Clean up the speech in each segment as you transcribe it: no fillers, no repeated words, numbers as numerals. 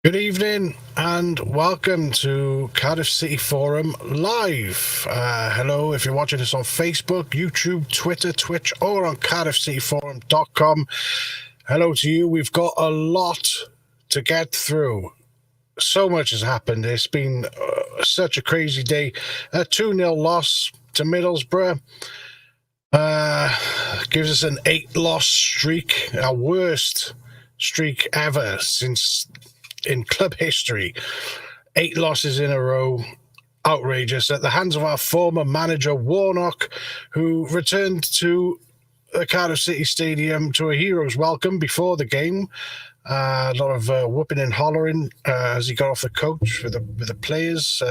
Good evening and welcome to Cardiff City Forum Live. Hello, if you're watching us on Facebook, YouTube, Twitter, Twitch, or on cardiffcityforum.com. Hello to you. We've got a lot to get through. So much has happened. It's been such a crazy day. A 2-0 loss to Middlesbrough. Gives us an 8-loss streak, our worst streak ever since in club history. 8 losses in a row. Outrageous. At the hands of our former manager, Warnock, who returned to the Cardiff City Stadium to a hero's welcome before the game. A lot of whooping and hollering as he got off the coach with the players.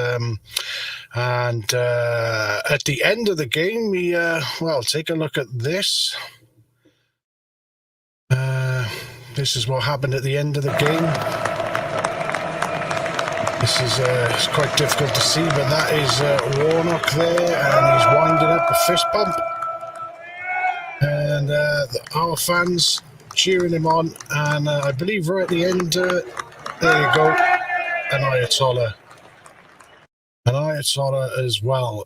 And at the end of the game, we, take a look at this. This is what happened at the end of the game. This is it's quite difficult to see, but that is Warnock there, and he's winding up the fist pump. And our fans cheering him on, and I believe right at the end, there you go, an Ayatollah as well.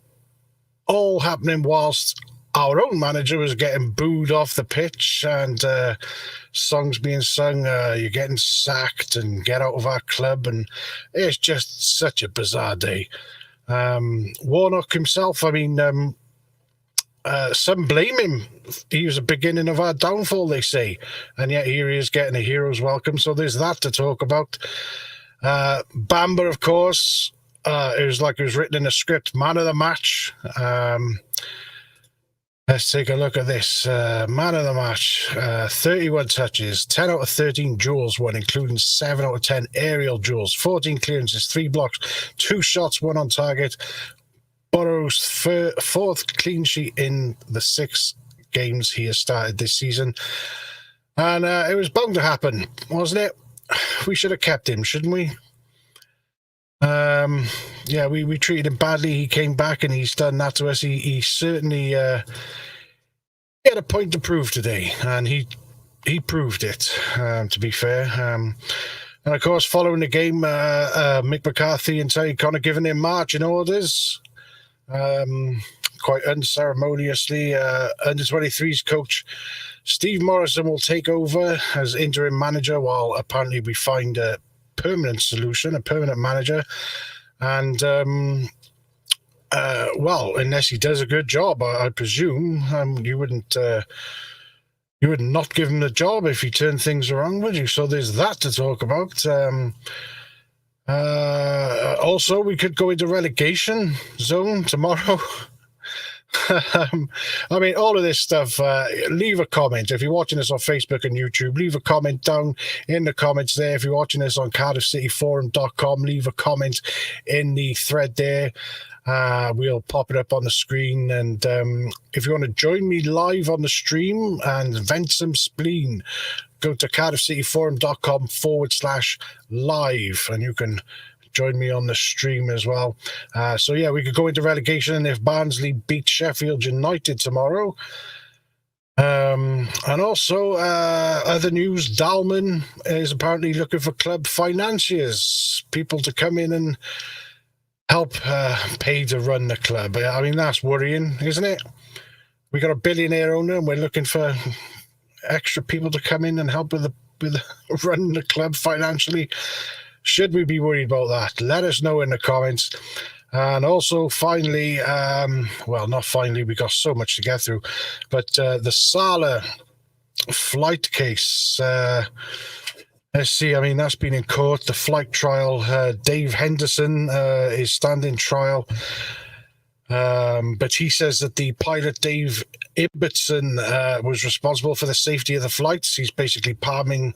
All happening whilst our own manager was getting booed off the pitch, and songs being sung, you're getting sacked and get out of our club, and it's just such a bizarre day. Warnock himself, some blame him. He was the beginning of our downfall, they say, and yet here he is getting a hero's welcome, so there's that to talk about. Bamba, of course, it was like it was written in a script, man of the match. Let's take a look at this. Man of the match, 31 touches, 10 out of 13 duels won, including 7 out of 10 aerial duels, 14 clearances, 3 blocks, 2 shots, 1 on target. Burrow's fourth clean sheet in the 6 games he has started this season. And it was bound to happen, wasn't it? We should have kept him, shouldn't we? We treated him badly. He came back and he's done that to us. He certainly had a point to prove today, and he proved it, to be fair. And of course, following the game, Mick McCarthy and Terry Connor giving him marching orders, quite unceremoniously. Under 23's coach Steve Morrison will take over as interim manager, while apparently we find a permanent solution, a permanent manager. And unless he does a good job, I presume you would not give him the job if he turned things around, would you? So there's that to talk about. Also, we could go into relegation zone tomorrow. All of this stuff, leave a comment. If you're watching us on Facebook and YouTube, leave a comment down in the comments there. If you're watching us on cardiffcityforum.com, leave a comment in the thread there. We'll pop it up on the screen. And if you want to join me live on the stream and vent some spleen, go to cardiffcityforum.com/live, and you can join me on the stream as well. We could go into relegation if Barnsley beat Sheffield United tomorrow. And also, other news, Dalman is apparently looking for club financiers, people to come in and help pay to run the club. That's worrying, isn't it? We got a billionaire owner and we're looking for extra people to come in and help with running the club financially. Should we be worried about that? Let us know in the comments. And also, finally, not finally, we got so much to get through, but the Salah flight case. Let's see, that's been in court, the flight trial. Dave Henderson is standing trial. But he says that the pilot, Dave Ibbotson, was responsible for the safety of the flights. He's basically palming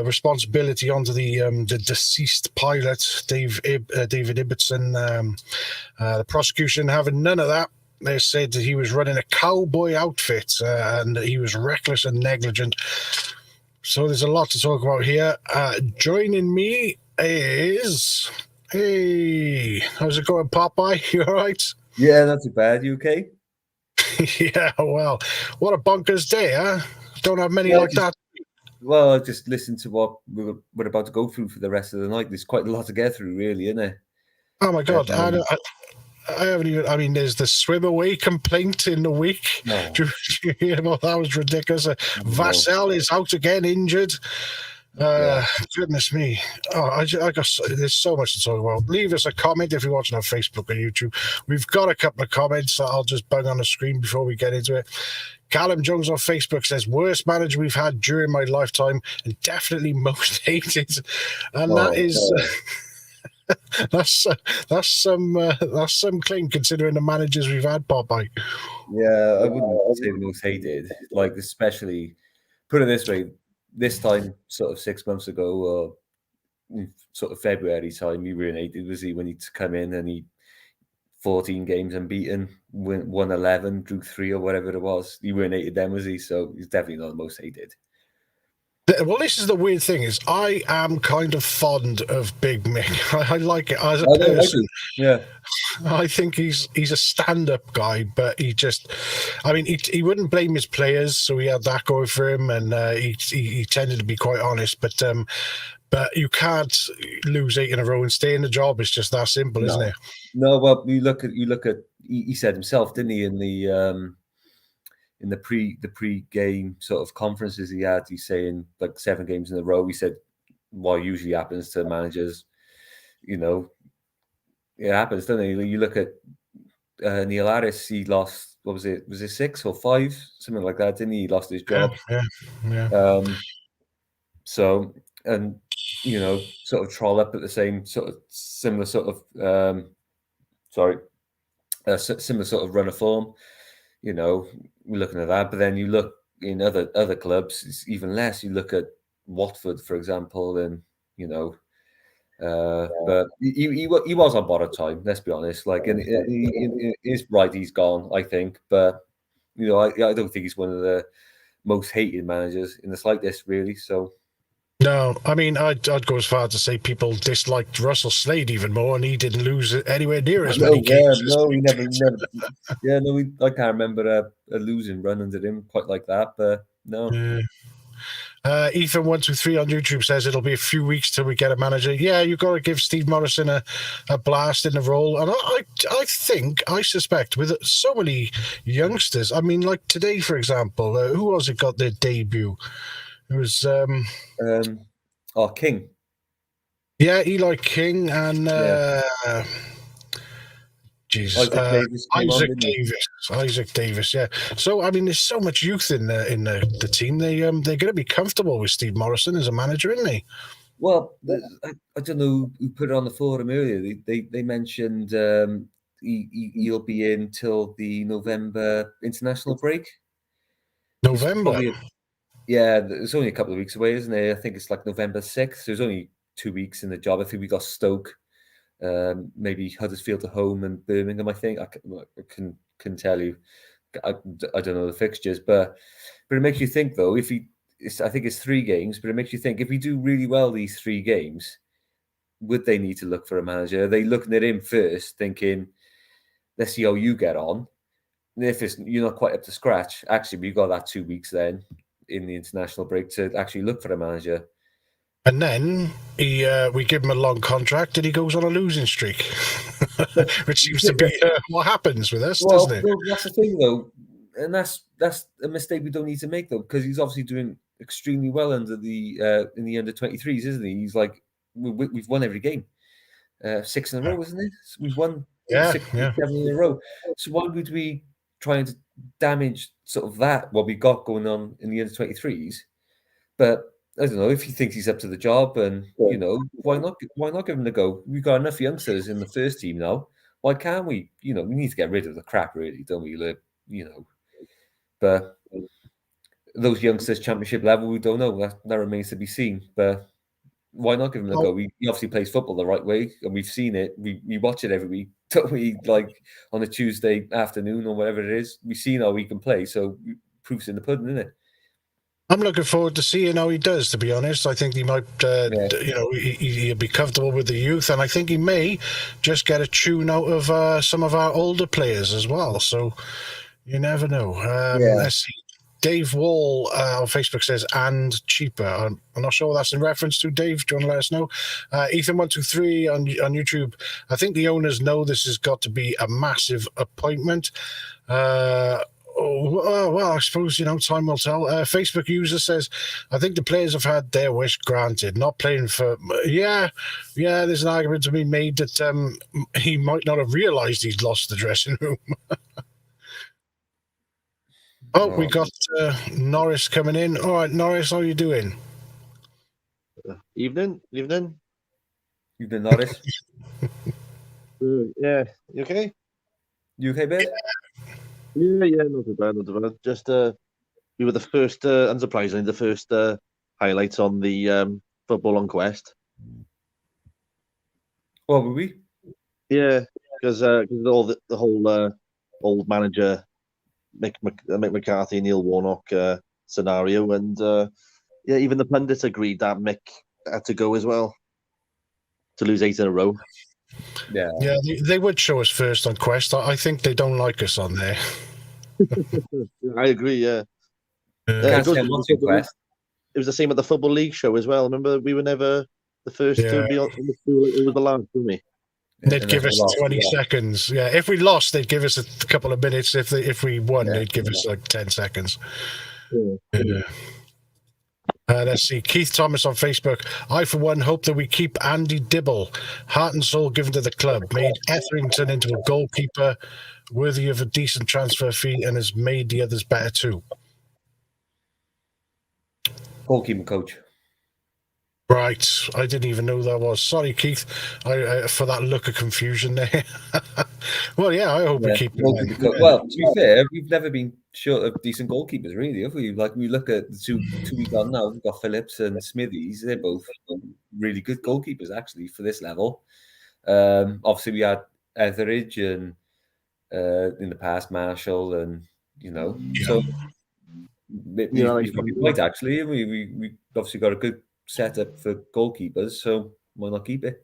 responsibility onto the deceased pilot, David Ibbotson. The prosecution having none of that. They said that he was running a cowboy outfit and that he was reckless and negligent. So there's a lot to talk about here. Joining me is... Hey, how's it going, Popeye? You all right? Yeah, not too bad. You okay? Yeah, well, what a bonkers day, huh? Don't have many like that. Well, I just listened to what we're about to go through for the rest of the night. There's quite a lot to get through, really, isn't it? Oh my God. I haven't even. I mean, there's the swim away complaint in the week. No, That was ridiculous. no. Vassell is out again, injured. Yeah. Goodness me. There's so much to talk about. Leave us a comment if you're watching on Facebook or YouTube. We've got a couple of comments that I'll just bang on the screen before we get into it. Callum Jones on Facebook says, worst manager we've had during my lifetime and definitely most hated. And that is... that's some claim considering the managers we've had, Popeye. Yeah, I wouldn't say the most hated. Like, especially, put it this way, this time, sort of 6 months ago, or sort of February time, you weren't hated, was he, when he'd come in and he 14 games unbeaten, won 11, drew 3 or whatever it was. You weren't hated then, was he? So he's definitely not the most hated. Well, this is the weird thing: is I am kind of fond of Big Mick. I like it as a I person. Yeah, I think he's a stand-up guy, but I mean, he wouldn't blame his players, so he had that going for him, and he tended to be quite honest. But you can't lose 8 in a row and stay in the job. It's just that simple, isn't it? No, well, you look at. He said himself, didn't he, in the pre-game sort of conferences he had, he's saying like 7 games in a row. He said what usually happens to managers, it happens, doesn't it? You look at Neil Harris, he lost, what was it? Was it 6 or 5? Something like that, didn't he? He lost his job. Yeah. So, and sort of Troll up at the same similar sort of similar sort of run of form. We're looking at that, but then you look in other clubs, it's even less. You look at Watford, for example, and but he was on borrowed time. Let's be honest. Like, and he is right. He's gone, I think, but I don't think he's one of the most hated managers in the slightest, really. So. No, I mean, I'd go as far to say people disliked Russell Slade even more, and he didn't lose anywhere near as many games. No, he never. Yeah, no, I can't remember a losing run under him quite like that, but no. Ethan123 on YouTube says it'll be a few weeks till we get a manager. Yeah, you've got to give Steve Morrison a blast in the role. And I suspect with so many youngsters, I mean, like today, for example, who was it got their debut? It was King. Yeah, Eli King and Jesus, Isaac Davis. Yeah. So I mean, there's so much youth in the team. They're going to be comfortable with Steve Morrison as a manager, isn't they? Well, I don't know who put it on the forum earlier. They mentioned he'll be in till the November international break. November. Yeah, it's only a couple of weeks away, isn't it? I think it's like November 6th. There's only 2 weeks in the job. I think we got Stoke, maybe Huddersfield at home and Birmingham, I think. I can tell you. I don't know the fixtures, but it makes you think, though, I think it's 3 games, but it makes you think, if we do really well these 3 games, would they need to look for a manager? Are they looking at him first, thinking, let's see how you get on? And if you're not quite up to scratch, actually, we've got that 2 weeks then in the international break to actually look for a manager. And then we give him a long contract and he goes on a losing streak, which seems to be what happens with us, doesn't it? Well, that's the thing, though. And that's a mistake we don't need to make, though, because he's obviously doing extremely well under the in the under-23s, isn't he? He's like, we've won every game. 6 in a row, isn't it? We've won 6, 7 in a row. So why would we try to damage sort of what we got going on in the under-23s? But I don't know if he thinks he's up to the job, and why not give him a go? We've got enough youngsters in the first team now. Why can't we? We need to get rid of the crap, really, don't we? But those youngsters, championship level, we don't know. That remains to be seen. But why not give him a go? He obviously plays football the right way, and we've seen it. We watch it every week, don't we? Like on a Tuesday afternoon or whatever it is, we've seen how he can play. So proof's in the pudding, isn't it? I'm looking forward to seeing how he does, to be honest. I think he might, he'll be comfortable with the youth, and I think he may just get a tune out of some of our older players as well. So you never know. Let's see. Dave Wall on Facebook says, and cheaper. I'm not sure what that's in reference to, Dave. Do you want to let us know? Ethan123 on YouTube. I think the owners know this has got to be a massive appointment. Well, I suppose, time will tell. Facebook user says, I think the players have had their wish granted. Not playing for... Yeah, there's an argument to be made that he might not have realised he'd lost the dressing room. We got Norris coming in. All right, Norris, how are you doing? Evening. Evening, Norris. Yeah, you okay? You okay, Ben? Yeah, not too bad. Just we were the first, unsurprisingly, the first highlights on the Football on Quest. What were we? Yeah, because all the whole old manager Mick McCarthy, Neil Warnock scenario, and even the pundits agreed that Mick had to go as well to lose 8 in a row. Yeah, they would show us first on Quest. I think they don't like us on there. I agree. Yeah, Quest. It was the same at the Football League show as well. Remember, we were never the first to be on the stool. It was the last, didn't we? They'd give us 20 seconds. Yeah, if we lost, they'd give us a couple of minutes. If we won, they'd give us like 10 seconds. Yeah. Let's see. Keith Thomas on Facebook. I, for one, hope that we keep Andy Dibble, heart and soul given to the club, made Etherington into a goalkeeper worthy of a decent transfer fee and has made the others better too. Goalkeeper coach. Right. I didn't even know that was. Sorry, Keith, for that look of confusion there. Well, yeah, I hope we keep him. Well, to be fair, we've never been short of decent goalkeepers, really, have we? Like, we look at the two we've got now, we've got Phillips and Smithies. They're both really good goalkeepers, actually, for this level. Obviously, we had Etheridge and in the past, Marshall, and, so he's probably right, actually. We obviously got a good setup for goalkeepers, so why not keep it?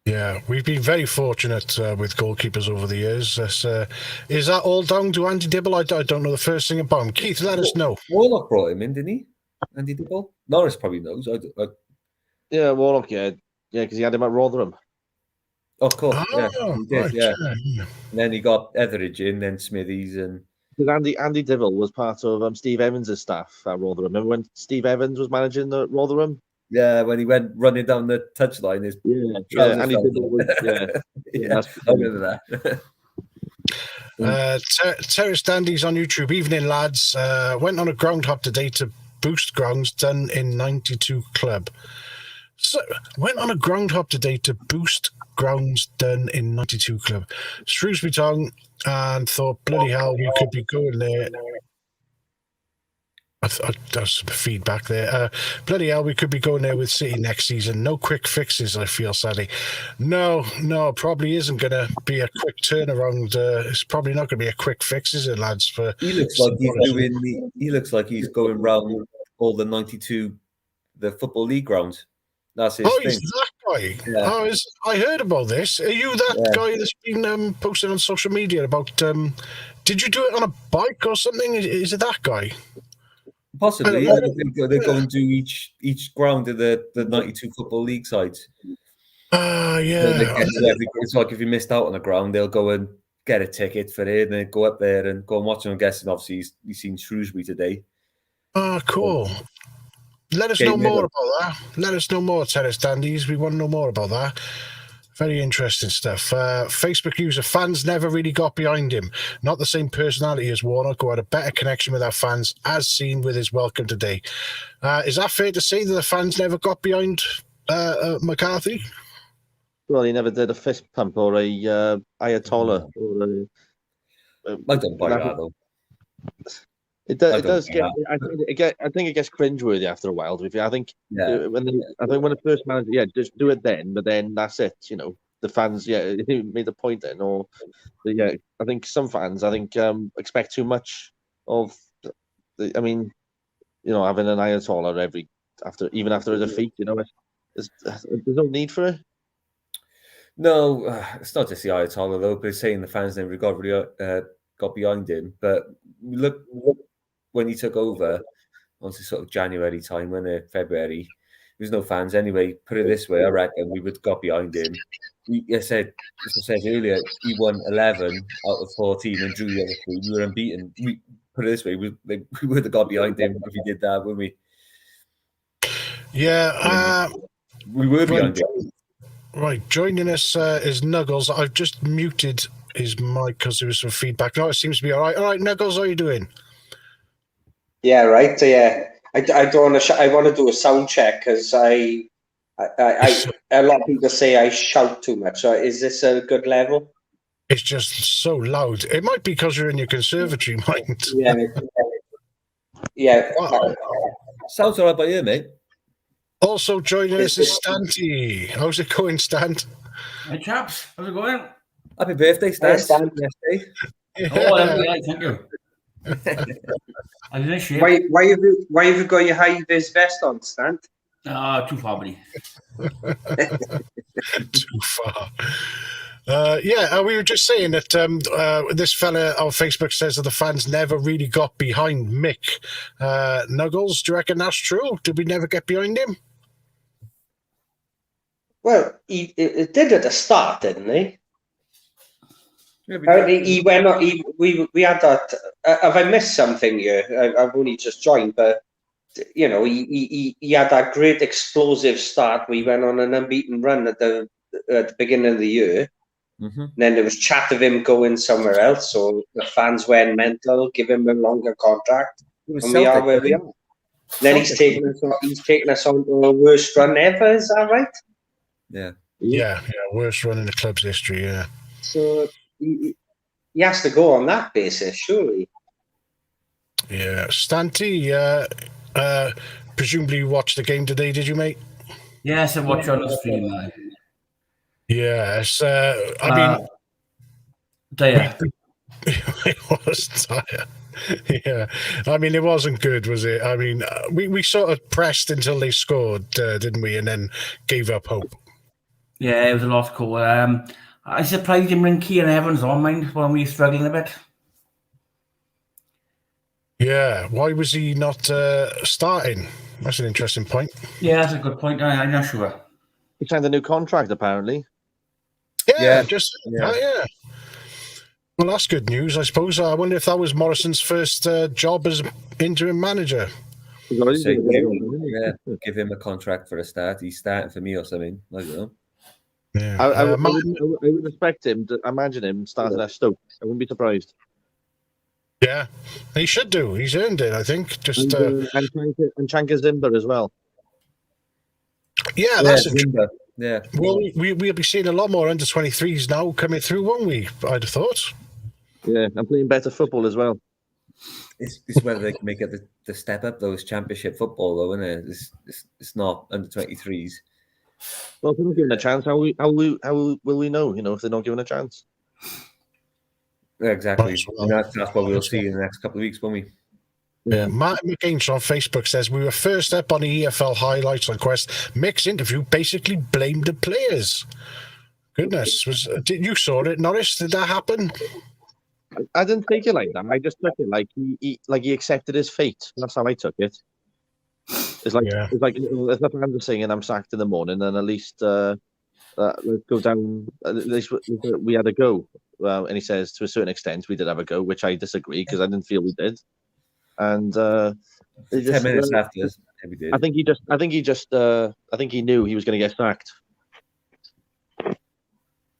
Yeah, we've been very fortunate with goalkeepers over the years. Is that all down to Andy Dibble? I don't know the first thing about him. Keith, let us know. Warnock brought him in, didn't he? Andy Dibble? Norris probably knows. Yeah, Warnock, yeah, because he had him at Rotherham. Of course, he did, right, yeah. And then he got Etheridge in, then Smithies, and because Andy Dibble was part of Steve Evans' staff at Rotherham. Remember when Steve Evans was managing the Rotherham? Yeah, when he went running down the touchline, his Andy Dibble was, I remember that. Terrace Dandies on YouTube. Evening, lads. Went on a ground hop today to boost grounds done in 92 club. So went on a ground hop today to boost grounds done in 92 club. Shrewsbury Town, and thought, bloody hell, we could be going there. There's some feedback there. Bloody hell, we could be going there with City next season. No quick fixes, I feel, sadly. No, probably isn't going to be a quick turnaround. It's probably not going to be a quick fix, is it, lads? He looks like he looks like he's going round all the 92, the Football League grounds. That's his thing. He's that guy. Yeah. I heard about this. Are you that guy that's been posted on social media about? Did you do it on a bike or something? Is it that guy? Possibly. They go and do each ground of the 92 Football League sides. Yeah. It's like if you missed out on a ground, they'll go and get a ticket for it, and then go up there and go and watch them. I'm guessing, obviously, he's seen Shrewsbury today. Cool. Let us know more about that. Let us know more, Terrace Dandies. We want to know more about that. Very interesting stuff. Facebook user, fans never really got behind him. Not the same personality as Warnock, who had a better connection with our fans, as seen with his welcome today. Is that fair to say that the fans never got behind McCarthy? Well, he never did a fist pump or a Ayatollah. I don't buy that, though. It does get. I think it gets cringeworthy after a while. I think when the first manager, just do it then, but then that's it. The fans, he made the point then. I think some fans, expect too much of. Having an Ayatollah even after a defeat, there's no need for it. No, it's not just the Ayatollah though. But it's saying the fans never got behind him. But look when he took over, once it's sort of January time, when February, there was no fans anyway. Put it this way, I reckon we would have got behind him. As I said earlier, he won 11 out of 14 and drew the other 3. We were unbeaten. Put it this way, we would have got behind him if he did that, wouldn't we? Yeah. We were behind him. Right, joining us is Nuggles. I've just muted his mic because there was some feedback. No, it seems to be all right. All right, Nuggles, how are you doing? Yeah, right. Yeah, I don't want to. I want to do a sound check because I a lot of people say I shout too much. So is this a good level? It's just so loud. It might be because you're in your conservatory, mind. Yeah. Sounds all right by you, mate. Also joining us is Stanty. How's it going, Stant? Hey, chaps. How's it going? Happy birthday, Stan. Hey, Yeah. Oh, thank you. I didn't shave. Why have you got your high vis vest on, Stan? Too far, buddy. Too far. We were just saying that this fella on Facebook says that the fans never really got behind Mick. Nuggles, do you reckon that's true? Did we never get behind him? Well, he did at the start, didn't he? Yeah, He went on. We had that. Have I missed something here? I've only just joined, but you know, he had that great explosive start. We went on an unbeaten run at the beginning of the year. Mm-hmm. And then there was chat of him going somewhere else, so the fans went mental, give him a longer contract, and we are where we are. Then he's taken us on to the worst run ever. Is that right? Yeah. Worst run in the club's history. Yeah. So he has to go on that basis, surely. Yeah, Stanty. Presumably you watched the game today, did you, mate? Yes, I watched on the stream, man. Yes. I mean, Daya. it was tired. Yeah, I mean, it wasn't good, was it? I mean, we sort of pressed until they scored, didn't we? And then gave up hope. Yeah, it was a lost call. I surprised him bring Kieran Evans on, mind, when we were struggling a bit. Yeah, why was he not starting? That's an interesting point. Yeah, that's a good point. I'm not sure. He signed a new contract, apparently. Yeah. Well, that's good news, I suppose. I wonder if that was Morrison's first job as interim manager. Yeah, give him a contract for a start. He's starting for me or something. I don't know. Yeah. I would expect him to imagine him starting at Stoke. I wouldn't be surprised. Yeah, he should do. He's earned it, I think. Just and Chanka Zimba as well. Yeah, that's Zimba. Yeah. Well, we'll be seeing a lot more under 23s now coming through, won't we? I'd have thought. Yeah, and playing better football as well. It's whether they can make it the step up, though. It's championship football, though, isn't it? It's not under 23s. Well, if they're not given a chance, how will we know? You know, if they're not given a chance. Yeah, exactly. And that's what we'll see in the next couple of weeks, won't we? Yeah. Martin McGaines on Facebook says we were first up on the EFL highlights on Quest. Mick's interview basically blamed the players. Goodness, you saw it, Norris? Did that happen? I didn't take it like that. I just took it like he accepted his fate. That's how I took it. It's like if the fans are singing "I'm sacked in the morning," and at least let's go down. At least we had a go. And he says to a certain extent we did have a go, which I disagree because I didn't feel we did. And 10 minutes after, we did. I think he knew he was going to get sacked.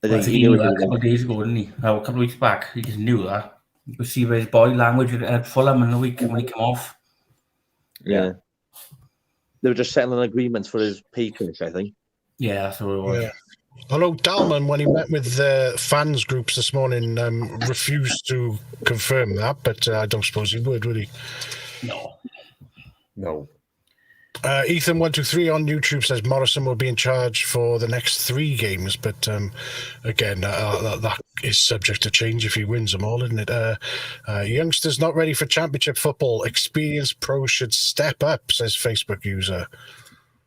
He knew that a couple of days ago, didn't he? A couple of weeks back, he just knew that. You could see by his body language at Fulham in the week when he came off. Yeah. They were just settling agreements for his paycheck, I think. Yeah, that's what it was. Yeah. Although Dalman, when he met with the fans groups this morning, refused to confirm that, but I don't suppose he would he? No. Ethan123 on YouTube says Morrison will be in charge for the next 3 games, but again, that is subject to change if he wins them all, isn't it? Youngsters not ready for championship football. Experienced pros should step up, says Facebook user.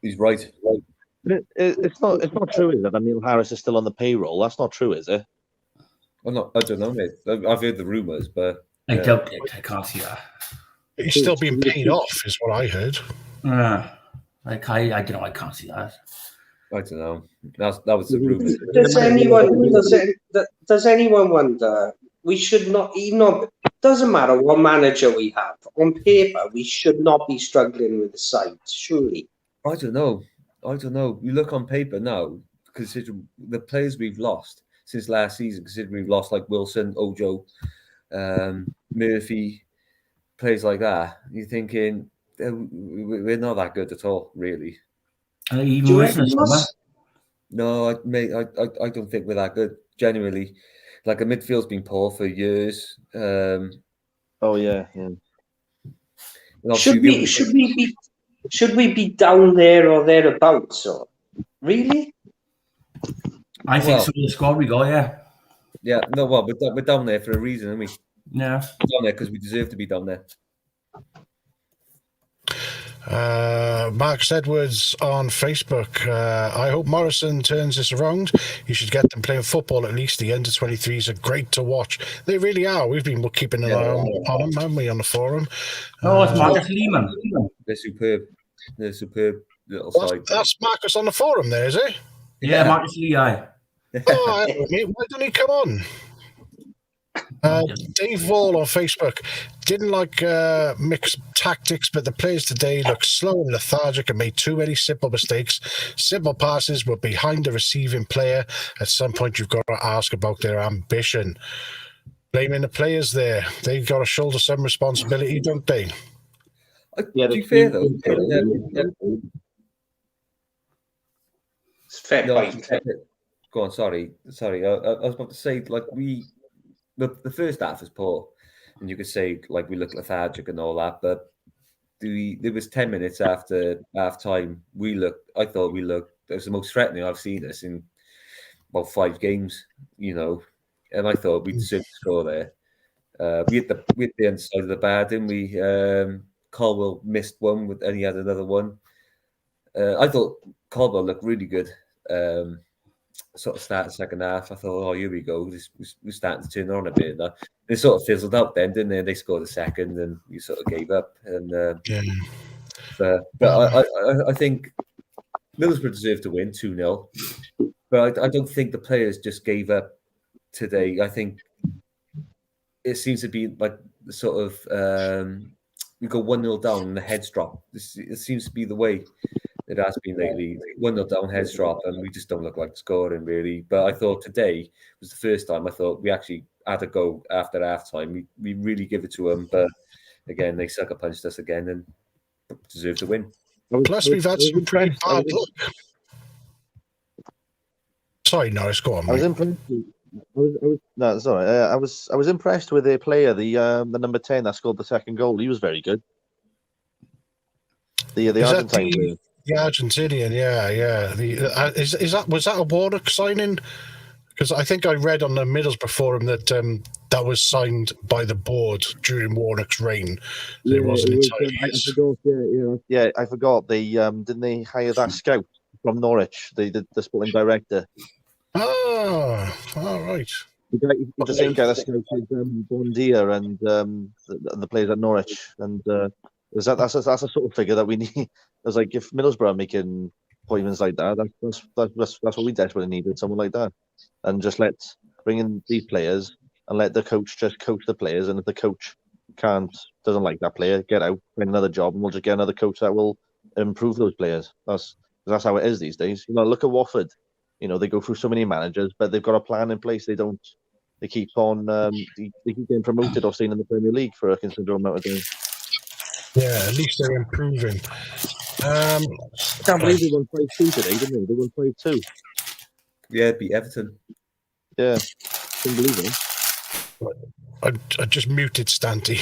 He's right. It's not true, is it? that Neil Harris is still on the payroll? That's not true, is it? I don't know, mate. I've heard the rumours, but I doubt it. I can't see that. He's still being paid off, is what I heard. I don't know. I can't see that. I don't know. That was the rumor. Does anyone wonder? We should not. Doesn't matter what manager we have. On paper, we should not be struggling with the side. Surely. I don't know. You look on paper now, considering the players we've lost since last season. Considering we've lost like Wilson, Ojo, Murphy, players like that. You're thinking we're not that good at all, really. No, I don't think we're that good. Genuinely, like a midfield's been poor for years. Should we be down there or thereabouts? Or really? I think so. The squad we got, yeah. Yeah, no, well, we're down there for a reason, aren't we? Yeah, we're down there because we deserve to be down there. Marcus Edwards on Facebook. I hope Morrison turns this around. You should get them playing football at least. The under-23s are great to watch. They really are. We've been keeping an eye on them, haven't we, on the forum? It's Marcus Lehman. They're superb. They're superb little side. That's Marcus on the forum there, is it? Yeah, Marcus Lee. Why didn't he come on? Dave Wall on Facebook didn't like mixed tactics, but the players today look slow and lethargic and made too many simple mistakes. Simple passes were behind the receiving player. At some point, you've got to ask about their ambition. Blaming the players there. They've got to shoulder some responsibility, don't they? To be fair, though. It's fair point. Go on, sorry. I was about to say, like, the first half was poor, and you could say like we look lethargic and all that, but there was 10 minutes after half time. I thought we looked. It was the most threatening I've seen us in about 5 games, and I thought we deserved to score there. We hit the inside of the bar, didn't we? Caldwell missed one, and he had another one. I thought Caldwell looked really good. Sort of started the second half. I thought, here we go. We're starting to turn on a bit. They sort of fizzled out then, didn't they? They scored a second, and we sort of gave up. And but I think Middlesbrough deserved to win 2-0. But I don't think the players just gave up today. I think it seems to be like the sort of we go 1-0 down and the heads drop. It seems to be the way it has been lately. 1-0 down, heads drop, and we just don't look like scoring, really. But I thought today was the first time I thought we actually had a go after half-time. We really give it to them, but again, they sucker punched us again and deserve to win. Plus, we've had some pretty bad luck. Sorry, Norris, go on. I was impressed. No, sorry. I was impressed with their player, the number 10 that scored the second goal. He was very good. The Argentine player. The Argentinian, yeah. Was that a Warnock signing? Because I think I read on the Middlesbrough forum that that was signed by the board during Warnock's reign. It wasn't entirely his. I forgot. They didn't they hire that scout from Norwich? The sporting director. Oh, all right. The same guy that scouted Bondia and the players at Norwich, and that's a sort of figure that we need. I was like, if Middlesbrough are making appointments like that, that's what we desperately needed, someone like that, and just bring in these players and let the coach just coach the players, and if the coach doesn't like that player, get out, find another job, and we'll just get another coach that will improve those players. That's how it is these days. Look at Watford. They go through so many managers, but they've got a plan in place. They keep on they keep getting promoted or staying in the Premier League for a considerable amount of time. Yeah, at least they're improving. I can't believe they won 5-2 today, didn't they? They won 5-2. Yeah, beat Everton. Yeah, couldn't believe it. I just muted Stanty.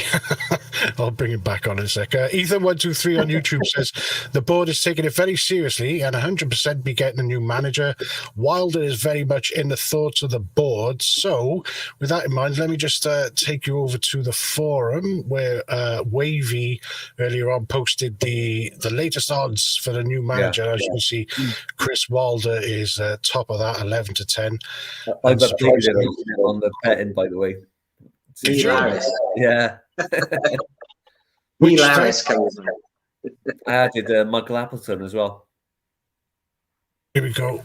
I'll bring him back on in a sec. Ethan123 on YouTube says the board is taking it very seriously and 100% be getting a new manager. Wilder is very much in the thoughts of the board. So, with that in mind, let me just take you over to the forum where Wavy earlier on posted the latest odds for the new manager. Yeah. As you can see, Chris Wilder is top of that, 11 to 10. I've updated it on the betting, by the way. Yeah. Neil Harris comes in. I added Michael Appleton as well. Here we go.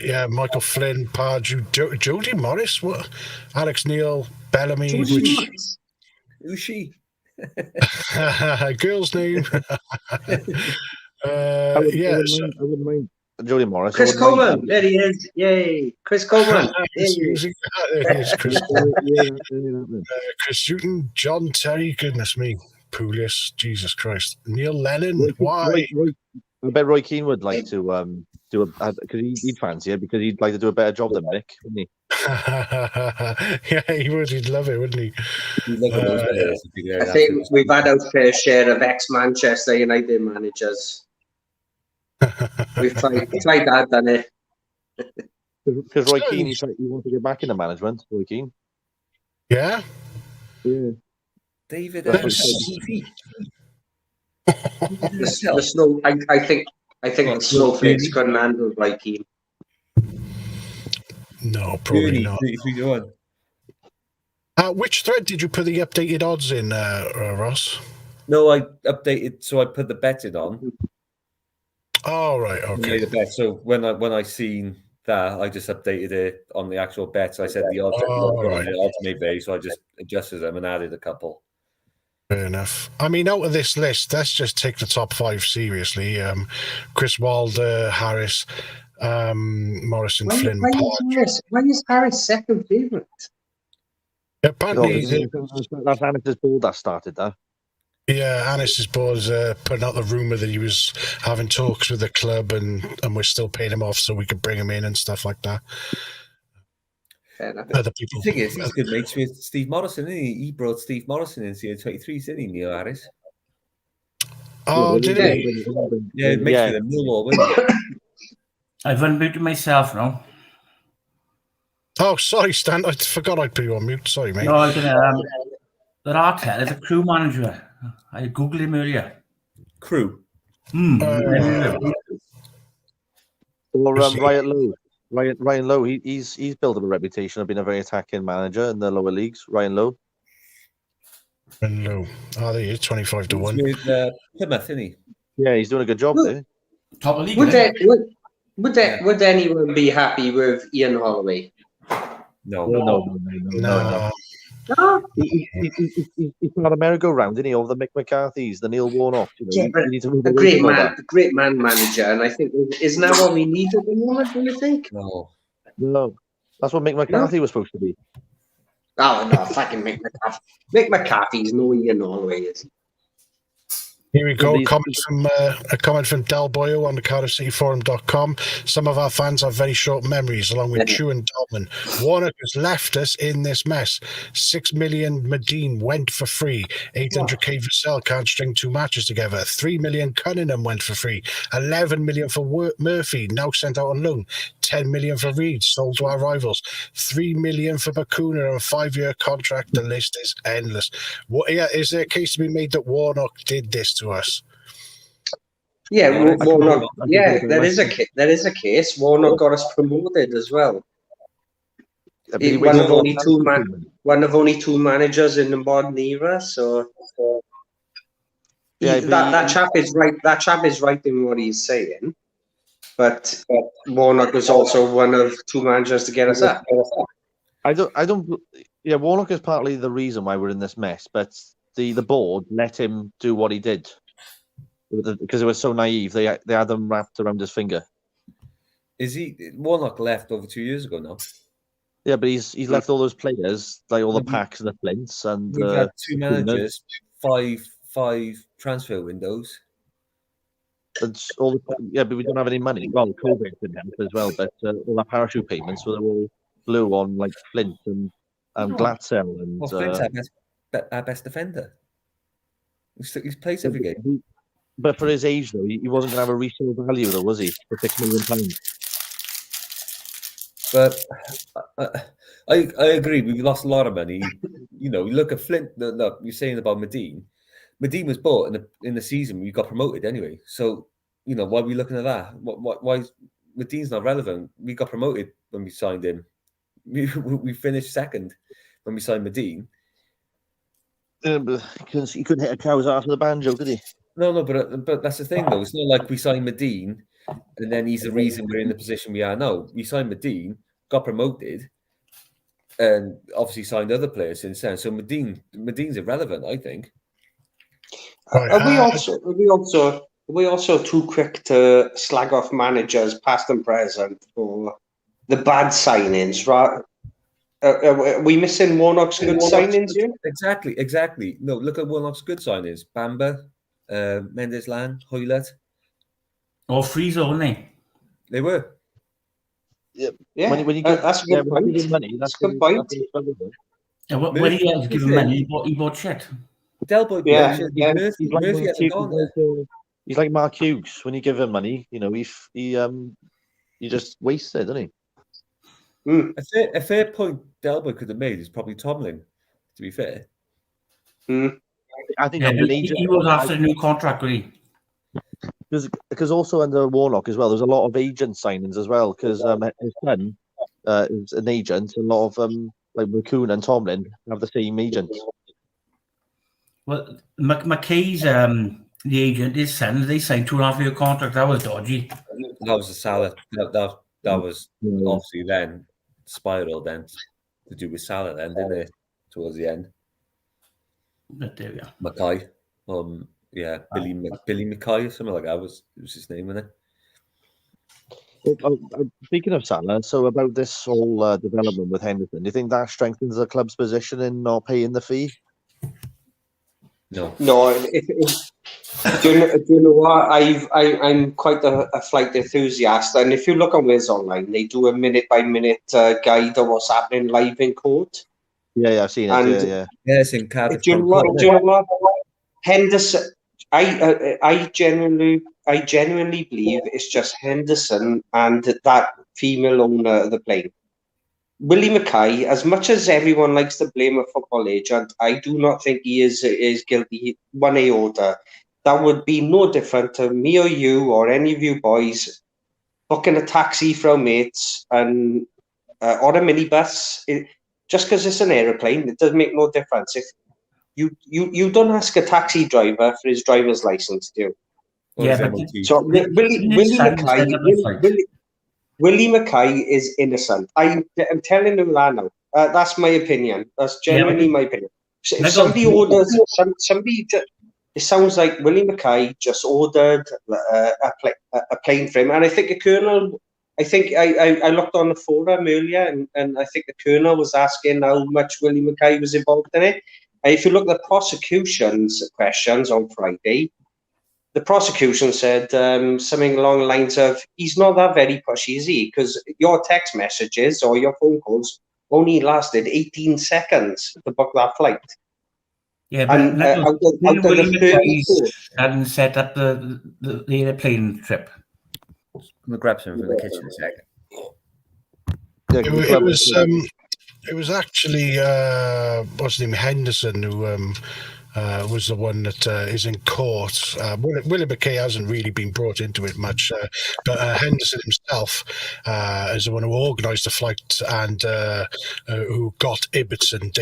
Yeah, Michael Flynn, Pardew, Jodie Morris, what? Alex Neil, Bellamy. Who's she? Girl's name. I wouldn't mind. Jodie Morris. Chris Coleman. There he is. Yay. Chris Coleman. Chris Newton, John Terry. Goodness me. Pulis. Jesus Christ. Neil Lennon. Why? I bet Roy Keane would like to do a, because he'd fancy it, because he'd like to do a better job than Mick, wouldn't he? Yeah, he would. He'd love it, wouldn't he? I think we've had our fair share of ex-Manchester United managers. We've tried that, done it. Because Roy Keane, he wants to get back into management. Roy Keane. Yeah. Yeah. David. The snow. I think the snowflakes couldn't handle Roy Keane. No, probably not. Which thread did you put the updated odds in, Ross? No, I updated, so I put the betted on. Oh, right, okay. The bet. So when I seen that, I just updated it on the actual bets. I said the odds, the odds may vary, so I just adjusted them and added a couple. Fair enough. I mean, out of this list, let's just take the top 5 seriously. Chris Wilder, Harris, Morrison, Flynn. Why is Harris second favourite? Apparently, that's Annis's ball that started that. Yeah, Annis's board's putting out the rumour that he was having talks with the club and we're still paying him off so we could bring him in and stuff like that. Other people. The thing is, he's good mates with Steve Morrison, isn't he? He brought Steve Morrison into the 23s, didn't he, Neil Harris? Oh, did he? Yeah, it makes with him Millwall, wasn't he? I've unmuted myself now. Oh, sorry, Stan. I forgot I'd put you on mute. Sorry, mate. No, I was gonna. That Artell is a crew manager. I googled him earlier. Crew. Or Ryan Lowe. Ryan Lowe. He's built up a reputation of being a very attacking manager in the lower leagues. Ryan Lowe. Ryan Lowe. Oh, there he is, 25 to 1. With Plymouth, isn't he? Yeah, he's doing a good job there. Top of the league. Would anyone be happy with Ian Holloway? No. He's not a merry-go-round, isn't he? Over the Mick McCarthy's, the Neil Warnock. You know, a great man manager, and I think isn't that what we need at the moment? Do you think? No, that's what Mick McCarthy was supposed to be. Oh no, fucking Mick McCarthy. Mick McCarthy's no Ian Holloway is. Here we go. A comment from Del Boyo on the CardiffCityForum.com. Some of our fans have very short memories, along with Chew and Dolman. Warnock has left us in this mess. 6 million Medine went for free. 800k Vassell can't string 2 matches together. 3 million Cunningham went for free. 11 million for Murphy, now sent out on loan. 10 million for Reed, sold to our rivals. 3 million for Bacuna, and a 5-year contract. The list is endless. Is there a case to be made that Warnock did this to us? Yeah, Warnock. Yeah, there is a case. Warnock got us promoted as well. One of only two managers in the modern era. So that chap is right. That chap is right in what he's saying. But Warnock was also one of 2 managers to get us up. I don't. Yeah, Warnock is partly the reason why we're in this mess. But the board let him do what he did because it was so naive. They had them wrapped around his finger. Warnock left over 2 years ago now? Yeah, but he's left all those players, like all the packs and the flints, and we've had 2 managers, five transfer windows. But we don't have any money. Well, COVID didn't help as well, but all our parachute payments were all blue on like Flint and Glatzel and. Well, Flint's our best defender. He's plays every game. But for his age, though, he wasn't going to have a resale value, though, was he? For £6 million. But I agree. We've lost a lot of money. You know, look at Flint. Look, you're saying about Medine. Medine was bought in the season. We got promoted anyway. So, you know, why are we looking at that? Why Medine's not relevant? We got promoted when we signed him. We finished second when we signed Medine. Because he couldn't hit a cow's ass with a banjo, could he? No, but that's the thing, though. It's not like we signed Medine, and then he's the reason we're in the position we are now. We signed Medine, got promoted, and obviously signed other players since then. So Medine's irrelevant, I think. Are we also too quick to slag off managers, past and present, for the bad signings, right? Are we missing Warnock's good signings here? Exactly. No, look at Warnock's good signings. Bamba, Mendes-Lan, Hoylett. All freeze, weren't they? They were. Yeah. When you give, that's a good point. Money, that's a good point. When he had to give him money, he bought shit. Del Boy, Murphy hasn't gone there. He's like Mark Hughes. When you give him money, he just wastes it, doesn't he? A fair point Delboy could have made is probably Tomlin, to be fair. I think he was after a new contract, really. Because also under Warnock as well, there's a lot of agent signings as well. Because his son is an agent. A lot of like McCoon and Tomlin have the same agent. Well, McKay's the agent, his son, they signed 2.5-year contract. That was dodgy. That was a Salah. That was obviously then spiral then to do with Salah then, didn't it? Towards the end. But there we are. Mackay. Billy Mackay or something like that was his name, wasn't it? Speaking of Salah, so about this whole development with Henderson, do you think that strengthens the club's position in not paying the fee? No. Do you know what? I'm quite a flight enthusiast, and if you look on Wiz online, they do a minute-by-minute guide of what's happening live in court. Yeah, I've seen it. Yeah, it's in Cardiff. Do you know what? Henderson. I genuinely believe it's just Henderson and that female owner of the plane. Willie Mackay, as much as everyone likes to blame a football agent, I do not think he is guilty 1 iota. That would be no different to me or you or any of you boys booking a taxi for our mates and or a minibus. Just because it's an aeroplane, it doesn't make no difference. If you don't ask a taxi driver for his driver's license, do you? Yeah, so Willie Mackay is innocent. I'm telling you that now. That's my opinion. That's genuinely my opinion. So if somebody orders, it sounds like Willie Mackay just ordered a plane for him. And I think a colonel, I looked on the forum earlier and I think the colonel was asking how much Willie Mackay was involved in it. And if you look at the prosecution's questions on Friday, the prosecution said something along the lines of, he's not that very pushy, is he? Because your text messages or your phone calls only lasted 18 seconds to book that flight. Yeah, but hadn't set up the airplane trip. I'm going to grab something from the kitchen a second. It was actually what's his name, Henderson, who was the one that is in court. Willie Mackay hasn't really been brought into it much, but Henderson himself is the one who organised the flight and who got Dave Ibbotson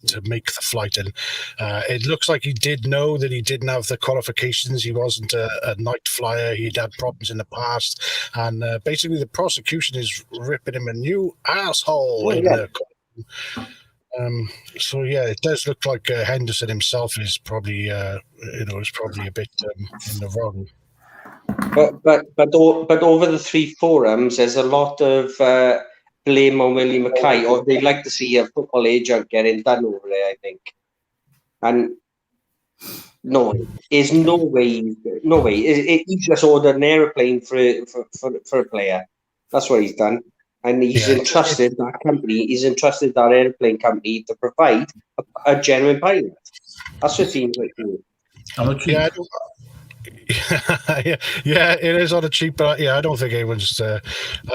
to make the flight. And it looks like he did know that he didn't have the qualifications. He wasn't a night flyer. He'd had problems in the past. And basically the prosecution is ripping him a new asshole. So yeah, it does look like Henderson himself is probably a bit in the wrong. But over the three forums, there's a lot of blame on Willie Mackay, or they'd like to see a football agent getting done over there, I think. And no way. He just ordered an aeroplane for a player. That's what he's done. And he's entrusted that company, that airplane company to provide a genuine pilot. That's what it seems like to me. yeah, it is on a cheap, but yeah, I don't think anyone's. I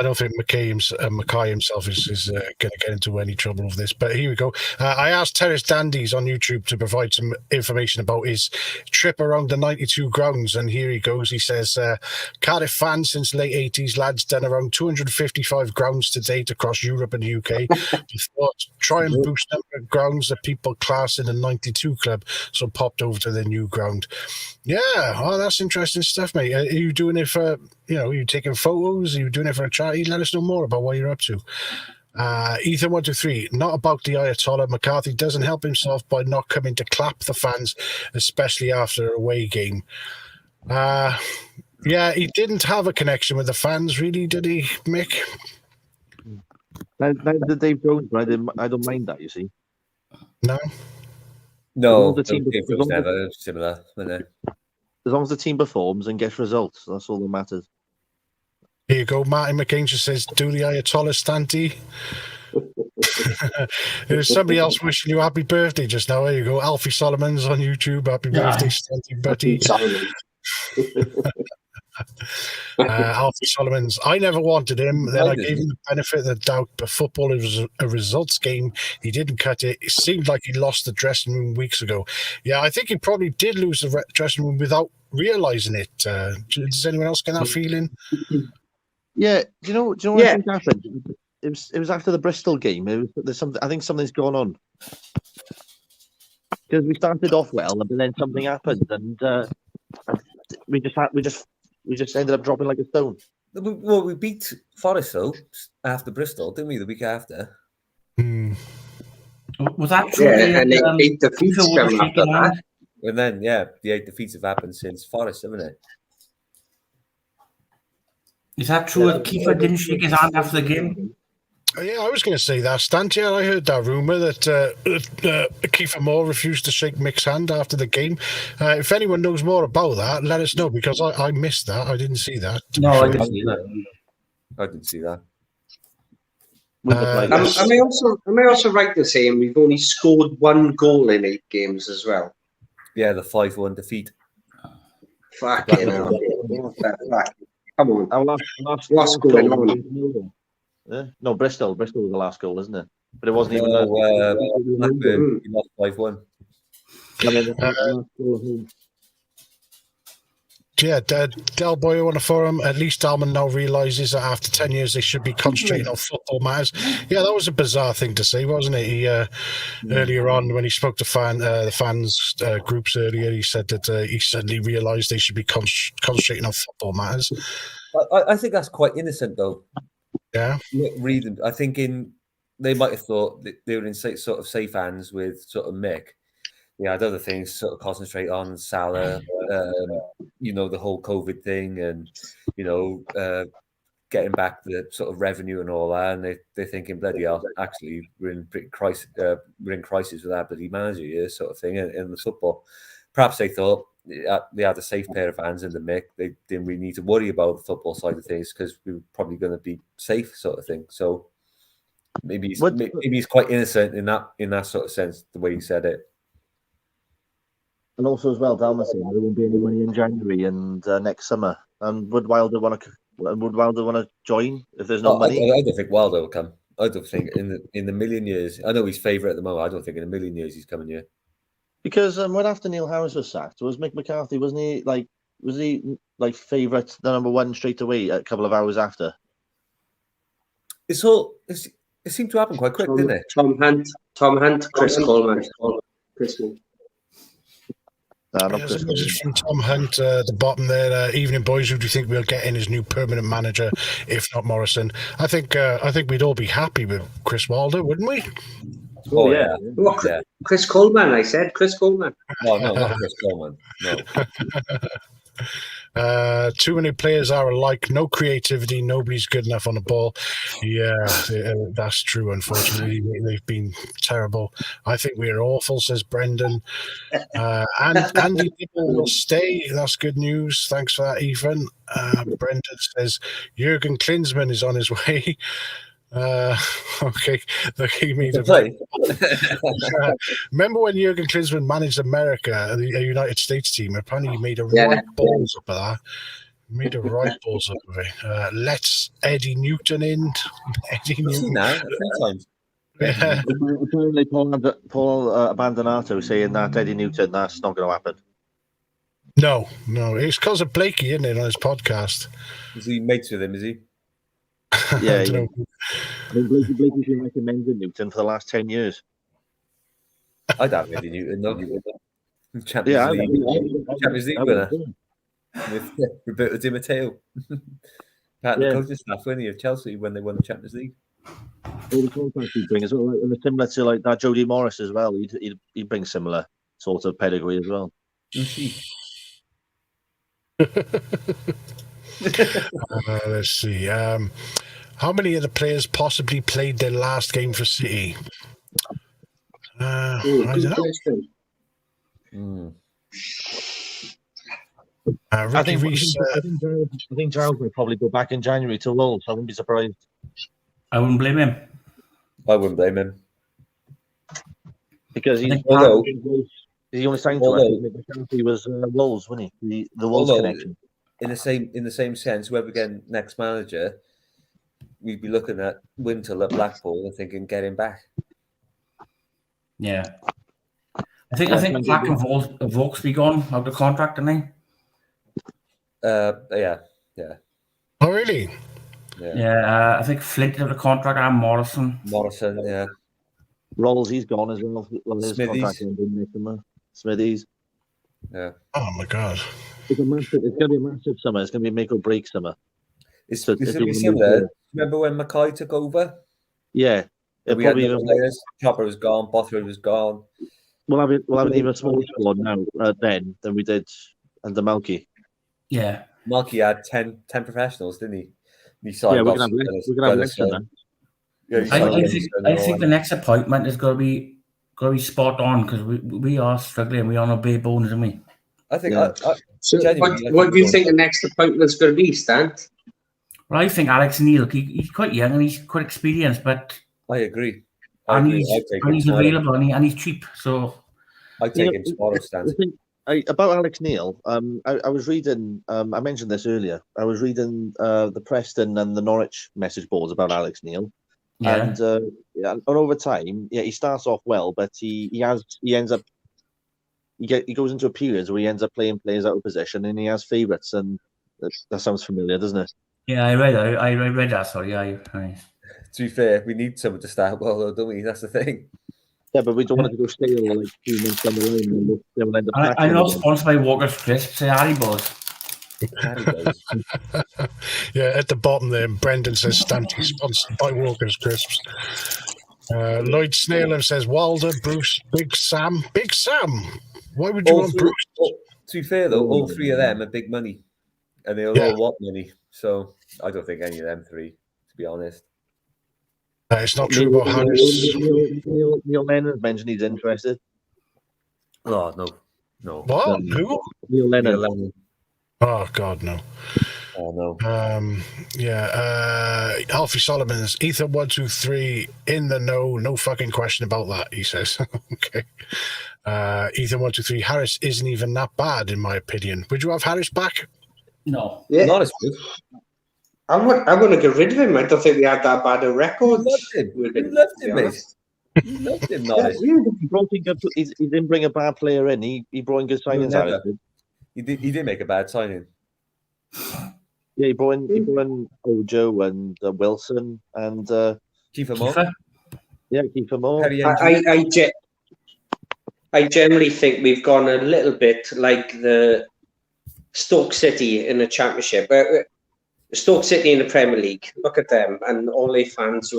don't think Mackay himself is going to get into any trouble with this. But here we go. I asked Terrace Dandies on YouTube to provide some information about his trip around the 92 grounds, and here he goes. He says, Cardiff fans since late 80s, lads done around 255 grounds to date across Europe and the UK. We thought try and boost number of grounds that people class in the 92 club, so popped over to the new ground. Yeah, oh, that's interesting stuff, mate. Are you doing it for, are you taking photos? Are you doing it for a charity? Let us know more about what you're up to. Ethan123, not about the Ayatollah. McCarthy doesn't help himself by not coming to clap the fans, especially after a away game. Yeah, he didn't have a connection with the fans, really, did he, Mick? Now the Dave Jones, I don't mind that, you see. No? No, the team was never similar. As long as the team performs and gets results, that's all that matters. Here you go. Martin McCain just says, do the Ayatollah Stanty. There's somebody else wishing you happy birthday just now. There you go. Alfie Solomon's on YouTube. Happy birthday, Stanty Buddy. Alfie Solomon's. I never wanted him. Then I gave him the benefit of the doubt, but football is a results game. He didn't cut it. It seemed like he lost the dressing room weeks ago. Yeah, I think he probably did lose the dressing room without realizing it. Does anyone else get that feeling? Yeah, do you know what I think happened? It was after the Bristol game. There's something. I think something's going on because we started off well, but then something happened, and we just ended up dropping like a stone. Well, we beat Forest though after Bristol, didn't we? The week after. Was that true? Yeah, and 8 defeats coming after that. And then, the 8 defeats have happened since Forest, haven't it? Is that true? Yeah, Kiefer didn't shake his hand after the game? Yeah, I was going to say that, Stant. Yeah, I heard that rumour that Kiefer Moore refused to shake Mick's hand after the game. If anyone knows more about that, let us know, because I missed that. I didn't see that. No, I didn't see that. I didn't see that. Am I also right to say we've only scored 1 goal in 8 games as well? Yeah, the 5-1 defeat. Fucking hell. Come on. What's going on? No, Bristol was the last goal, isn't it? But it wasn't even. Blackburn lost 5-1. Yeah, Del Boyo on the forum. At least Dalman now realises that after 10 years they should be concentrating on football matters. Yeah, that was a bizarre thing to say, wasn't it? He earlier on when he spoke to the fans groups earlier, he said that he suddenly realised they should be concentrating on football matters. I think that's quite innocent, though. Yeah, reading. I think they might have thought that they were in sort of safe hands with sort of Mick. Yeah, had other things to sort of concentrate on, Salah, the whole COVID thing, and getting back the sort of revenue and all that. And they're thinking, bloody hell, actually we're in crisis with our bloody manager here, sort of thing, in the football. Perhaps they thought they had a safe pair of hands in the Mick. They didn't really need to worry about the football side of things because we were probably going to be safe, sort of thing. So maybe he's quite innocent in that sort of sense, the way he said it. And also as well, Dalmas saying there won't be any money in January and next summer. And would Wilder want to join if there's no money? I don't think Wilder will come. I don't think in the million years. I know he's favourite at the moment. I don't think in a million years he's coming here. Because when after Neil Harris was sacked, was Mick McCarthy? Was he favourite, the number 1 straight away a couple of hours after? It seemed to happen quite quick, didn't it? Tom Hunt, Chris Coleman. There's a message from Tom Hunt at the bottom there. Evening, boys. Who do you think we'll get in as new permanent manager, if not Morrison? I think we'd all be happy with Chris Wilder, wouldn't we? Oh yeah. Chris Coleman. I said Chris Coleman. No, not Chris Coleman. No. Too many players are alike. No creativity. Nobody's good enough on the ball. Yeah, that's true. Unfortunately, they've been terrible. I think we're awful, says Brendan. And Andy Nibble will stay. That's good news. Thanks for that, Ethan. Brendan says Jurgen Klinsmann is on his way. Okay, look, he made To a play. Remember when Jurgen Klinsmann managed America, the United States team? Apparently, he made a Yeah. right balls up of that. Made a right balls up of it. Let's Eddie Newton in. Eddie I've seen Newton. that a few times. Yeah. Apparently, Paul Abandonato saying that Eddie Newton, that's not going to happen. No, it's because of Blakey, isn't it, on his podcast? Is he mates with him, is he? Yeah, I don't know. I mean, Blakey's been recommending Newton for the last 10 years. I'd have Eddie Newton, though. Champions Yeah, League winner with Roberto Di Matteo. Part of the coaching staff, weren't he, of Chelsea when they won the Champions League? All the contacts he'd bring as well, and similar to like that Jody Morris as well. He'd bring similar sort of pedigree as well. Who's she? Let's see. How many of the players possibly played their last game for City? I don't know. I think Giles will probably go back in January to Wolves. I wouldn't be surprised. I wouldn't blame him. I wouldn't blame him. Because he only signed to us. He was Wolves, wasn't he? The Wolves connection. In the same sense, whoever again next manager, we'd be looking at Wintle at Blackpool and thinking, get him back. Yeah. I think Black and Vokes be gone out of contract, didn't they? Yeah. Oh, really? Yeah, I think Flint out of contract and Morrison, yeah. Rolls, he's gone as well. His Smithies. contract ended next summer. Smithies. Yeah. Oh my God. It's going to be a massive summer. It's going to be a make or break summer. It's going to be similar. Remember when Mackay took over? Yeah. We had no players. Chopper was gone. Bothroyd was gone. We'll have an even smaller squad now than we did under Malky. Yeah. Malky had 10 professionals, didn't he? We can have less than that. I think the next appointment is going to be spot on because we are struggling. We are no bare bones, aren't we? I think. Yeah. So what do you think the next appointment's going to be, Stan? Well, I think Alex Neil. He's quite young and he's quite experienced, but I agree. He's available and he's cheap. So I take him tomorrow, Stan. About Alex Neil, I was reading. I mentioned this earlier. I was reading the Preston and the Norwich message boards about Alex Neil, and over time, he starts off well, but he goes into a period where he ends up playing players out of position, and he has favourites, and that sounds familiar, doesn't it? Yeah, I read that. Sorry, To be fair, we need someone to start well, though, don't we? That's the thing. Yeah, but we don't want it to go stale like 2 months down the line. And we'll end up I'm not sponsored by Walker's Crisps. Say Haribo's. Yeah, at the bottom there, Brendan says Stanty sponsored by Walker's Crisps. Lloyd Snailham says Wilder, Bruce, Big Sam. Big Sam. Why would you want Bruce? To be fair, though, all three of them are big money, and they all want money. So I don't think any of them three, to be honest. It's not true about Harris. Neil Lennon mentioned he's interested. Oh, no. What? Who? Neil Lennon. Oh, God, no. Oh, no. Alfie Solomon's Ethan 123 in the know. No fucking question about that, he says. Okay. Ethan 123, Harris isn't even that bad, in my opinion. Would you have Harris back? No. Yeah. Not as good. I'm going to get rid of him. I don't think we had that bad a record. You loved him, mate. You loved him, Norris. He didn't bring a bad player in. He brought in good signings. He did make a bad signing. Yeah, he brought in Ojo and Wilson and Kiefer Moore. Kiefer Moore. I generally think we've gone a little bit like the Stoke City in the Championship. Stoke City in the Premier League. Look at them, and all their fans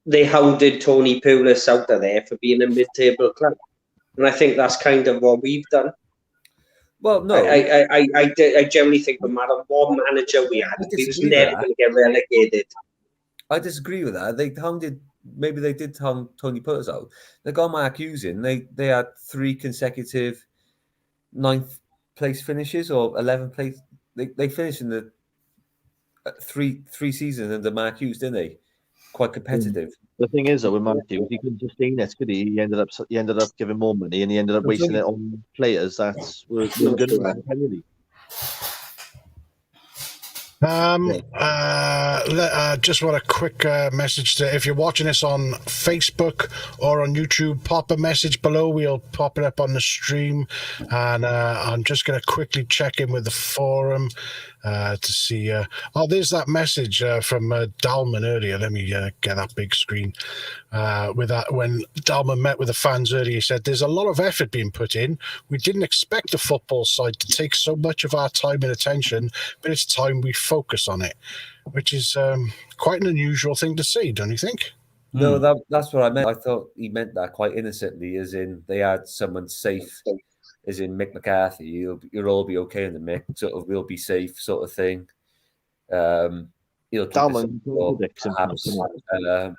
they hounded Tony Pulis out of there for being a mid-table club, and I think that's kind of what we've done. Well, no, I generally think no matter what manager we had, we was never going to get relegated. I disagree with that. They did hound Tony Pulis out. They got Mark Hughes in. They had 3 consecutive 9th place finishes or 11th place. They finished in the three seasons under Mark Hughes, didn't he? Quite competitive. The thing is, though, with Mark Hughes, he couldn't sustain it, could he? He ended up giving more money, and he ended up wasting it on players that were good enough. Just want a quick message to, if you're watching this on Facebook or on YouTube, pop a message below. We'll pop it up on the stream, and I'm just going to quickly check in with the forum to see. There's that message from Dalman earlier. Let me get that big screen. With that, when Dalman met with the fans earlier, he said there's a lot of effort being put in. We didn't expect the football side to take so much of our time and attention, but it's time we focus on it, which is quite an unusual thing to say, don't you think? No, that's what I meant. I thought he meant that quite innocently, as in they had someone safe, as in Mick McCarthy. You'll all be okay in the Mick, sort of, we'll be safe, sort of thing. He'll keep perhaps,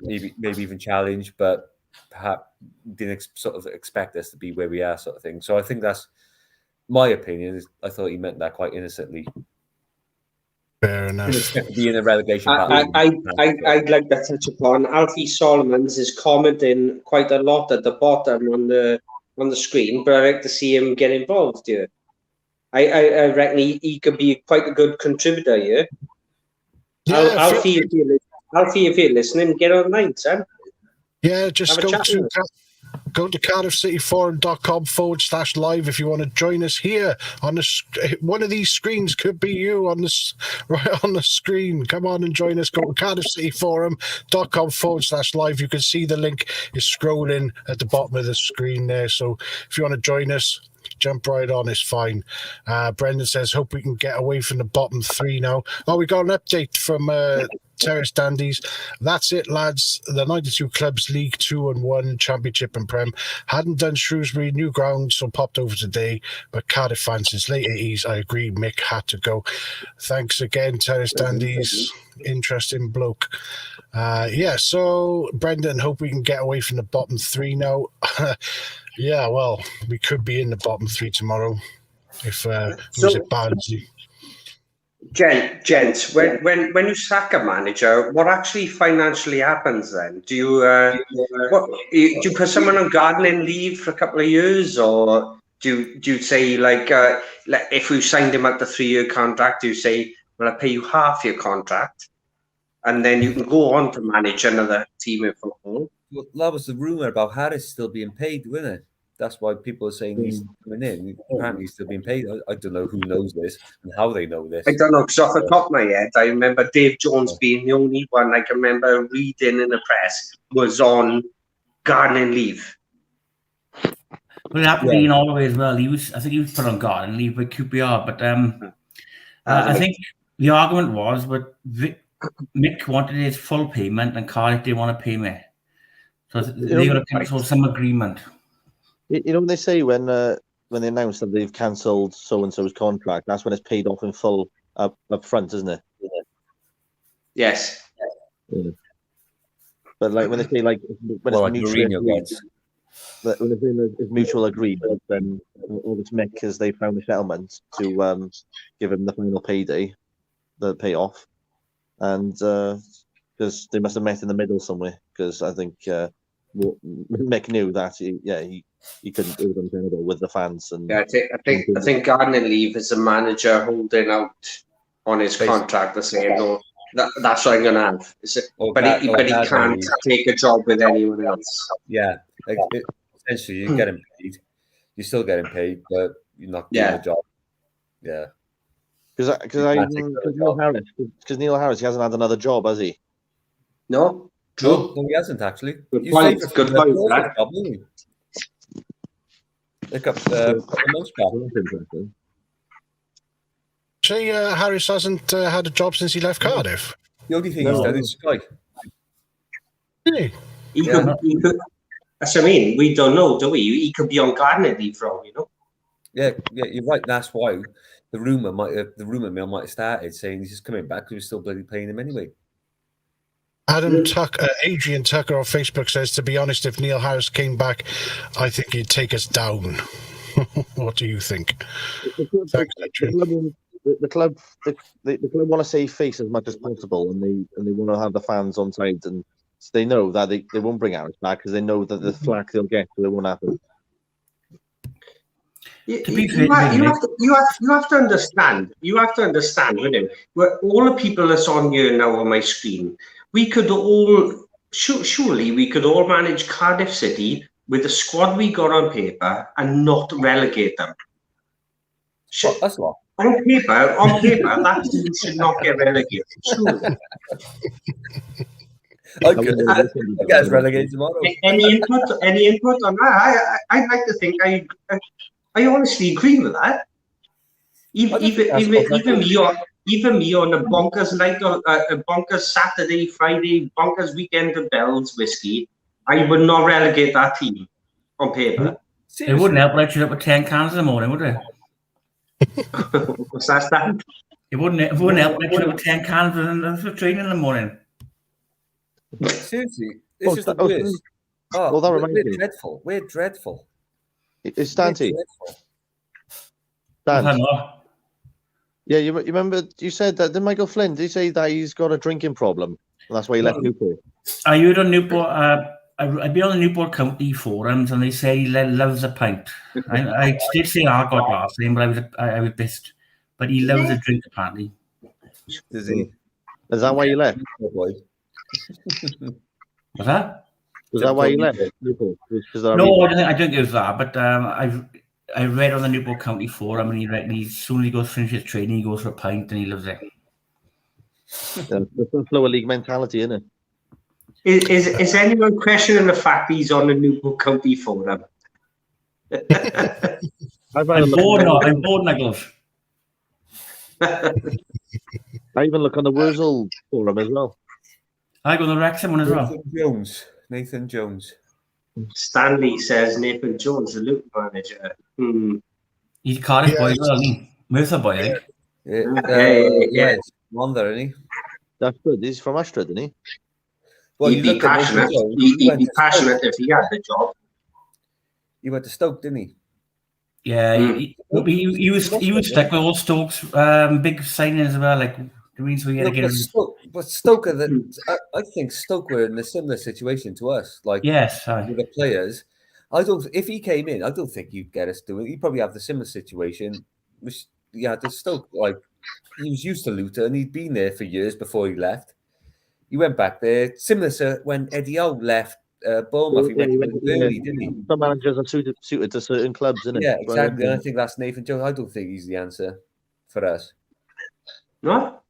maybe even challenge, but perhaps didn't sort of expect us to be where we are, sort of thing. So I think that's my opinion. I thought he meant that quite innocently. Fair enough. Be in a relegation battle. I'd like to touch upon Alfie Solomons is commenting quite a lot at the bottom on the screen, but I'd like to see him get involved here. I reckon he could be quite a good contributor here. Yeah, Alfie, if you're listening, get online, Sam. Yeah, just go to cardiffcityforum.com/live if you want to join us here on one of these screens. Could be you on this right on the screen. Come on and join us. Go to cardiffcityforum.com/live. You can see the link is scrolling at the bottom of the screen there. So if you want to join us, jump right on, it's fine. Brendan says, hope we can get away from the bottom three now. We got an update from Terrace Dandies. That's it, lads. The 92 clubs, League 2 and 1, Championship and Prem. Hadn't done Shrewsbury, new ground, so popped over today. But Cardiff fans since late 80s, I agree, Mick had to go. Thanks again, Terrace Dandies. Interesting bloke. So Brendan, hope we can get away from the bottom three now. Yeah, well, we could be in the bottom three tomorrow if was it Barnsley. Gents, when you sack a manager, what actually financially happens then? Do you do you put someone on gardening leave for a couple of years, or do you say like if we signed him out the 3-year contract, do you say, well, I pay you half your contract, and then you can go on to manage another team in football? Well, that was the rumor about Harris still being paid, wasn't it? That's why people are saying he's coming in. Apparently, he's still being paid. I don't know who knows this and how they know this. I don't know, because off the top of my head, I remember Dave Jones being the only one I can remember reading in the press was on gardening leave. Well, it happened in all the way as well. I think he was put on gardening leave by QPR, but I think the argument was, but Mick wanted his full payment and Cardiff didn't want to pay me. So they got to cancel some agreement. You know what they say when they announce that they've cancelled so-and-so's contract, that's when it's paid off in full up front, isn't it? Yes. Yeah. But like when they say when it's mutual agreement, then all this Mick is they found a settlement to give him the final payday, the payoff, and because they must have met in the middle somewhere. Because I think Mick knew that he couldn't do it untenable with the fans. And I think gardening leave is a manager holding out on his contract and saying, no, that's what I'm going to have. But he can't take a job with anyone else. Yeah, essentially you're getting paid. You're still getting paid, but you're not doing the job. Yeah. Because Neil Harris, he hasn't had another job, has he? No. True. No, he hasn't actually. Good point. Look up for the most part. Say Harris hasn't had a job since he left Cardiff. The only thing he's done is Sky. Really? He could, that's what I mean. We don't know, do we? He could be on gardening leave for all, Yeah, you're right. That's why the rumor mill might have started saying he's just coming back because we're still bloody paying him anyway. Adrian Tucker on Facebook says, to be honest, if Neil Harris came back, I think he'd take us down. What do you think? The the club want to save face as much as possible, and they want to have the fans on side, and they know that they won't bring Aaron back because they know that the flack they'll get, so it won't happen. You have to understand. You have to understand, William. All the people that's on here now on my screen, we could all surely we could all manage Cardiff City with the squad we got on paper and not relegate them. Well, that's not. On paper, that team should not get relegated. Surely. I guess relegated tomorrow. Any input on that? I'd like to think I honestly agree with that. Even me on a bonkers night, a bonkers Saturday, Friday, bonkers weekend of Bells whiskey, I would not relegate that team on paper. It wouldn't help let you up with 10 cans in the morning, would it? What's that stand? It wouldn't help let you up with 10 cans for training in the morning. Seriously, this is the worst. Well, that reminds me. Dreadful. We're dreadful. It's Stanty. Dan. Yeah, you remember you said that, did Michael Flynn, did he say that he's got a drinking problem? And that's why he left Newport. Are you on Newport? I've been on the Newport County forums and they say he loves a pint. I did say I got last name, but I was pissed. But he loves a drink apparently. Does he? Is that why you left? What's that? Was that why you left Newport? No, I don't think it was that. But I read on the Newport County forum, and he soon as he goes finish his training, he goes for a pint, and he loves it. That's a lower league mentality, isn't it? Is anyone questioning the fact he's on the Newport County forum? I'm bored, Nicholas. I even look on the Wurzel forum as well. I go on the Wrexham one as well. Nathan Jones. Stanley says Nathan Jones, the Luton manager. He's Cardiff boy as well, isn't he? Merthyr boy, I think. Yeah. One there, isn't he? That's good. He's from Ashford, isn't he? Well, he'd be passionate. He'd be passionate if he had the job. He went to Stoke, didn't he? Yeah, he was stuck with all Stoke's big signings as well. Like the means we had to get him. But Stoke, I think Stoke were in a similar situation to us. Like yes, with the players. If he came in, I don't think you'd get us doing. He'd probably have the similar situation. The Stoke, like he was used to Luton. He'd been there for years before he left. He went back there, similar to when Eddie Howe left Bournemouth. He went early, didn't he? Some managers are suited to certain clubs, isn't it? Yeah, exactly. And I think that's Nathan Jones. I don't think he's the answer for us. No.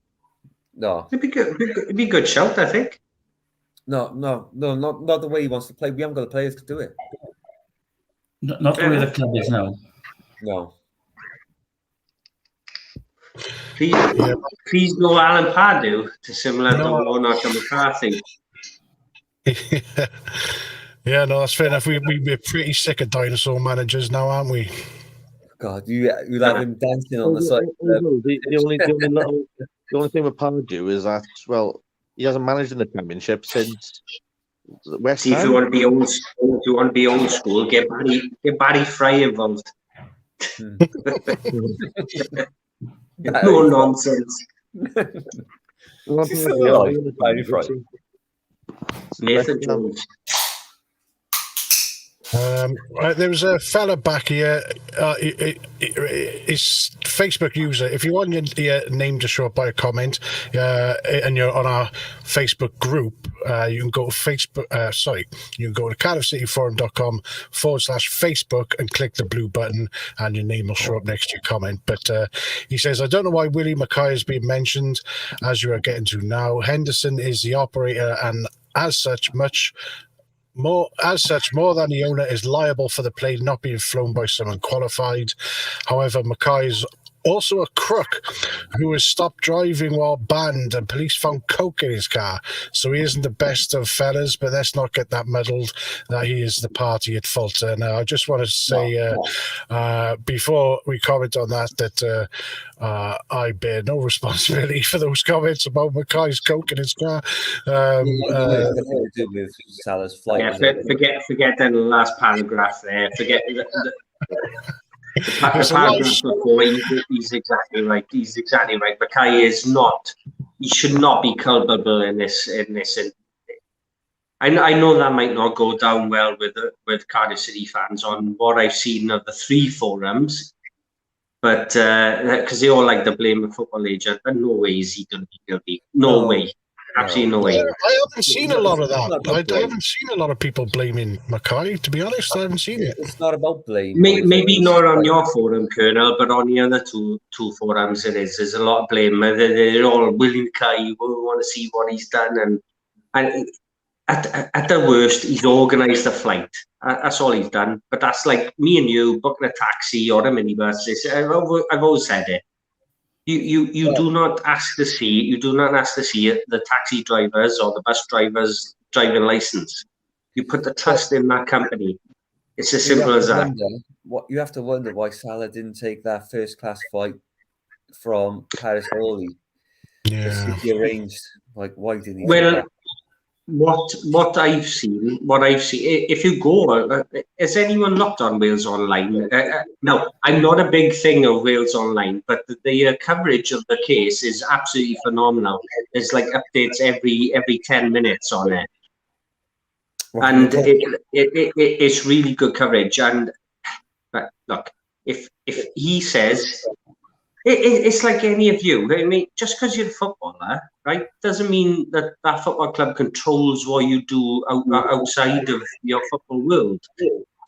It'd be good. It'd be a good shout, I think. No, not the way he wants to play. We haven't got the players to do it. Not the way the club is now. No. Please no Alan Pardew to similar to Warnock and McCarthy. Yeah, no, that's fair enough. We're pretty sick of dinosaur managers now, aren't we? God, you have him dancing on the side. The only thing with Pardew is that, well, he hasn't managed in the Championship since West Ham. If you want to be old school, get Barry Fry involved. No nonsense. Nathan Jones. There was a fella back here. His Facebook user. If you want your name to show up by a comment, and you're on our Facebook group, you can go to Facebook. You can go to cardiffcityforum.com/Facebook and click the blue button, and your name will show up next to your comment. But he says, I don't know why Willie Mackay has been mentioned, as you are getting to now. Henderson is the operator, and as such, more than the owner is liable for the plane not being flown by someone qualified. However, Mackay is also a crook who was stopped driving while banned, and police found coke in his car. So he isn't the best of fellas, but let's not get that muddled that he is the party at fault. And I just want to say, before we comment on that I bear no responsibility for those comments about Mackay's coke in his car. Forget the last paragraph there. Forget He's exactly right. He's exactly right. Mackay is not. He should not be culpable in this. I know that might not go down well with Cardiff City fans on what I've seen of the 3 forums, but because they all like to blame the football agent, but no way is he going to be guilty. No way. Absolutely no way. I haven't seen a lot of that. I haven't seen a lot of people blaming Mackay, to be honest. I haven't seen it. It's not about blame. Maybe not on your forum, Colonel, but on the other two forums it is. There's a lot of blame. They're all Willie Mackay. We want to see what he's done. And at the worst, he's organised a flight. That's all he's done. But that's like me and you booking a taxi or a minibus. I've always said it. You do not ask to see. You do not ask to see the taxi drivers or the bus drivers' driving license. You put the trust in that company. It's as simple as that. You have to wonder why Salah didn't take that first-class flight from Paris to Orly. Yeah. He arranged. Like, why didn't he? Well, what I've seen, if you go, has anyone looked on Wales Online? No, I'm not a big thing of Wales Online, but the coverage of the case is absolutely phenomenal. There's like updates every 10 minutes on it, and it's really good coverage. And look, if he says. It's like any of you. I mean, just because you're a footballer, right, doesn't mean that football club controls what you do outside of your football world.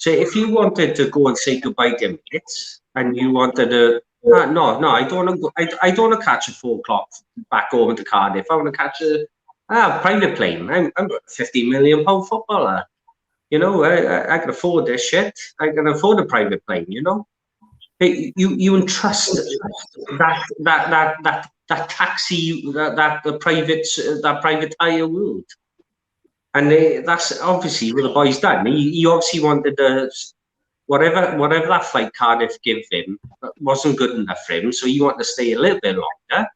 So if you wanted to go and say goodbye to your mates, and you wanted to, no, I don't want to go. I don't want to catch a 4 o'clock back home to Cardiff. I want to catch a private plane. I'm a £50 million footballer. You know, I can afford this shit. I can afford a private plane. You know. You entrust that taxi, that private hire world, and that's obviously what the boy's done. He obviously wanted whatever that flight Cardiff gave him wasn't good enough for him, so he wanted to stay a little bit longer.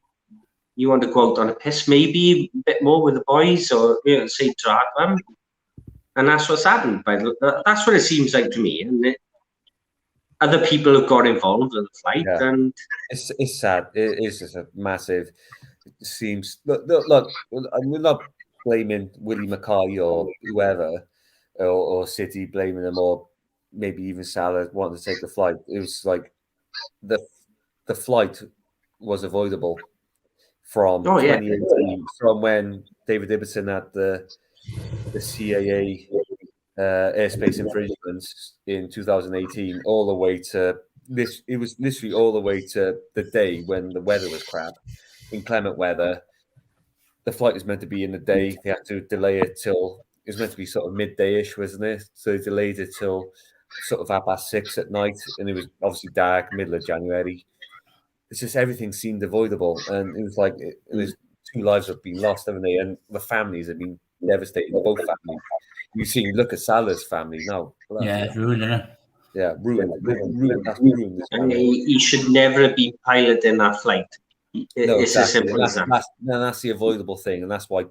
You want to go out on a piss, maybe a bit more with the boys, or say drag them, and that's what's happened. But that's what it seems like to me, and. Other people have got involved in the fight, and it's sad. It is just a massive. It seems look. We're not blaming Willie Mackay or whoever, or City blaming them, or maybe even Salah wanting to take the flight. It was like the flight was avoidable from 2018, from when David Ibbotson had the CAA. Airspace infringements in 2018, all the way to this. It was literally all the way to the day when the weather was crap, inclement weather. The flight was meant to be in the day. They had to delay it till it was meant to be sort of midday-ish, wasn't it? So they delayed it till sort of 6:30 at night, and it was obviously dark, middle of January. It's just everything seemed avoidable, and it was like there's 2 lives have been lost, haven't they? And the families have been devastated. Both families. Look at Salah's family now. It's ruined, isn't it? Yeah, ruined. That's ruined. And he should never have been piloting that flight. It's as simple as that. That's the avoidable thing, and that's why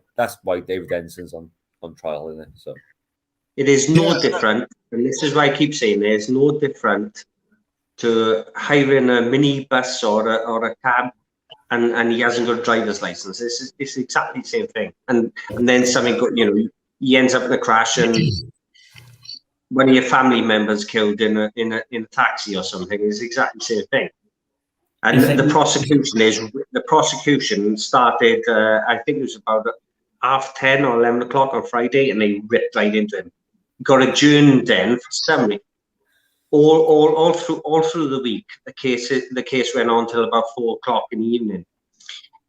David Enson's on trial, isn't it? So it is no different, and this is why I keep saying it's no different to hiring a minibus or a cab, and he hasn't got a driver's license. It's exactly the same thing, and then something he ends up in a crash, and one of your family members killed in a taxi or something. Is exactly the same thing. And the prosecution started. I think it was about 10:30 or 11 o'clock on Friday, and they ripped right into him. Got adjourned then for summary. All through the week, the case went on till about 4 o'clock in the evening,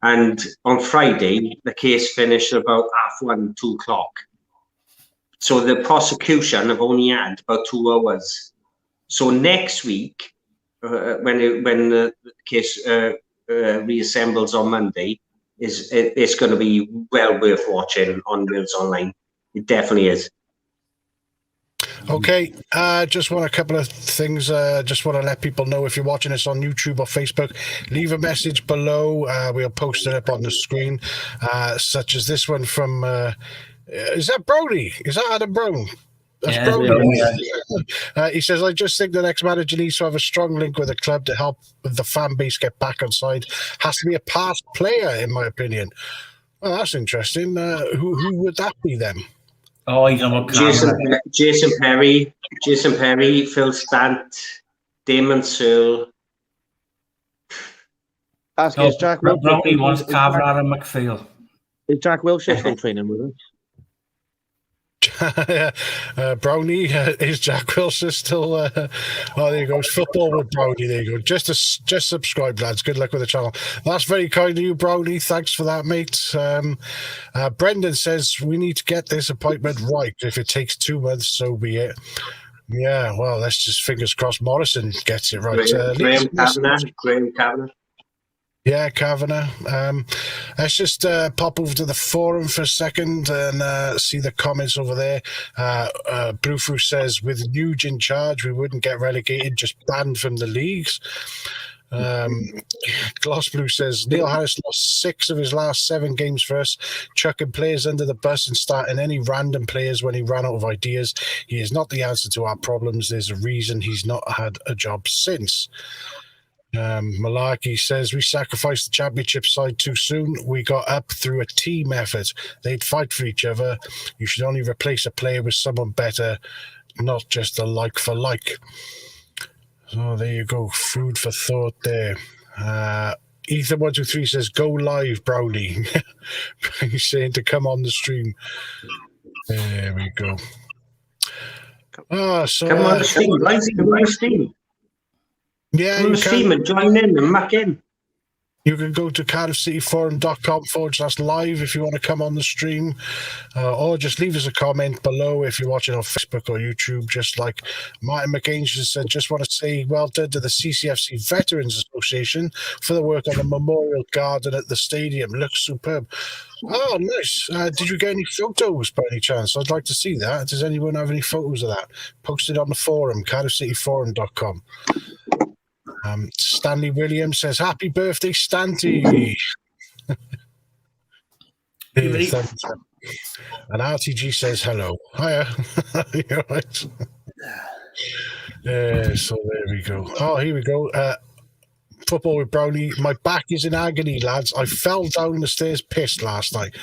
and on Friday the case finished about 1:30, 2 o'clock. So the prosecution have only had about 2 hours. So next week, when the case reassembles on Monday, it's going to be well worth watching on Wales Online. It definitely is. Okay, just want a couple of things. Just want to let people know, if you're watching us on YouTube or Facebook, leave a message below. We'll post it up on the screen, such as this one from... is that Brody? Is that Adam Brown? That's he says, I just think the next manager needs to have a strong link with the club to help the fan base get back on side. Has to be a past player, in my opinion. Well, that's interesting. Who would that be then? Oh, he's about Jason Perry, Phil Stant, Damon Searle. Is Jack Brownie wants Kavanagh and McPhail. Is Jack Wilshere still training with us? Brownie, is Jack Wilshere still? There you go. It's football with Brownie. There you go. Just subscribe, lads. Good luck with the channel. That's very kind of you, Brownie. Thanks for that, mate. Brendan says we need to get this appointment right. If it takes 2 months, so be it. Yeah, well, let's just fingers crossed Morrison gets it right. Graham Kavanagh. Yeah, Kavanagh. Let's just pop over to the forum for a second and see the comments over there. Bluefru says, with Nuge in charge, we wouldn't get relegated, just banned from the leagues. Gloss Blue says, Neil Harris lost 6 of his last 7 games for us, chucking players under the bus and starting any random players when he ran out of ideas. He is not the answer to our problems. There's a reason he's not had a job since. Malarkey says, we sacrificed the championship side too soon. We got up through a team effort. They'd fight for each other. You should only replace a player with someone better, not just a like for like. So there you go. Food for thought there. Ethan123 says, go live, Brownie. He's saying to come on the stream. There we go. Come on the stream, guys. Come on the stream. Yeah, come on the stream and join in and muck in. You can go to cardiffcityforum.com/live if you want to come on the stream, or just leave us a comment below if you're watching on Facebook or YouTube. Just like Martin McCain just said, just want to say well done to the CCFC Veterans Association for the work on the memorial garden at the stadium. Looks superb. Oh, nice. Did you get any photos by any chance? I'd like to see that. Does anyone have any photos of that? Posted on the forum, cardiffcityforum.com. Stanley Williams says, happy birthday, Stanty. And RTG says, hello. Hiya. You're right. So there we go. Oh, here we go. Football with Brownie. My back is in agony, lads. I fell down the stairs pissed last night.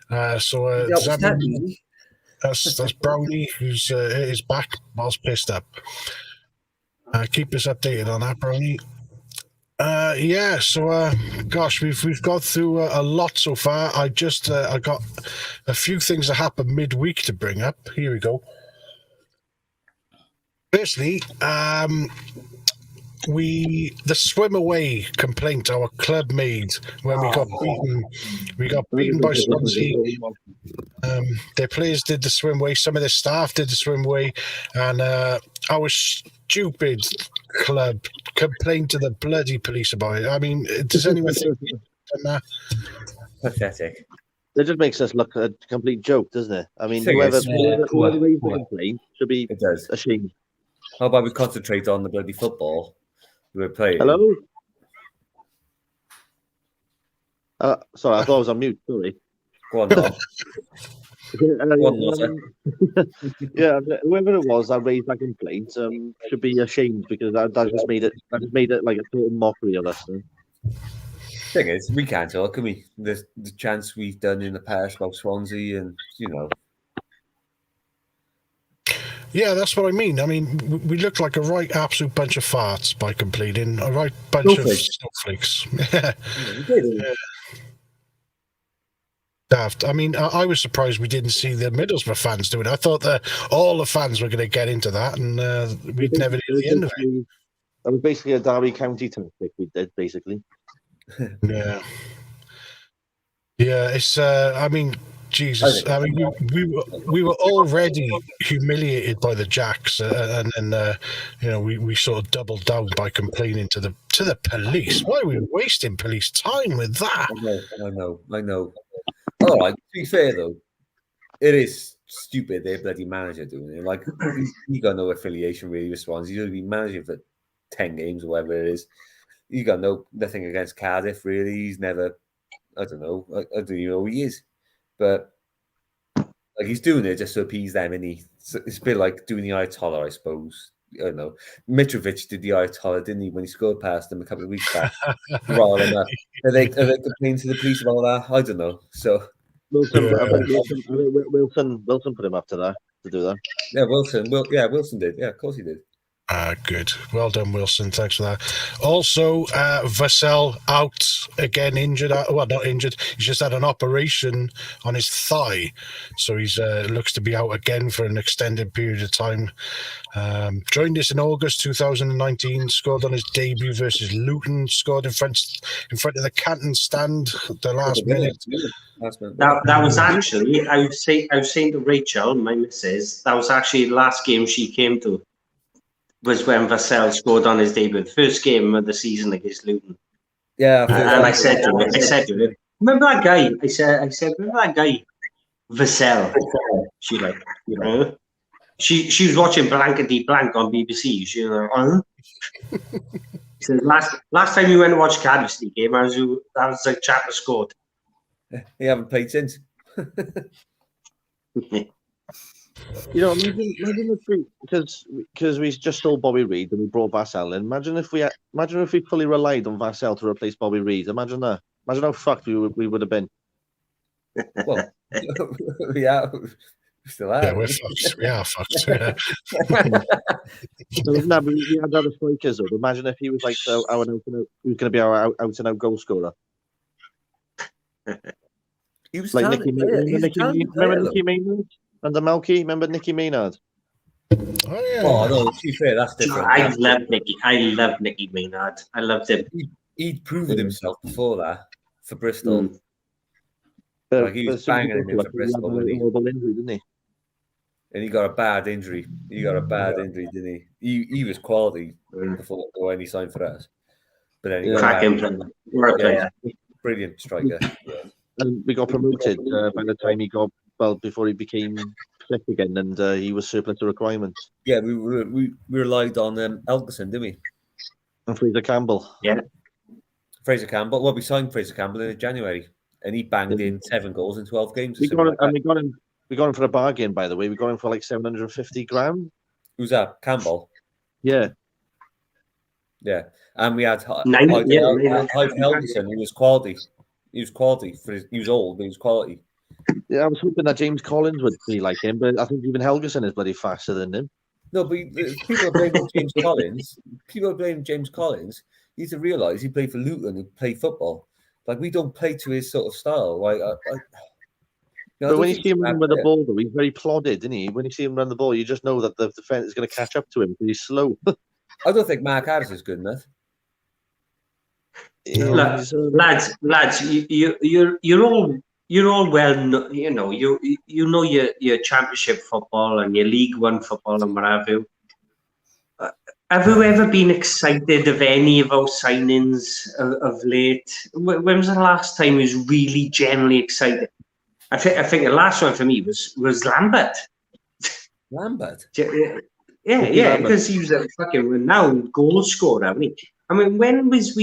Does that mean that's Brownie who's his back whilst pissed up. Keep us updated on that, Brownie. Gosh, we've gone through a lot so far. I got a few things that happened midweek to bring up. Here we go. Firstly, the swim away complaint our club made when we got beaten by Swansea. Their players did the swim away, some of their staff did the swim away, and our stupid club complained to the bloody police about it. I mean, does anyone think that? Pathetic. It just makes us look a complete joke, doesn't it? I mean, whoever raised the complaint should be ashamed. How about we concentrate on the bloody football we're playing? Hello? Sorry, I thought I was on mute. Sorry. Go on, Dom. Yeah, whoever it was that raised that complaint should be ashamed, because that just made it like a total mockery of us. Thing is, we can't talk, can we? The chance we've done in the past about Swansea, and Yeah, that's what I mean. I mean, we look like a right absolute bunch of farts by complaining. A right bunch of snowflakes. Yeah. Daft. I mean, I was surprised we didn't see the Middlesbrough fans do it. I thought that all the fans were going to get into that, and we'd never hear the end of it. That was basically a Derby County tactic we did, basically. Yeah. Yeah, it's. I mean, Jesus. I mean, we were already humiliated by the Jacks, and then we sort of doubled down by complaining to the police. Why are we wasting police time with that? I know. All right, to be fair though, it is stupid their bloody manager doing it. Like, he got no affiliation really with Swansea. He's going to be managing for 10 games or whatever it is. He got nothing against Cardiff really. He's never, I don't know. I don't even know who he is. But Like he's doing it just to appease them, and it's a bit like doing the Ayatollah, I suppose. I don't know. Mitrovic did the Ayatollah, didn't he, when he scored past them a couple of weeks back? Rile him up. Are they complaining to the police about that? I don't know. So Wilson put him up to do that. Yeah, Wilson did. Yeah, of course he did. Good. Well done, Wilson. Thanks for that. Also, Vassell out again, injured. Well, not injured. He's just had an operation on his thigh. So he's looks to be out again for an extended period of time. Joined us in August 2019, scored on his debut versus Luton, scored in front of the Canton stand at the last minute. That was actually, I was saying to Rachel, my missus, that was actually the last game she came to. Was when Vassell scored on his debut, the first game of the season against Luton. Yeah, and I said to him, remember that guy? I said, remember that guy, Vassell? She like, she was watching Blankety Blank on BBC. She was like, She said, last time you went to watch Cardiff City game, that was the chap that scored. You haven't played since. Imagine if because we just stole Bobby Reid and we brought Vassell in. Imagine if we fully relied on Vassell to replace Bobby Reid. Imagine that. Imagine how fucked we would have been. Well, yeah, still are. Yeah, we're fucked. We are fucked. Yeah. So, no, but we had other strikers. Though. Imagine if he was like he was going to be our out and out goal scorer. He was like remember Nicky Maynard? Under Melky, remember Nicky Maynard? Oh, yeah. Oh no, to be fair, that's different. I love Nicky Maynard. I loved him. He'd proven himself before that for Bristol. Like he was banging him for Bristol, didn't he? And he got a bad injury. Didn't he? He was quality before when he signed for us. But then he cracking player. Brilliant striker. And we got promoted by the time he got. Well, before he became sick again, and he was surplus to requirements. Yeah, we relied on Elgerson, didn't we? And Fraser Campbell. Yeah. Fraser Campbell. Well, we signed Fraser Campbell in January, and he banged in 7 goals in 12 games. We got him for a bargain, by the way. We got him for like 750 grand. Who's that? Campbell. Yeah. Yeah, and we had Helgeson, who was quality. He was quality he was old, but he was quality. Yeah, I was hoping that James Collins would be like him, but I think even Helgeson is bloody faster than him. No, but people are blaming James Collins. People are blaming James Collins. You need to realise he played for Luton and played football. Like, we don't play to his sort of style. Like, but when you see him run with the ball, though, he's very plodded, isn't he? When you see him run the ball, you just know that the defence is going to catch up to him because he's slow. I don't think Mark Harris is good enough. Lads, you're all well, you know your championship football and your League One football and what have you. Have you ever been excited of any of our signings of late? When was the last time you was really genuinely excited? I think the last one for me was Lambert. Lambert? Yeah, because he was a fucking renowned goal scorer, haven't he? I mean, when did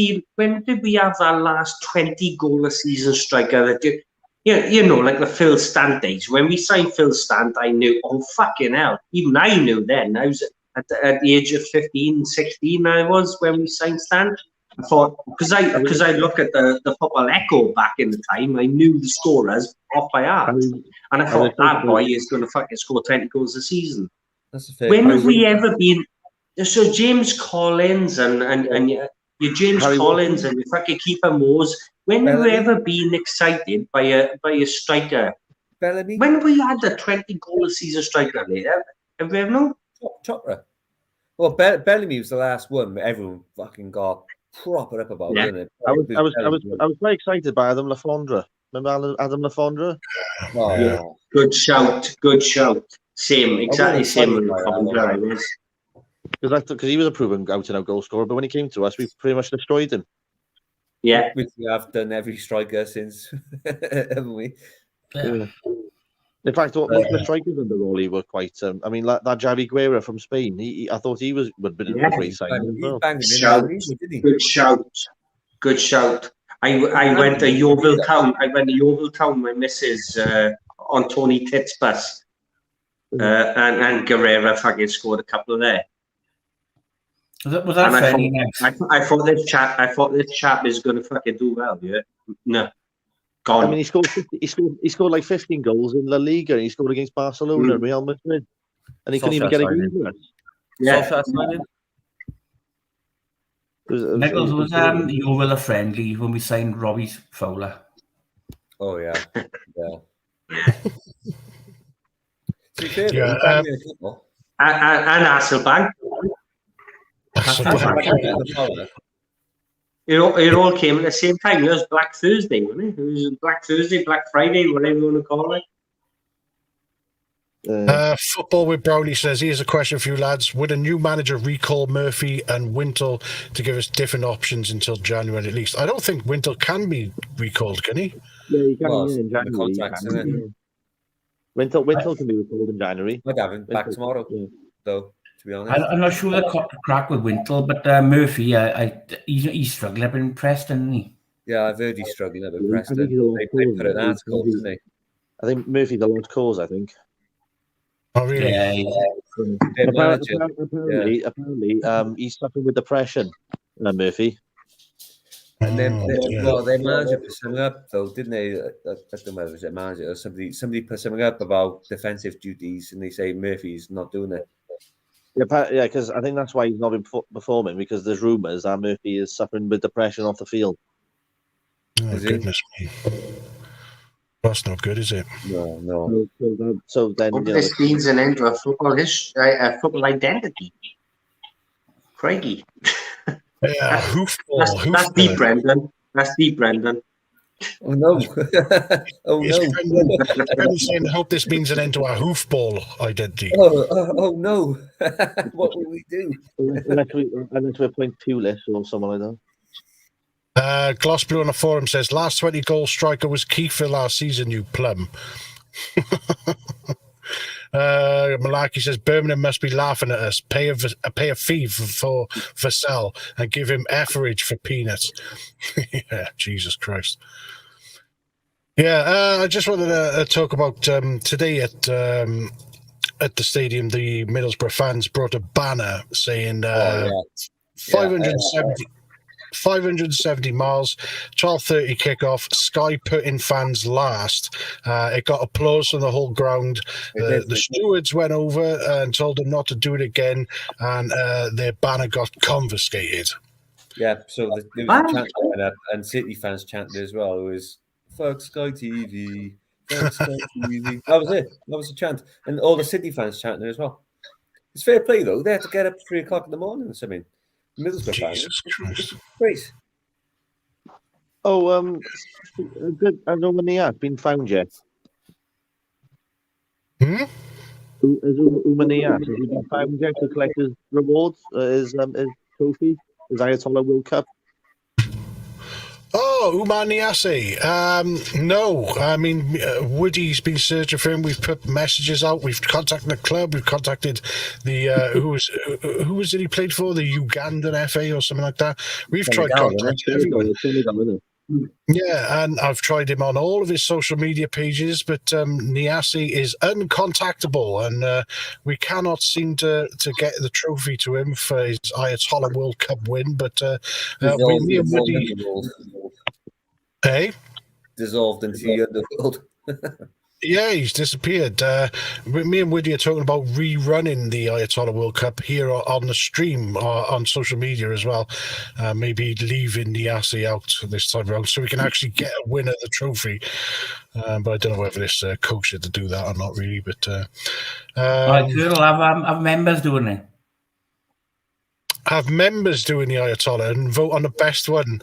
we have that last 20 goal a season striker that did? You know, like the Phil Stant days. When we signed Phil Stant, I knew, oh, fucking hell. Even I knew then. I was at the age of 15, 16, I was when we signed Stant. I thought, because I look at the Football Echo back in the time, I knew the scorers off by heart. And I thought, that boy is going to fucking score 20 goals a season. That's a fair when have we ever been... So James Collins and your James Collins and your fucking keeper Moores. When have you ever been excited by a striker? Bellamy. When we had the 20 goal a season striker later? Have you ever known? Chopra. Well, Bellamy was the last one that everyone fucking got proper up about, didn't it? I was very excited by Adam Lafondra. Remember Adam Lafondra? Oh, yeah. Good shout. Exactly same with Lafondra, I was. Because he was a proven out-and-out goal scorer, but when he came to us, we pretty much destroyed him. Yeah. Which we have done every striker since, haven't we? Yeah. In fact, most of the strikers under Rolly were quite... I mean, that Javi Guerra from Spain, I thought he would be a great signing as well. Good shout. I went to Yeovil Town. My missus on Tony Titt's bus. And Guerrero fucking scored a couple of there. Was that friendly next? I thought this chap is going to fucking do well. Yeah, no, gone. I mean, he scored like 15 goals in La Liga, and he scored against Barcelona and Real Madrid, and he couldn't even get a green for us. Yeah. Nichols, was you were friendly when we signed Robbie Fowler? Oh yeah. To be fair, and Hasselbank. It all came at the same time. It was Black Thursday, wasn't it? It was Black Thursday, Black Friday, whatever you want to call it. Football with Brownie says, here's a question for you lads. Would a new manager recall Murphy and Wintle to give us different options until January at least? I don't think Wintle can be recalled, can he? Yeah, he can. Well, in January. The contracts, isn't it? Wintle can be recalled in January. I'd have him back tomorrow, though, to be honest. I'm not sure the crack with Wintle, but Murphy, he's struggling up in Preston, isn't he? Yeah, I've heard he's struggling up in Preston. They put an article, didn't they? I think Murphy's the lost cause, I think. Oh, really? Yeah. Apparently, he's suffering with depression, Murphy. And then, their manager put something up, though, didn't they? I don't know whether it was their manager or somebody put something up about defensive duties, and they say Murphy's not doing it. Yeah, because I think that's why he's not been performing, because there's rumours that Murphy is suffering with depression off the field. Oh, goodness me. That's not good, is it? No. So then, this means an end to a football identity. Craigie. Yeah, hoofball. That's deep, Brendan. That's deep, Brendan. Oh no! Oh no! Brendan's saying, I hope this means an end to our hoofball identity. Oh no! What will we do? Unless we're playing Pulis or someone like that. Gloss Blue on the forum says, last 20 goal striker was Kiefer last season, you plum. Malaki says, Birmingham must be laughing at us. Pay a fee for Vassell and give him efferage for peanuts. Yeah, Jesus Christ. Yeah, I just wanted to talk about today at the stadium, the Middlesbrough fans brought a banner saying 570 miles, 12:30 kickoff. Sky putting fans last. It got applause from the whole ground. The stewards went over and told them not to do it again, and their banner got confiscated. Yeah, so there was a chant going up, and City fans chanted as well. It was "Fuck Sky TV, fuck Sky TV." That was it. That was the chant, and all the City fans chanting as well. It's fair play though. They had to get up at 3 o'clock in the morning or something. Middlesbrough fans. Great. Oh, good. I don't know when he has been found yet. Hmm? Has Umanias been found yet to collect his rewards, his trophy, his Ayatollah World Cup? Oh, Umar Niasse. No, I mean, Woody's been searching for him. We've put messages out. We've contacted the club. We've contacted the who was it he played for? The Ugandan FA or something like that. We've tried contacting everyone. Yeah, and I've tried him on all of his social media pages, but Niasse is uncontactable, and we cannot seem to get the trophy to him for his Ayatollah World Cup win. But me and Woody. Hey? Dissolved into the underworld. Yeah, he's disappeared. Me and Woody are talking about rerunning the Ayatollah World Cup here on the stream on social media as well. Maybe leaving Niasse out this time around so we can actually get a win at the trophy. But I don't know whether this coach had to do that or not really. But have members doing it. Have members doing the Ayatollah and vote on the best one.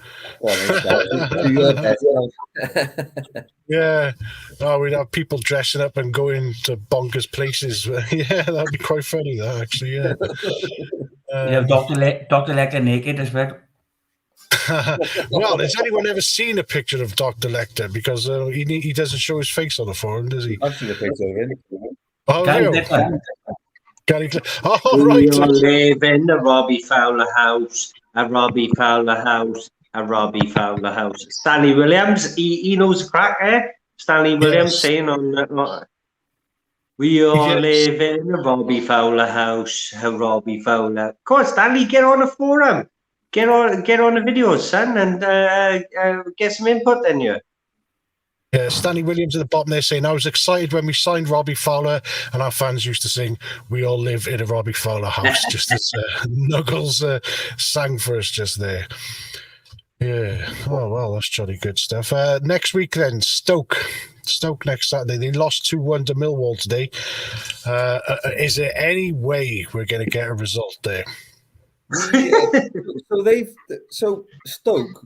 Yeah. Oh, we'd have people dressing up and going to bonkers places. Yeah, that'd be quite funny, that actually. Yeah. You have Dr. Lecter naked as well. Well, has anyone ever seen a picture of Dr. Lecter? Because he doesn't show his face on the forum, does he? I've seen a picture of him. Oh, really? Oh, right. You live in the Robbie Fowler house, a Robbie Fowler house, a Robbie Fowler house. Stanley Williams, he knows the crack, eh? Stanley Williams saying on we all live in a Robbie Fowler house, a Robbie Fowler. Of course, Stanley, get on a forum. Get on the videos, son, and get some input in you. Yeah, Stanley Williams at the bottom there saying, I was excited when we signed Robbie Fowler, and our fans used to sing, we all live in a Robbie Fowler house, just as Nuggles sang for us just there. Yeah, oh, well, that's jolly good stuff. Next week then, Stoke next Saturday. They lost 2-1 to Millwall today. Is there any way we're going to get a result there? So Stoke,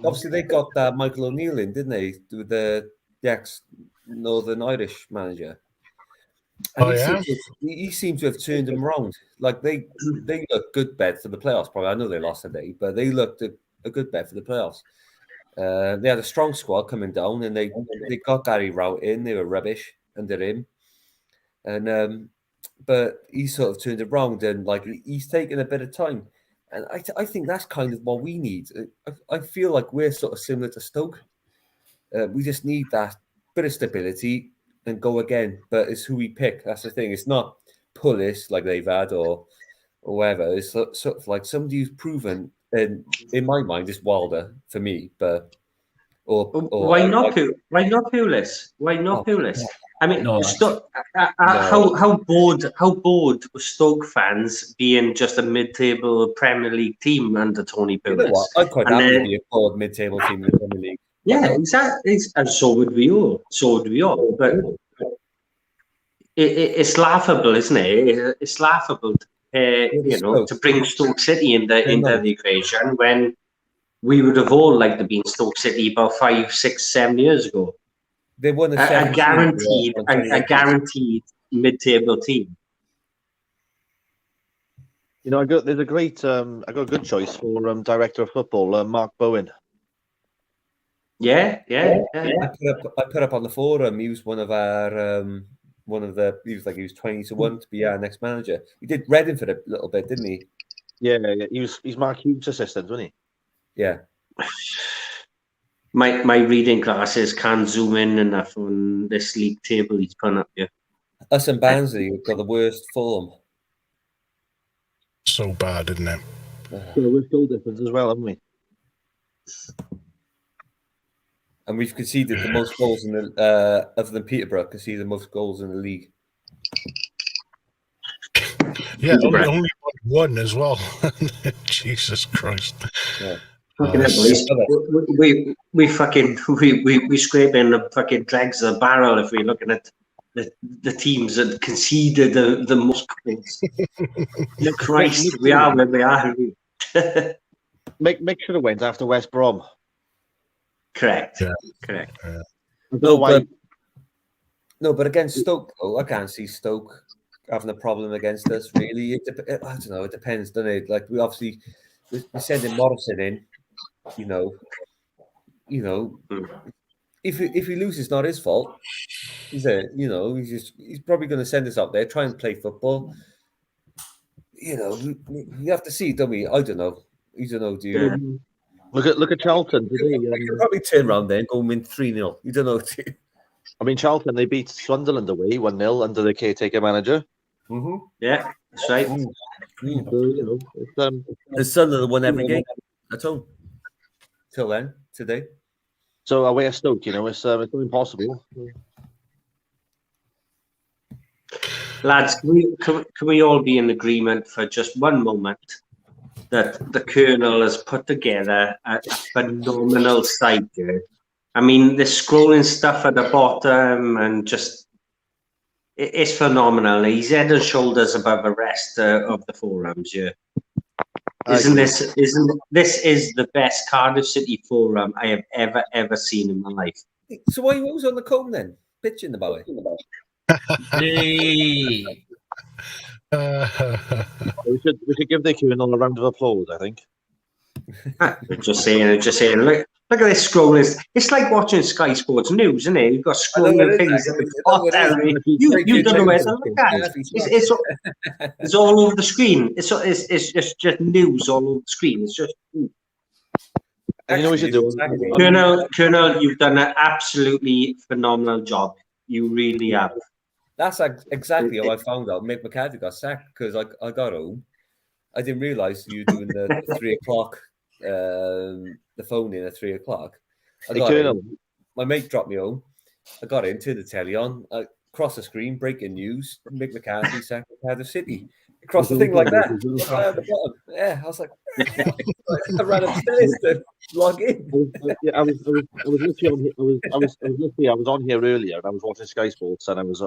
obviously they got that Michael O'Neill in, didn't they? With the ex-Northern Irish manager. And he seemed to have turned them around. Like they look good bet for the playoffs. Probably I know they lost today, but they looked a good bet for the playoffs. They had a strong squad coming down, and they got Gary Rout in. They were rubbish under him, and but he sort of turned it around, and like he's taken a bit of time, and I think that's kind of what we need. I feel like we're sort of similar to Stoke. We just need that bit of stability and go again. But it's who we pick. That's the thing. It's not Pullis like they've had or whatever. It's sort of like somebody who's proven. And in my mind, it's Wilder for me. But why not Pulis? Why not Pulis? I mean, how bored were Stoke fans being just a mid-table Premier League team under Tony Pulis? You know what? I'd quite happy to be a bored mid-table team in the Premier League. Yeah, exactly. And so would we all. But it's laughable, isn't it? It's laughable, to bring Stoke City into the equation when we would have all liked to be in Stoke City about 5, 6, 7 years ago. They won a guaranteed mid-table team. You know, there's a great, I got a good choice for director of football, Mark Bowen. Yeah. I put up on the forum. He was one of our he was 20 to 1 to be our next manager. He did Reading for a little bit, didn't he? Yeah. He's Mark Hughes' assistant, wasn't he? Yeah. My reading glasses can't zoom in enough on this league table he's put up here. Us and Barnsley have got the worst form. So bad, isn't it? Yeah, we've goal difference as well, haven't we? And we've conceded the most goals in the other than Peterborough, conceded the most goals in the league. Yeah, only one as well. Jesus Christ. Yeah. We scraping the fucking dregs of the barrel if we're looking at the teams that conceded the most goals. Christ, we are where we are. Make sure it went after West Brom. Correct. Yeah. Correct. Yeah. No, but against Stoke, I can't see Stoke having a problem against us. Really, I don't know. It depends, doesn't it? Like we're sending Morrison in. You know, if he loses, it's not his fault. He's probably going to send us out there, try and play football. You know, we have to see, don't we? I don't know. You don't know, do you? Look at Charlton today. We could probably turn around there and go win 3-0. You don't know, do you? I mean, Charlton, they beat Sunderland away 1-0 under the caretaker manager. Mm-hmm. Yeah, that's right. So, and Sunderland won every game at home. Till then, today. So away at Stoke, it's impossible. Lads, can we all be in agreement for just one moment that the Colonel has put together a phenomenal side here? I mean, the scrolling stuff at the bottom and just it's phenomenal. He's head and shoulders above the rest of the forums here. This is the best Cardiff City forum I have ever seen in my life. So why are you always on the comb then? Bitching about it. We should give the Colonel a round of applause, I think. Just saying. Look at this scrolling. It's like watching Sky Sports News, isn't it? You've got scrolling things. You don't know where to look at. It's all over the screen. It's just news all over the screen. It's just. You know what you do, Colonel. You've done an absolutely phenomenal job. You really have. That's exactly how I found out Mick McCarthy got sacked, because I got home. I didn't realise you were doing the 3 o'clock, the phone in at 3 o'clock. My mate dropped me home. I got in, turned the telly on, across the screen, breaking news, Mick McCarthy sacked Cardiff City. Across the thing like that. At the bottom. Yeah, I was like, I ran upstairs to log in. I was on here earlier and I was watching Sky Sports and I was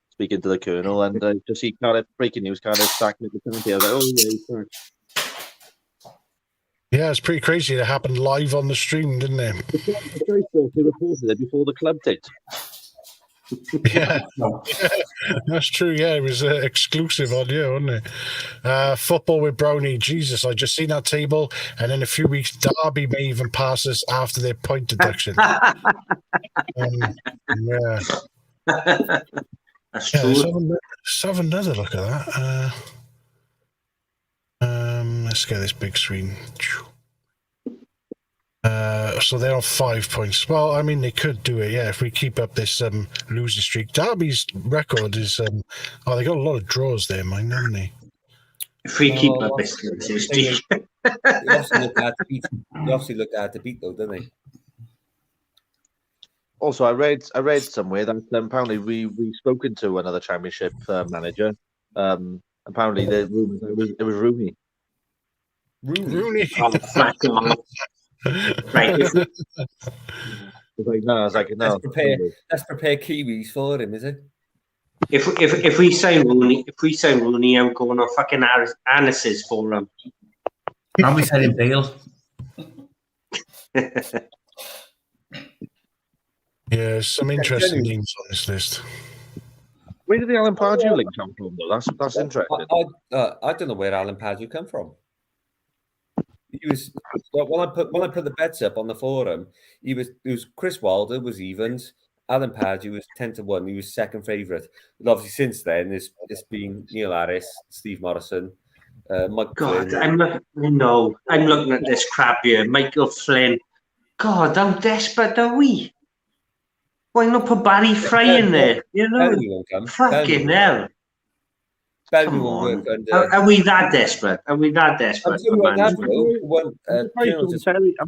speaking to the Colonel and just see Cardiff breaking news, Cardiff sacked Mick McCarthy. I was like, oh yeah, he's sacked. Yeah, it's pretty crazy. It happened live on the stream, didn't it? Sky Sports, they reported it before the club did. Yeah, that's true. Yeah, it was exclusive on you, wasn't it? Football with Brownie. Jesus, I just seen that table, and in a few weeks, Derby may even pass us after their point deduction. Yeah, that's true. Let's have another look at that. Let's get this big screen. So they're on 5 points. Well, I mean, they could do it, yeah, if we keep up this losing streak. Derby's record is, they got a lot of draws there, mind, haven't they? If we keep up this losing streak. They obviously look at to beat, though, don't they? Also, I read somewhere that apparently we've spoken to another Championship manager. Apparently, the rumours it was Rooney. Rooney. Right. No. Let's prepare Kiwis for him, is it? If we sign Rooney, I'm going on fucking anuses for him. And we said in Bale. Yeah, some interesting names on this list. Where did the Alan Pardew link come from, though? That's interesting. I don't know where Alan Pardew come from. He was when I put the bets up on the forum. It was Chris Wilder was evens. Alan Pardew was 10-1. He was second favourite. But obviously, since then, it's been Neil Harris, Steve Morrison, Mike God, Flynn. I'm looking at this crap here. Michael Flynn. God, how desperate are we? Why not put Barry Fry in there? You know, fucking hell. Come on. Are we that desperate? Are we that desperate for management? I'm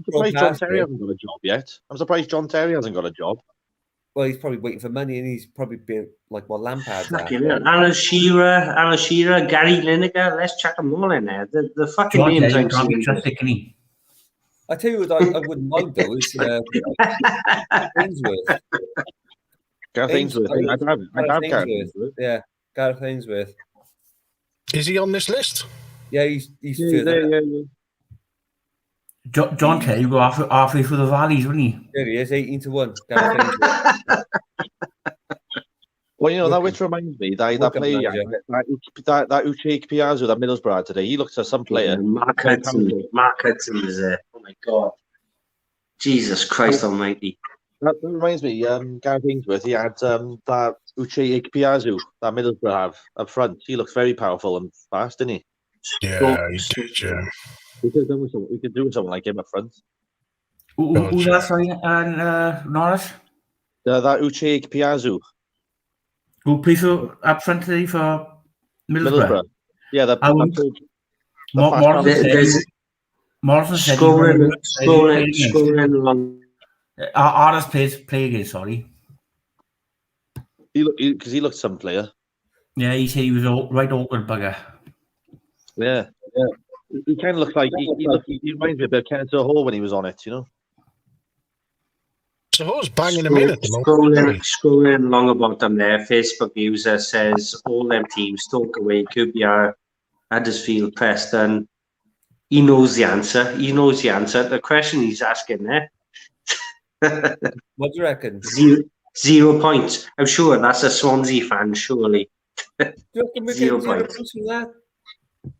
surprised John Terry hasn't got a job yet. I'm surprised John Terry hasn't got a job. Well, he's probably waiting for money, and he's probably been like what Lampard's at. Alan Shearer, Gary Lineker. Let's chuck them all in there. The fucking names I'm seeing. I tell you what, I wouldn't mind though is Ainsworth. Gareth Ainsworth. I'd have Gareth Ainsworth. Yeah, Gareth Ainsworth. Is he on this list? Yeah, he's yeah. John Terry go halfway through the valleys, wouldn't he? There he is, 18-1. Well, you know, that which reminds me, that player, that Uche Piazza, that Middlesbrough today, he looks like some player. Mark Hudson was there. Oh my God. Jesus Christ almighty. That reminds me, Gareth Ainsworth, he had that Uche Piazza, that Middlesbrough have up front. He looks very powerful and fast, didn't he? Yeah, he did, yeah. We could do with someone like him up front. Who's that, sorry, Norris? That Uche Piazza. Who plays up front today for Middlesbrough? Yeah, Morrison said scrolling along. Artist play again, sorry. Because he looked some player. Yeah, he said he was a right awkward bugger. Yeah. He kind of looks like he reminds me a bit of Kenneth Hall when he was on it, you know. Soho's banging him in at the moment. Scrolling along about them there. Facebook user says all them teams, Stoke away, QPR, Huddersfield, Preston. He knows the answer. The question he's asking there. What do you reckon? 0 points. I'm sure that's a Swansea fan, surely. Do you reckon we're 0 points from that?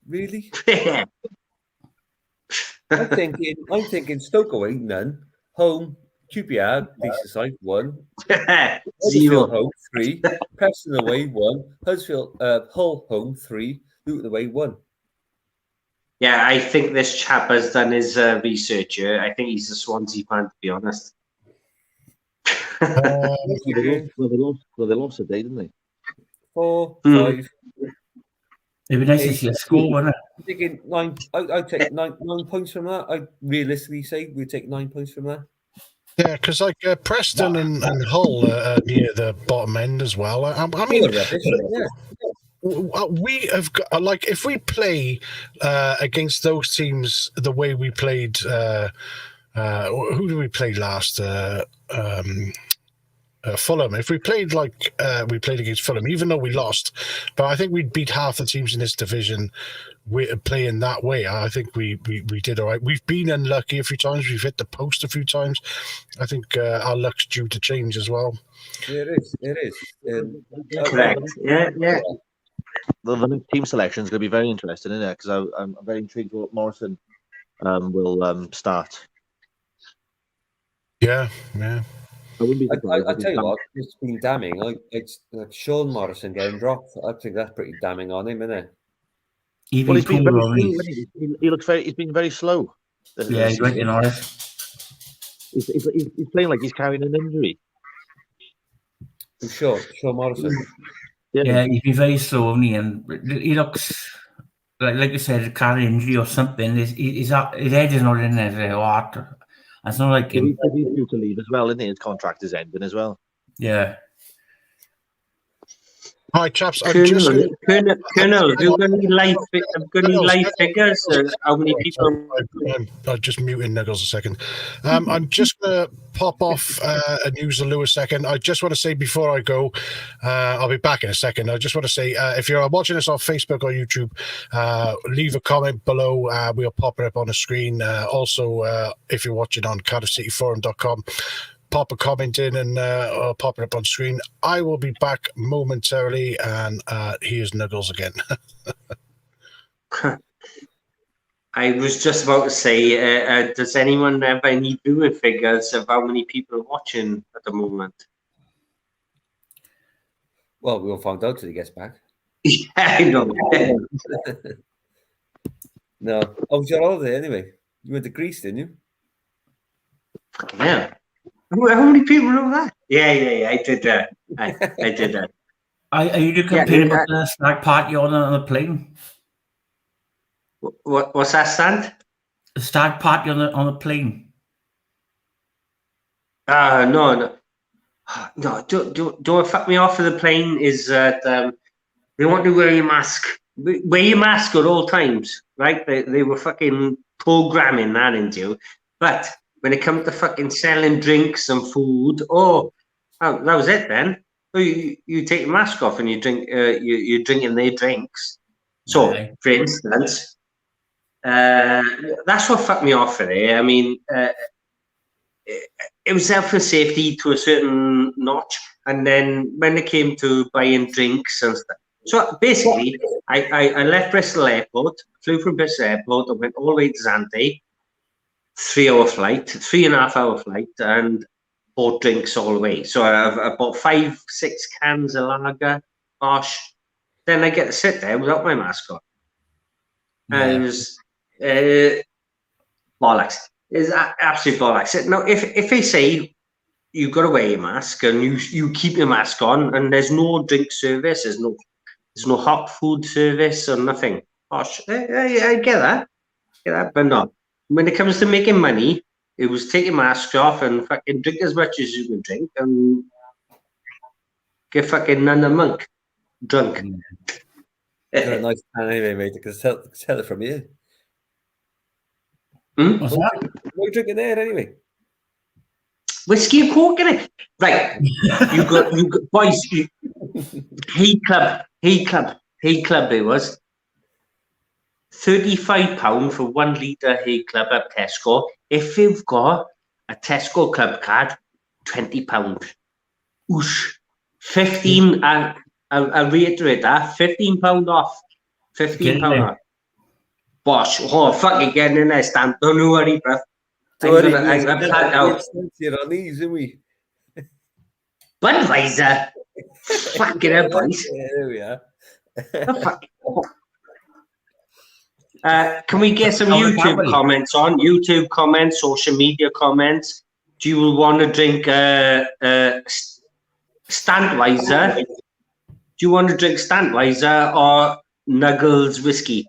Really? Yeah. I'm thinking Stoke away, none. Home, QPR, decent side, 1. 0. Home, 3. Preston away, 1. Huddersfield, Hull home, 3. Luton away, 1. Yeah, I think this chap has done his research here. I think he's a Swansea fan, to be honest. Well, they lost today, didn't they? 4, 5. It'd be nice to see a score, wouldn't it? Taking 9. I'd take 9 points from that. I'd realistically say we'd take 9 points from that. Yeah, because like Preston and Hull are near the bottom end as well. I mean, we have got, like, if we play against those teams the way we played, who did we play last? Fulham. If we played like we played against Fulham, even though we lost, but I think we'd beat half the teams in this division playing that way. I think we did all right. We've been unlucky a few times. We've hit the post a few times. I think our luck's due to change as well. Yeah, it is. Correct. Yeah. The team selection is going to be very interesting, isn't it? Because I'm very intrigued what Morrison will start. Yeah. I tell you what, it's been damning. It's like Sean Morrison getting dropped. I think that's pretty damning on him, isn't it? He's been he looks very. He's been very slow. Yeah, he's right in on it. He's playing like he's carrying an injury. Sean Morrison. Yeah, he's been very slow, hasn't he? And he looks like you said, a car injury or something. His head is not in there. Or it's not like he's due to leave as well, isn't he? His contract is ending as well. Yeah. Hi, chaps. Colonel, have you got any live figures? How many people? I'm just muting Nuggles a second. I'm just going to pop off a news alert a second. I just want to say before I go, I'll be back in a second. I just want to say, if you're watching us on Facebook or YouTube, leave a comment below. We'll pop it up on the screen. Also, if you're watching on CardiffCityForum.com, pop a comment in and I'll pop it up on screen. I will be back momentarily, and here's Nuggles again. I was just about to say, does anyone have any viewing figures of how many people are watching at the moment? Well, we'll find out till he gets back. Yeah, I know. No. Oh, was your holiday anyway? You went to Greece, didn't you? Yeah. How many people know that? Yeah. I did that. I did that. Are you complaining about the stag party on the plane? What's that, Sand? The stag party on the plane. No. Don't fuck me off of the plane. Is that they want to wear your mask. Wear your mask at all times, right? They were fucking programming that into you, but when it comes to fucking selling drinks and food, that was it then. You take your mask off and you drink. You're drinking their drinks. So, for instance, that's what fucked me off today. I mean, it was health and safety to a certain notch, and then when it came to buying drinks and stuff. So basically, I left Bristol Airport, flew from Bristol Airport, and went all the way to Zante. 3.5 hour flight, and bought drinks all the way. So I bought 5-6 cans of lager, Bosch. Then I get to sit there without my mask on. And it was bollocks. It's absolute bollocks. Now, if they say you've got to wear your mask and you keep your mask on, and there's no drink service, there's no hot food service or nothing. Bosch, I get that, but no. When it comes to making money, it was take your mask off and fucking drink as much as you can drink and get fucking none a monk drunk. You're a nice man anyway, mate. I can tell it from you. What's that? What are you drinking there anyway? Whiskey and coke in it. Right. you got boys. Hay Club it was. £35 for 1 litre Hay Club at Tesco. If you've got a Tesco Club card, £20. Oosh. 15, I'll reiterate that, £15 off. £15 off. Bosh. Oh, fucking getting in there, Stan. Don't worry, bro. I'm packed out. You're on these, isn't we? Budweiser. Fucking hell, boys. Yeah, there we are. Oh, fuck. Can we get some YouTube comments on? YouTube comments, social media comments. Do you want to drink Stantweiser? Do you want to drink Stantweiser or Nuggles whiskey?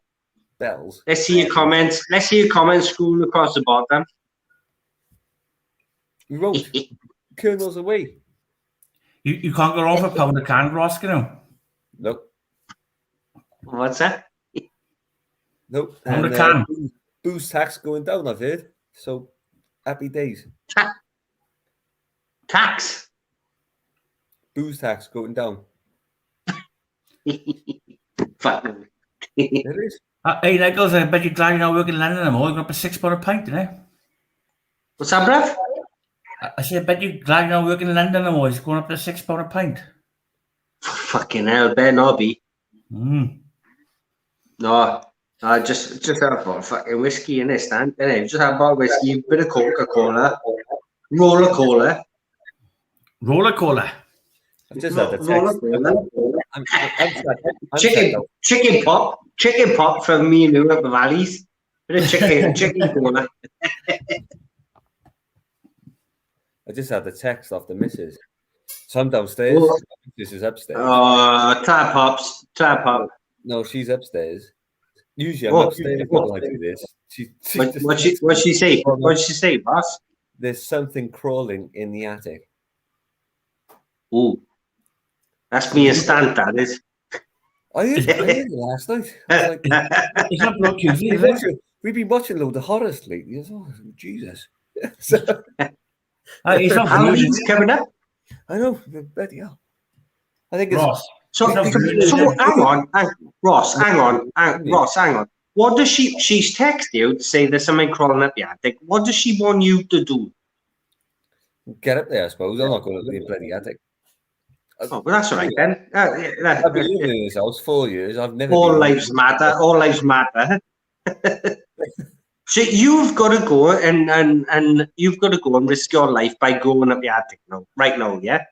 Bells. Let's see your comments. Let's see your comments scrolling across the bottom. We won't. Colonel's away. You can't go wrong for a pound of can, Ross, you know? Nope. What's that? Nope. Pound of And can. booze tax going down, I've heard. So, happy days. Tax. Booze tax going down. Fucking. It is. Hey, Nichols, I bet you're glad you're not working in London anymore. You're going up to £6 a pint, innit? What's that, bruv? I said, I bet you're glad you're not working in London anymore. It's going up to £6 a pint. Fucking hell, better not be. Mm. No, just have a fucking whiskey in this stand. Anyway, just have a bottle of whiskey, a bit of Coca-Cola, roller cola. Roller cola. I've just had the text. Chicken pop from me and you at the valleys. Bit of chicken cola. I just had the text off the missus. So I'm downstairs. This is upstairs. Try pops. No, she's upstairs. Usually I'm upstairs when I do this. What'd she say? What'd she say, boss? There's something crawling in the attic. Ooh. That's me and Stan, that is. I heard it last night. It's not blood Tuesday, is it? We've been watching a load of horrors lately. Oh, Jesus. It's not Halloween's coming up. I know. Bloody hell. I think it's... Ross. So hang on. Ross, hang on. What does she's texted you to say there's something crawling up the attic. What does she want you to do? Get up there, I suppose. I'm not going to the bloody attic. Oh, well, that's all right then. I've been living in this house 4 years. I've never. All lives matter. All lives matter. So you've got to go and you've got to go and risk your life by going up the attic now, right now, yeah.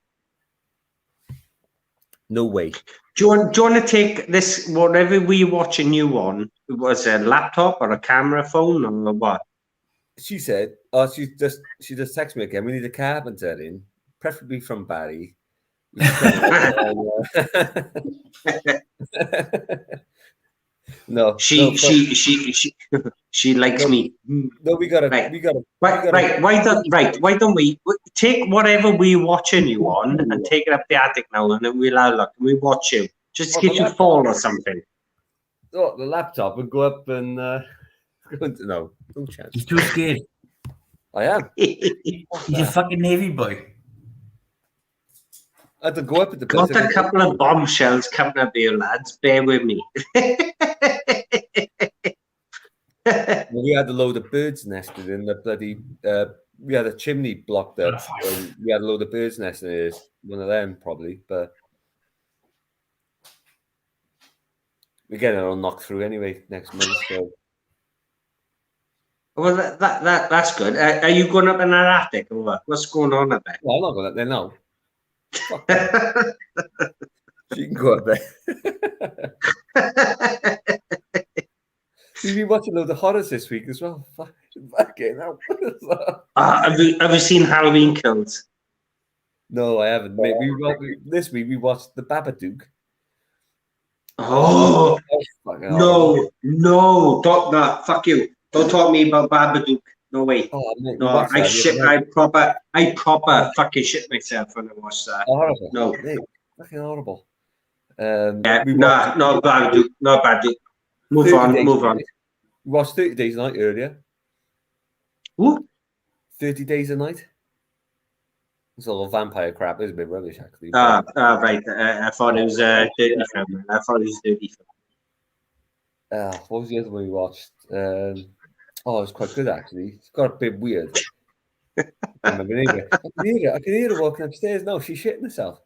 No way. Do you want to take this, whatever we're watching you on, was a laptop or a camera phone or what? She said, she just texted me again. We need a carpenter in, preferably from Barry. No, she likes me. No, we got to. Right. Why don't we take whatever we're watching you on and take it up the attic now, and then we'll have a look. We watch you just in case you fall or something. Oh, the laptop and go up and no chance. He's too scared. I am. He's a fucking Navy boy. I had to go up at the Got a couple of bombshells coming up here, lads. Bear with me. We had a load of birds nested in the bloody. We had a chimney blocked up. And we had a load of birds nested in it. One of them probably, but we're getting it all knocked through anyway next month. So. Well, that's good. Are you going up in an attic or what? What's going on up there? Well, I'm not going up there now. She can go up there. You've been watching loads of horrors this week as well. Fucking hell. Have you seen Halloween Kills? No, I haven't. This week we watched The Babadook. Oh no! Don't that. Fuck you! Don't talk to me about Babadook. No way. Oh, mate, no, I proper fucking shit myself when I watched that. Horrible. No. Mate, fucking horrible. No Babadook. Move on. We watched 30 Days a Night earlier. What? 30 Days a Night. It's all vampire crap. It's a bit rubbish, actually. Right. I thought it was a dirty film. What was the other one we watched? Oh, it's quite good actually. It's got a bit weird. I can hear her walking upstairs. No, she's shitting herself.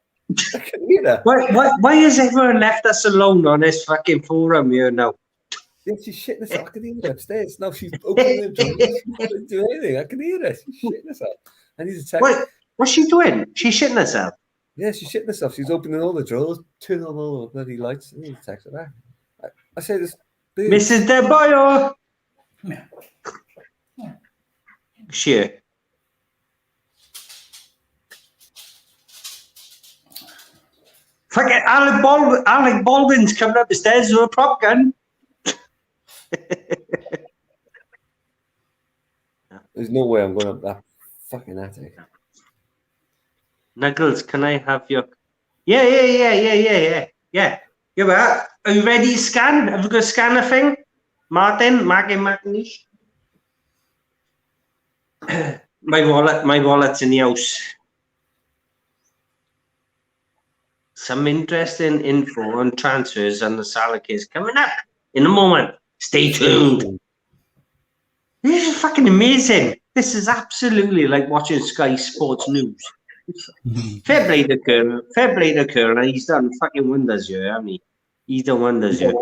I can hear her. Why has everyone left us alone on this fucking forum here now? Yeah, she's shitting herself. I can hear her upstairs. No, she's opening the door. She's not doing anything. I can hear her. She's shitting herself. I need to check. What's she doing? She's shitting herself. Yeah, she's shitting herself. She's opening all the drawers, turning on all the bloody lights. I need to text her back. I say this. Mrs. De Boyo. Yeah. Sure. Fucking Alec Baldwin's coming up the stairs with a prop gun. There's no way I'm going up that fucking attic. Nuggles, can I have your... Yeah. Yeah, but are you ready to scan? Have you got a scanner thing? Martin? Martin? My wallet's in the house. Some interesting info on transfers and the Salah case coming up in a moment. Stay tuned. This is fucking amazing. This is absolutely like watching Sky Sports News. Fair play to Colonel. He's done fucking wonders here, hasn't he? He's done wonders here.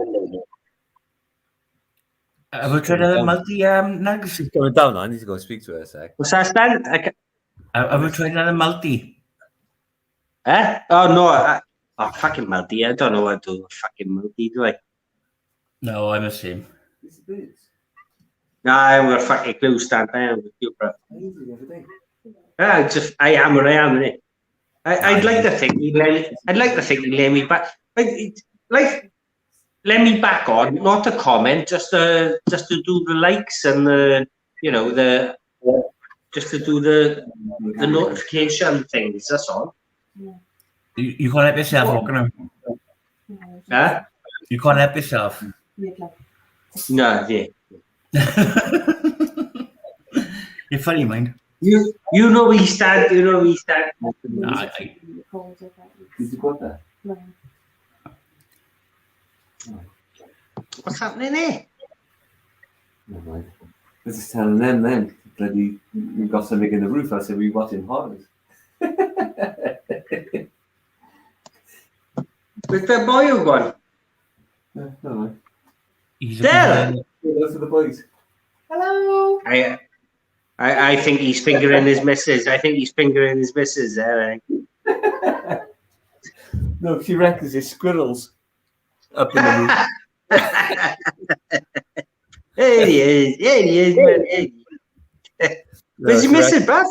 Have we tried another multi, Nugs? She's going down. I need to go and speak to her a sec. What's that, Stan? Have we tried another multi? Eh? Oh, no. Fucking multi. I don't know what to do with fucking multi, do I? No, I'm the same. No, I haven't got a fucking clue, Stan. I am with you, bro. I am where I am, innit? I'd like to think he'd let me back. Like, let me back on, not to comment, just to do the likes and just to do the notification things. That's all. You can't help yourself, walking. Huh? You can't help yourself. No, yeah. You're funny, mind. You know where you stand. You know where you stand. Did you got that? What's happening here? Never mind. I was just telling them then. Bloody, we got something in the roof. I said we watching horrors. With the boy who gone? No, never mind. There. Those are the boys. Hello. I think he's fingering his missus. I think he's fingering his missus there. No, she reckons it's squirrels up in the roof. There he is, man. Where's your missus, bruv?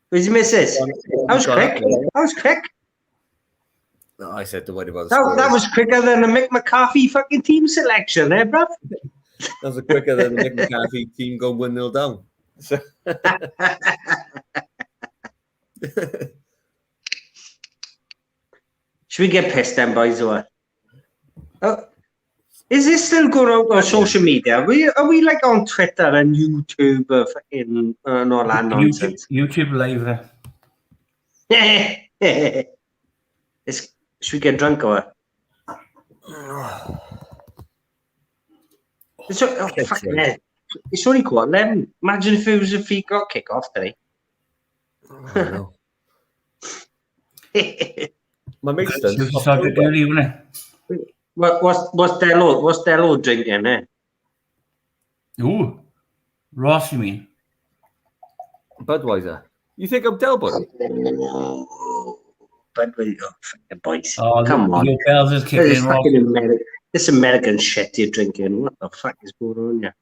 Where's your missus? That was quick. No, I said the way about the that was quicker than the Mick McCarthy fucking team selection there, bruv. That was quicker than the Mick McCarthy team going 1-0 down. So. Should we get pissed then, boys, or what? Is this still going out on social media? Are we like on Twitter and YouTube fucking and all that nonsense? YouTube live there. Should we get drunk or what? It's only 11:15. Imagine if he got kick off today. I know. My mate's done. Started early, wasn't it? What's Dello drinking, eh? Ooh, Ross, you mean? Budweiser. You think I'm Del Boy? Budweiser, fucking boys. Oh, come on. Your bells is kicking in, this American shit you're drinking. What the fuck is going on here?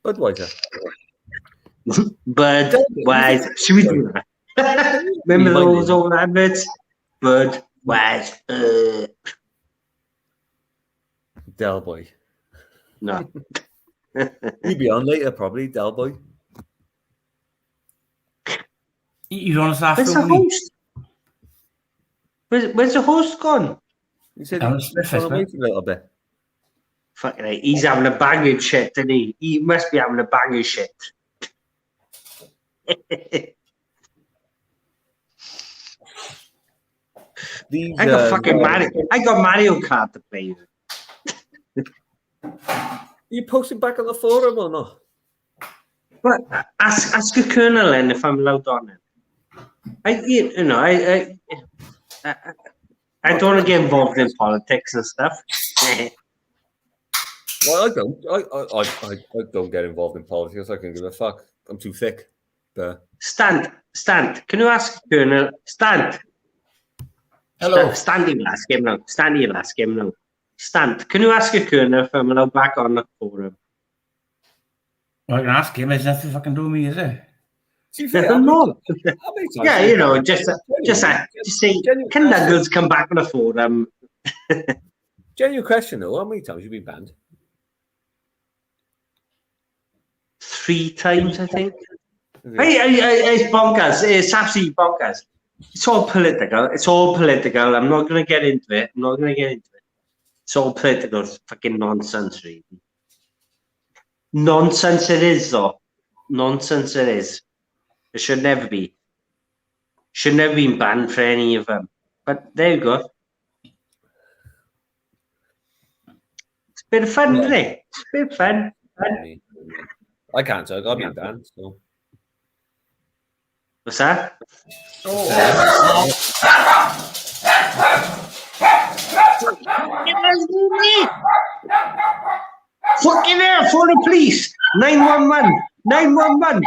Budweiser. Budweiser. Should we do that? Remember those old adverts? Budweiser. Del Boy. No. He'll be on later, probably. Del Boy. You don't start. Where's the host? Where's the host gone? He said he's going to wait a little bit. Fucking right. He's having a bang of shit, isn't he? He must be having a bang of shit. I got fucking Mario. I got Mario Kart to play. You posting back on the forum or not? But ask a colonel then if I'm allowed on it. I don't want to get involved in politics and stuff. Well, I don't. I don't get involved in politics. I can give a fuck. I'm too thick. Stand. Can you ask Colonel? Stand. Hello. Stand, you'll ask him now. Stant, can you ask your Kerner if I'm allowed back on the forum? I can ask him. There's nothing fucking do with me, is there? No. Yeah, you know, just say, can Nuggles come back on the forum? Genuine question though, how many times have you been banned? 3 times, I think. It's bonkers. It's absolutely bonkers. It's all political. I'm not going to get into it. It's all political. It's fucking nonsense, really. Nonsense it is, though. Nonsense it is. It should never be. Should never been banned for any of them. But there you go. It's a bit of fun, isn't it? It's a bit of fun. I can't talk. I've been banned. So. What's that? Fucking hell, for the police! 911! 911!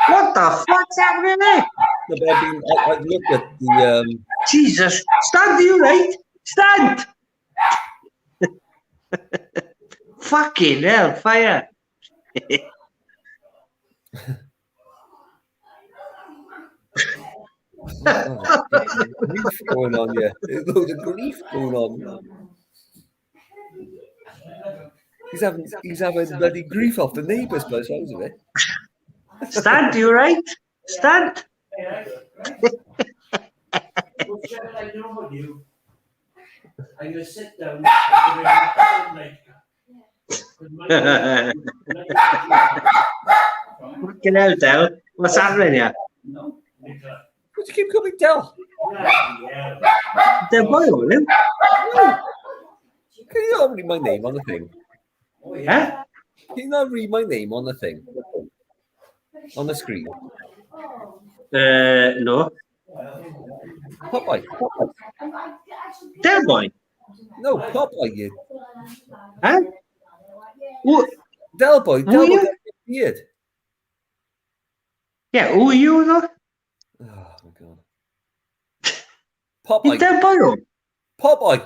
What the fuck's happening there? I looked at the. Jesus! Stand, you right? Stand! Fucking hell, fire! Grief going on, yeah. There's loads of grief going on. He's having bloody grief off the neighbours by the sounds of it. Stand, you right? Stand. I'm gonna sit down. Fucking hell, Del. What's happening here? What do you keep coming down? Del boy on him. Can you not read my name on the thing? Huh? Can you not read my name on the thing? On the screen? No. Popeye. Del boy? No, Popeye, you. Huh? Who? Del boy, Who are you? Beard. Yeah, who are you, though? Oh, my God. Popeye. You Del boy? Popeye.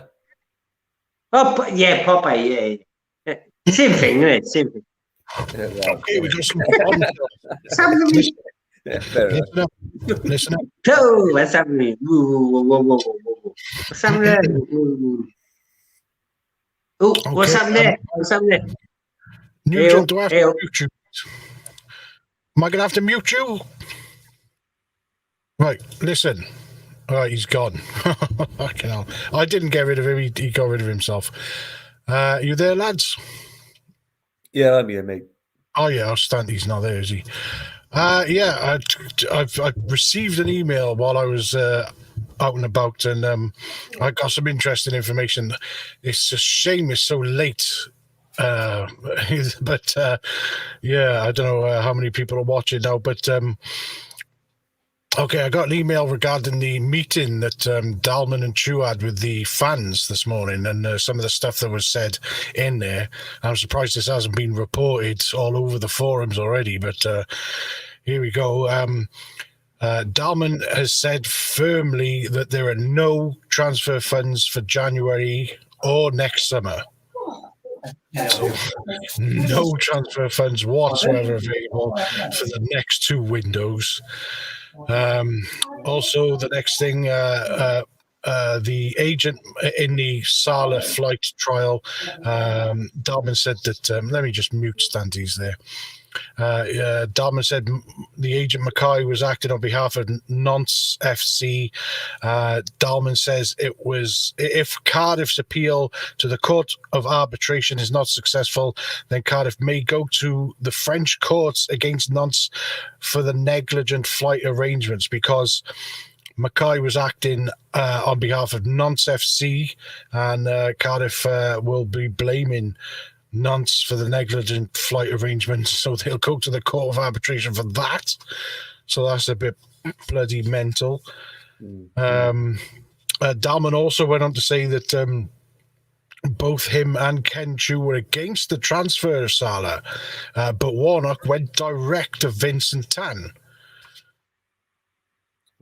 Oh, yeah, Popeye, yeah. Same thing, isn't it? Same thing. Yeah, well, Okay, we got some fun. Something. yeah, fair enough. Listen up. Listen up. Oh, what's happening? Whoa. What's happening? Oh, what's happening? What's happening? Nugent, do I have Hey-o. to mute you? Am I going to have to mute you? Right, listen. All right, he's gone. Fucking hell. I didn't get rid of him. He got rid of himself. You there, lads? Yeah, I'm here, mate. Oh, yeah, Stanley's not there, is he? Yeah, I've received an email while I was out and about, and I got some interesting information. It's a shame it's so late. But yeah, I don't know how many people are watching now, but okay, I got an email regarding the meeting that Dalman and Chu had with the fans this morning, and some of the stuff that was said in there. I'm surprised this hasn't been reported all over the forums already, but here we go. Dalman has said firmly that there are no transfer funds for January or next summer. So, no transfer funds whatsoever available for the next 2 windows. Also, the next thing, the agent in the Salah flight trial, Dalman said that, let me just mute Stanties there. Dalman said the agent Mackay was acting on behalf of Nantes FC. Dalman says it was if Cardiff's appeal to the Court of Arbitration is not successful, then Cardiff may go to the French courts against Nantes for the negligent flight arrangements, because Mackay was acting on behalf of Nantes FC, and Cardiff will be blaming Nantes for the negligent flight arrangements, so they'll go to the Court of Arbitration for that. So that's a bit bloody mental. Dalman also went on to say that both him and Ken Chu were against the transfer of Salah, but Warnock went direct to Vincent Tan.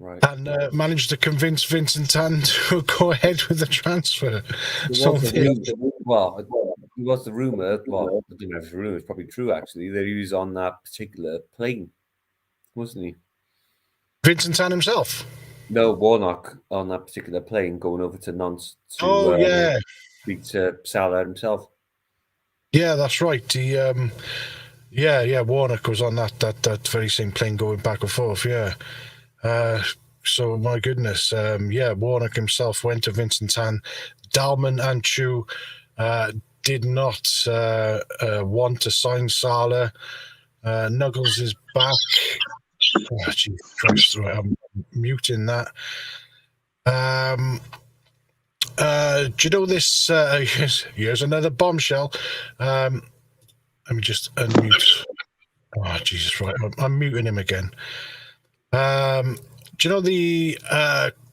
Right. And managed to convince Vincent Tan to go ahead with the transfer. It was the rumour. Well, I don't know if it's a rumour. It's probably true, actually, that he was on that particular plane, wasn't he? Vincent Tan himself? No, Warnock on that particular plane going over to Nantes to speak to Salah himself. Yeah, that's right. He, Warnock was on that very same plane going back and forth. Yeah. So my goodness, Warnock himself went to Vincent Tan. Dalman and Chu did not want to sign Salah. Nuggles is back. Oh, Jesus Christ! I'm muting that. Do you know this? Here's another bombshell. Let me just unmute. Oh, Jesus! Right, I'm muting him again. Do you know the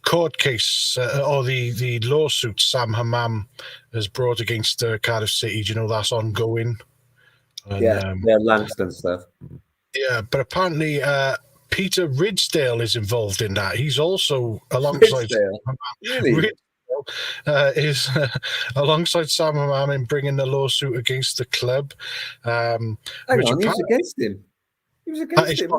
court case or the lawsuit Sam Hammam has brought against Cardiff City? Do you know that's ongoing? And, Langston stuff. Yeah, but apparently Peter Ridsdale is involved in that. He's also alongside Really? Is alongside Sam Hammam in bringing the lawsuit against the club. He was against him. He was against him.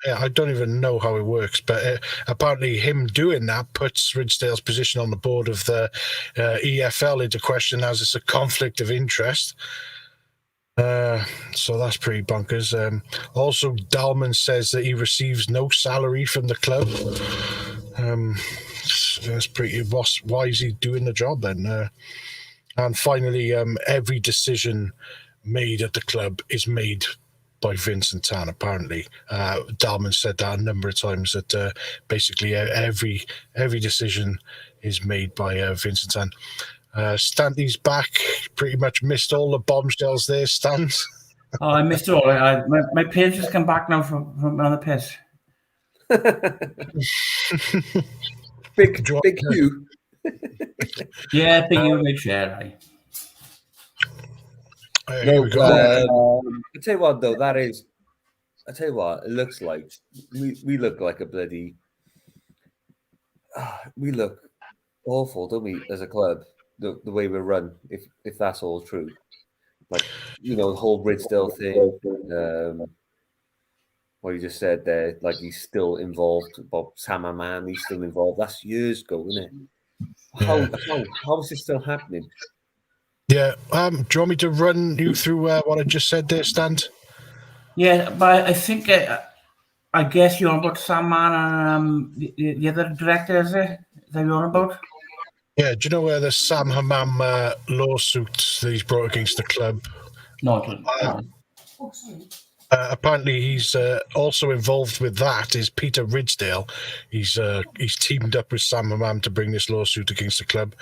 Yeah, I don't even know how it works, but apparently him doing that puts Ridsdale's position on the board of the EFL into question, as it's a conflict of interest. So that's pretty bonkers. Also, Dalman says that he receives no salary from the club. That's pretty. Why is he doing the job then? And finally, every decision made at the club is made by Vincent Tan, apparently. Dalman said that a number of times, that basically every decision is made by Vincent Tan. Stanley's back. Pretty much missed all the bombshells there, Stan. Oh, I missed it all. My page just come back now from another piss. Big Hugh. Yeah, big Hugh, big share. I tell you what, though, I tell you what, it looks like we look like a bloody. We look awful, don't we, as a club? The way we run, if that's all true, like, you know, the whole Ridsdale thing. What you just said there, like he's still involved. Bob Hammerman, he's still involved. That's years ago, isn't it? How is this still happening? Yeah. Do you want me to run you through what I just said there, Stan? Yeah, but I think I guess you're on about Sam Man and the other director, is it? Is that you're on about? Yeah. Do you know where the Sam Hammam lawsuit that he's brought against the club? No, I don't. Apparently, he's also involved with that. Is Peter Ridsdale? He's teamed up with Sam Hammam to bring this lawsuit against the club.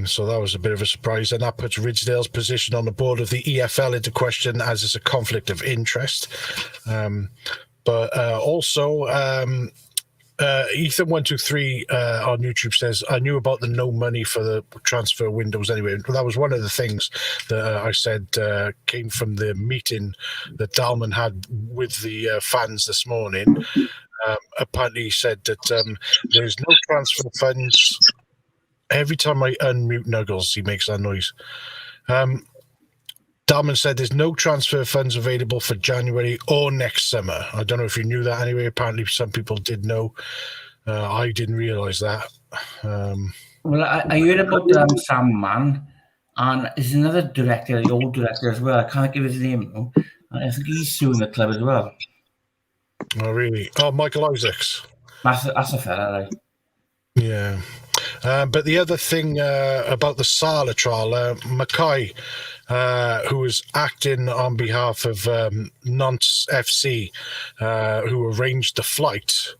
So that was a bit of a surprise, and that puts Ridsdale's position on the board of the EFL into question, as it's a conflict of interest. But also, Ethan123 on YouTube says, I knew about the no money for the transfer windows anyway. That was one of the things that I said came from the meeting that Dalman had with the fans this morning. Apparently he said that there's no transfer funds. Every time I unmute Nuggles, he makes that noise. Dalman said there's no transfer funds available for January or next summer. I don't know if you knew that anyway. Apparently some people did know. I didn't realise that. Well, I heard about Sam Mann, and there's another director, the old director as well. I can't give his name though. I think he's suing the club as well. Oh, really? Oh, Michael Isaacs. That's a fella, right? Yeah. But the other thing about the Salah trial, Mackay, who was acting on behalf of Nantes FC, who arranged the flight,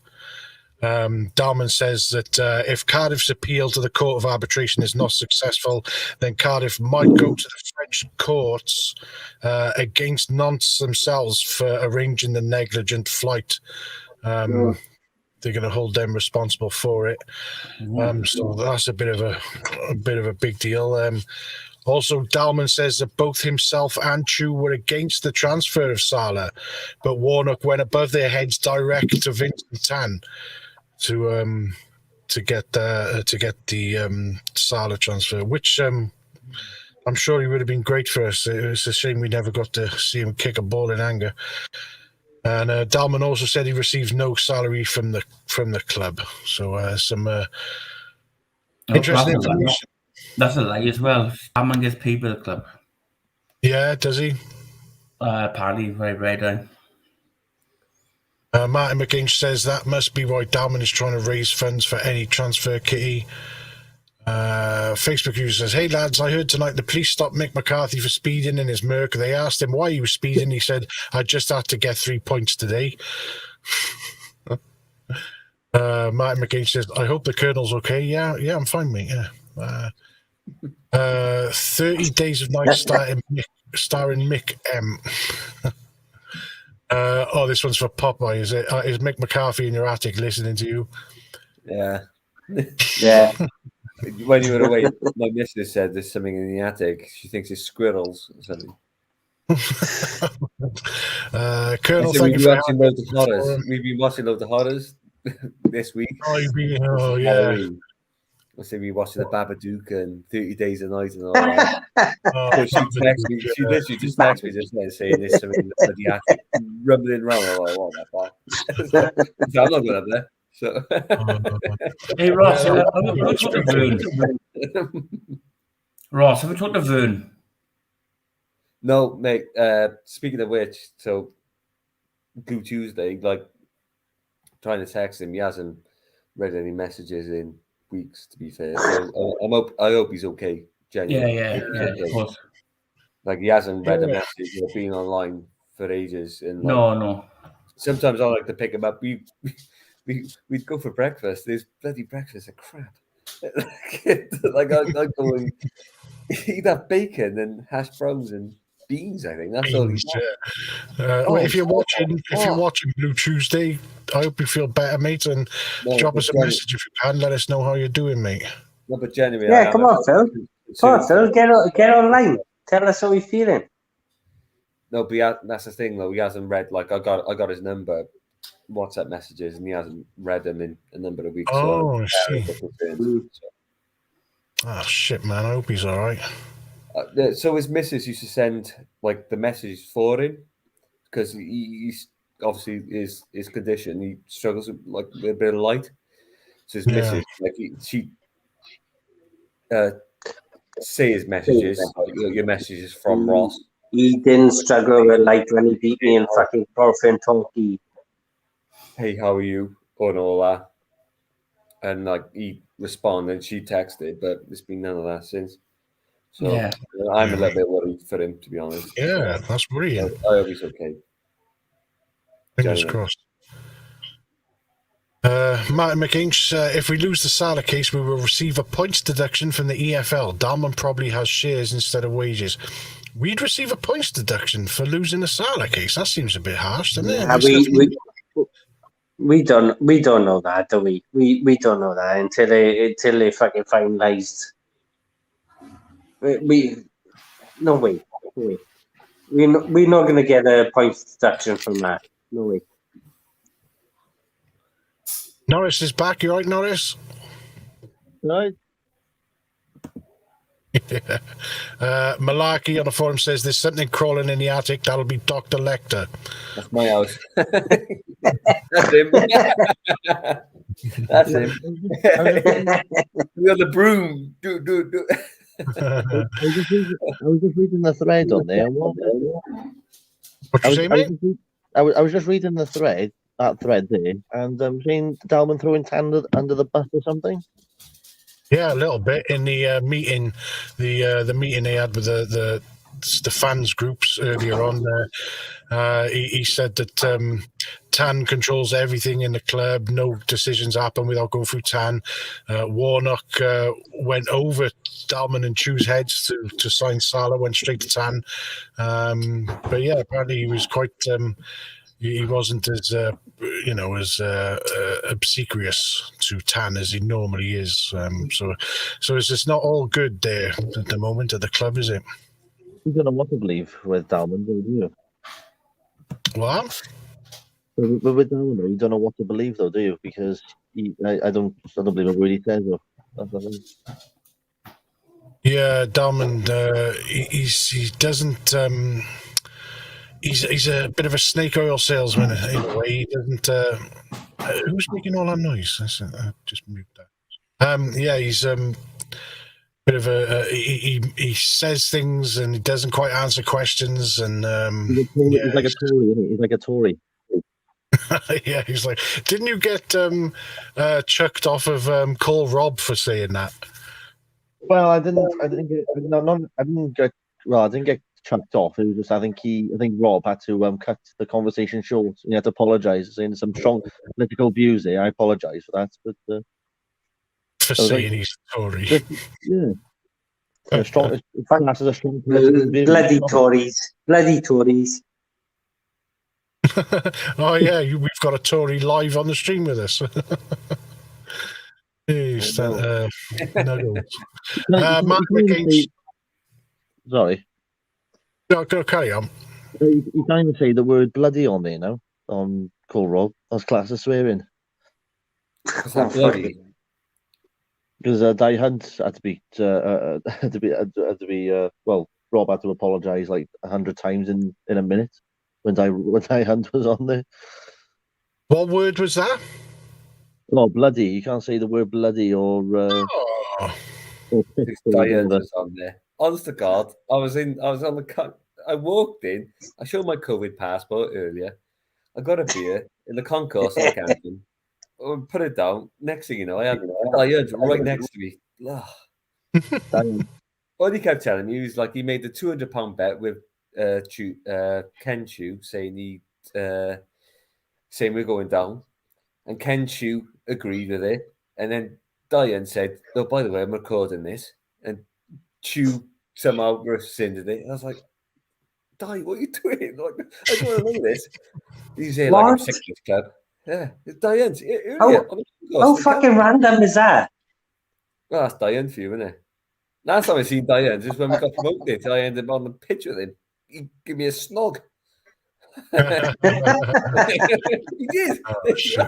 Dalman says that if Cardiff's appeal to the Court of Arbitration is not successful, then Cardiff might go to the French courts against Nantes themselves for arranging the negligent flight. They're going to hold them responsible for it. So that's a bit of a big deal. Also, Dalman says that both himself and Chu were against the transfer of Salah, but Warnock went above their heads direct to Vincent Tan to get the Salah transfer, which I'm sure he would have been great for us. It's a shame we never got to see him kick a ball in anger. And Dalman also said he receives no salary from the club. So some interesting information. That's a lie as well. Dalman gets paid by the club. Yeah, does he? Apparently, right. Martin McInch says that must be why Dalman is trying to raise funds for any transfer kitty. Facebook user says, "Hey lads, I heard tonight the police stopped Mick McCarthy for speeding in his Merc. They asked him why he was speeding. He said, I just had to get 3 points today." Martin McGage says, "I hope the Colonel's okay." Yeah, I'm fine, mate. Yeah. 30 Days of Night starring Mick M. This one's for Popeye. Is it? Is Mick McCarthy in your attic listening to you? Yeah. Yeah. When you were away, my missus said there's something in the attic. She thinks it's squirrels or something. Colonel, thank you for watching loads of horrors. We've been watching loads of horrors this week. Oh yeah. I say we watching the Babadook and 30 Days a Night and all that. So she literally just texted me just then saying there's something in the attic rumbling around. I'm like, what the fuck? So I'm not going up there. So. Hey Ross, have we talked to Vern? Ross, have we talked to Vern? No, mate. Speaking of which, so Blue Tuesday, like trying to text him, he hasn't read any messages in weeks. To be fair, so I hope he's okay. Genuinely. Yeah, of course. Like he hasn't read a message or been online for ages. And like, no. Sometimes I like to pick him up. We'd go for breakfast. There's bloody breakfast are crap. Like I go and eat that bacon and hash browns and beans. I think that's all he's if you're watching Blue Tuesday, I hope you feel better, mate, and drop us a message if you can. Let us know how you're doing, mate. No, but genuinely, yeah, come on, Phil. Get online. Tell us how you're feeling. No, but that's the thing, though. He hasn't read. Like I got his number, WhatsApp messages, and he hasn't read them in a number of weeks. Oh, so I see. Oh shit, man! I hope he's all right. So his missus used to send like the messages for him because he's obviously his condition. He struggles with like a bit of light. So his missus, like she say his messages. Your messages from Ross. He didn't struggle with light when he beat me in fucking Corfin Tonky. Hey, how are you? And all that. And like he responded, and she texted, but there's been none of that since. So I'm a little bit worried for him, to be honest. Yeah, that's worrying. I hope he's okay. Fingers crossed. Martin McInch, if we lose the Salah case, we will receive a points deduction from the EFL. Dalman probably has shares instead of wages. We'd receive a points deduction for losing the Salah case. That seems a bit harsh, doesn't it? We don't know that, do we? We don't know that until they fucking finalised. No way. We're not going to get a points deduction from that. No way. Norris is back. You right, Norris? Right. Malarkey on the forum says there's something crawling in the attic. That'll be Dr. Lecter. That's my house. That's him. That's him. We got the broom. Do. I was just reading the thread on there. What you say, mate? I was just reading that thread there, and I'm seeing Dalman throwing Tan under the bus or something. Yeah, a little bit in the meeting, the meeting they had with the fans groups earlier on. He said that Tan controls everything in the club. No decisions happen without going through Tan. Warnock went over Dalman and Chu's heads to sign Salah. Went straight to Tan. But yeah, apparently he was quite. he wasn't as obsequious to Tan as he normally is. So it's just not all good there at the moment at the club, is it? You don't know what to believe with Dalman, do you? What? But with Dalman, you don't know what to believe, though, do you? Because I don't believe a word he says. Though. That's the thing. Yeah, Dalman. He doesn't. He's a bit of a snake oil salesman in a way. He doesn't. Who's making all that noise? Just mute that. Yeah, he's bit of a he says things and he doesn't quite answer questions, and he's like a Tory, isn't he? He's like a Tory. Yeah, he's like, didn't you get chucked off of Call Rob for saying that? Well, I didn't get chucked off. It was just I think Rob had to cut the conversation short. He had to apologise, saying some strong political views there. I apologise for that, but for saying he's Tory. Yeah. A strong bloody Tories. Oh yeah, we've got a Tory live on the stream with us. Mark McGain. Sorry. No, go carry on. You can't even say the word bloody on there now. On Call Rob. That's class of swearing. Bloody. Because Di Hunt had to be well, Rob had to apologise like 100 times in a minute when Di Hunt was on there. What word was that? Oh, bloody! You can't say the word bloody or. Or Di was on there. Honest to God, I was on the. I walked in. I showed my COVID passport earlier. I got a beer in the concourse of the canteen. Put it down. Next thing you know, I had right next to me. All he kept telling me was like he made the £200 bet with Ken Chu, saying we're going down, and Ken Chu agreed with it, and then Diane said, "Oh, by the way, I'm recording this," and Chu somehow rescinded it. I was like, "Di, what are you doing? Like, I don't want to know this." He's here like I'm sick of this club. Yeah, it's Diane's. How fucking random is that? Well, that's Diane for you, isn't it? Last time I seen Diane's is when we got promoted. I ended up on the pitch with him. He gave me a snog. He did. Oh, shit.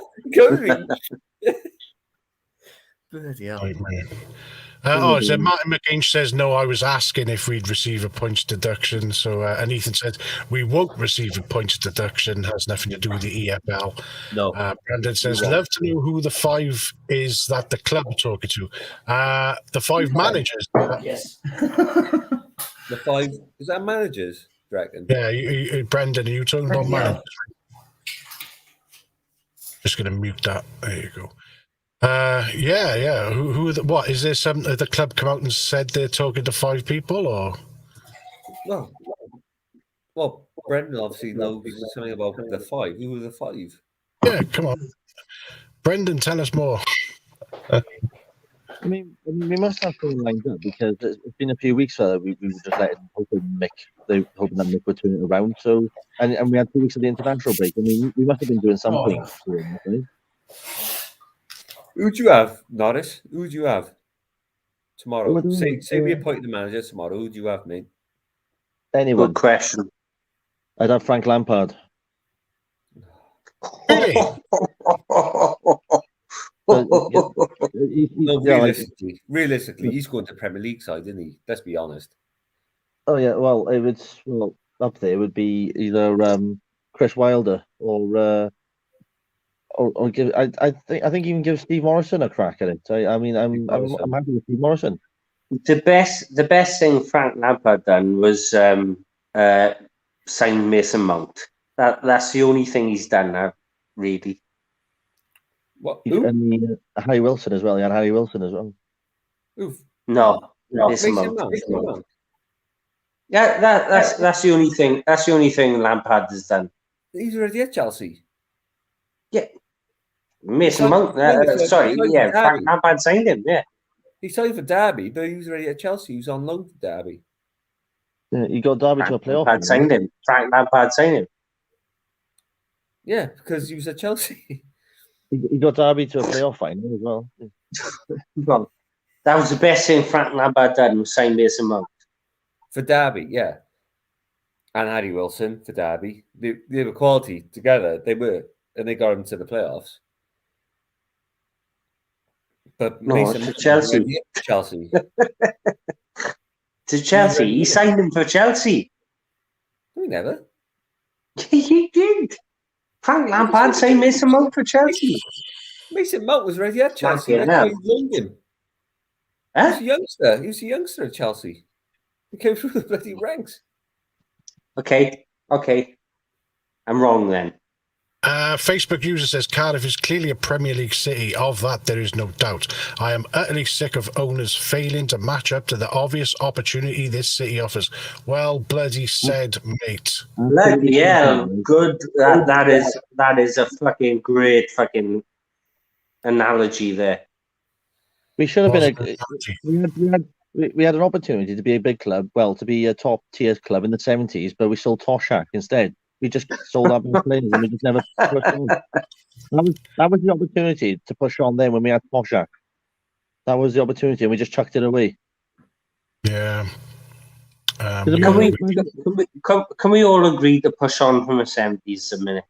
Bloody hell. So Martin McGain says, no, I was asking if we'd receive a points deduction. So, and Ethan says, we won't receive a points deduction. Has nothing to do with the EFL. No. Brandon says, love to know who the 5 is that the club are talking to. The 5 managers. Yes. The 5, is that managers, do you reckon? Yeah, Brendan, are you talking about managers? Just going to mute that. There you go. Yeah. Who are what is there? Some the club come out and said they're talking to 5 people, or? Well, Brendan obviously knows something about the 5. Who are the 5? Yeah, come on, Brendan, tell us more. I mean, we must have something lined up because it's been a few weeks that we were just hoping that Mick would turn it around. So, and we had 2 weeks of the international break. I mean, we must have been doing something. Right? Who'd you have, Norris? Who'd you have tomorrow? Say we appoint the manager tomorrow. Who'd you have, mate? Anyone. Good question. I'd have Frank Lampard. Really? Realistically, he's going to Premier League side, isn't he? Let's be honest. Oh yeah, well, up there would be either Chris Wilder or give. I think even give Steve Morrison a crack at it. I'm happy with Steve Morrison. The best thing Frank Lampard done was sign Mason Mount. That's the only thing he's done now, really. What? And Harry Wilson as well. He had Harry Wilson as well. Oof. No, Mason Mount. Yeah, that's the only thing. That's the only thing Lampard has done. He's already at Chelsea. Yeah, Mason Mount. Frank Lampard signed him. Yeah, he signed for Derby, but he was already at Chelsea. He was on loan to Derby. Yeah, he got Derby to a playoff. Frank Lampard signed him. Yeah, because he was at Chelsea. He got Derby to a playoff final as well. Well, that was the best thing Frank Lampard done, was sign Mason Mount. For Derby, yeah. And Harry Wilson for Derby. They were quality together. They were. And they got him to the playoffs. But Mason to Mount Chelsea. was Chelsea. To Chelsea? He signed him for Chelsea. We never. He did. Frank Lampard signed Mason Mount for Chelsea. Mason Mount was already at Chelsea. Yeah, That's why he loaned him. Huh? He was a youngster. He was a youngster at Chelsea. He came through the bloody ranks. Okay. I'm wrong then. Facebook user says Cardiff is clearly a Premier League city. Of that, there is no doubt. I am utterly sick of owners failing to match up to the obvious opportunity this city offers. Well, bloody said, mate. Bloody hell, good. That is a fucking great fucking analogy there. We should have been we had an opportunity to be a big club, well, to be a top tier club in the 70s, but we sold Toshak instead. We just sold our best players and we just never pushed on. That was the opportunity to push on then when we had Toshak. That was the opportunity and we just chucked it away. Yeah. Can we all agree to push on from the 70s a minute?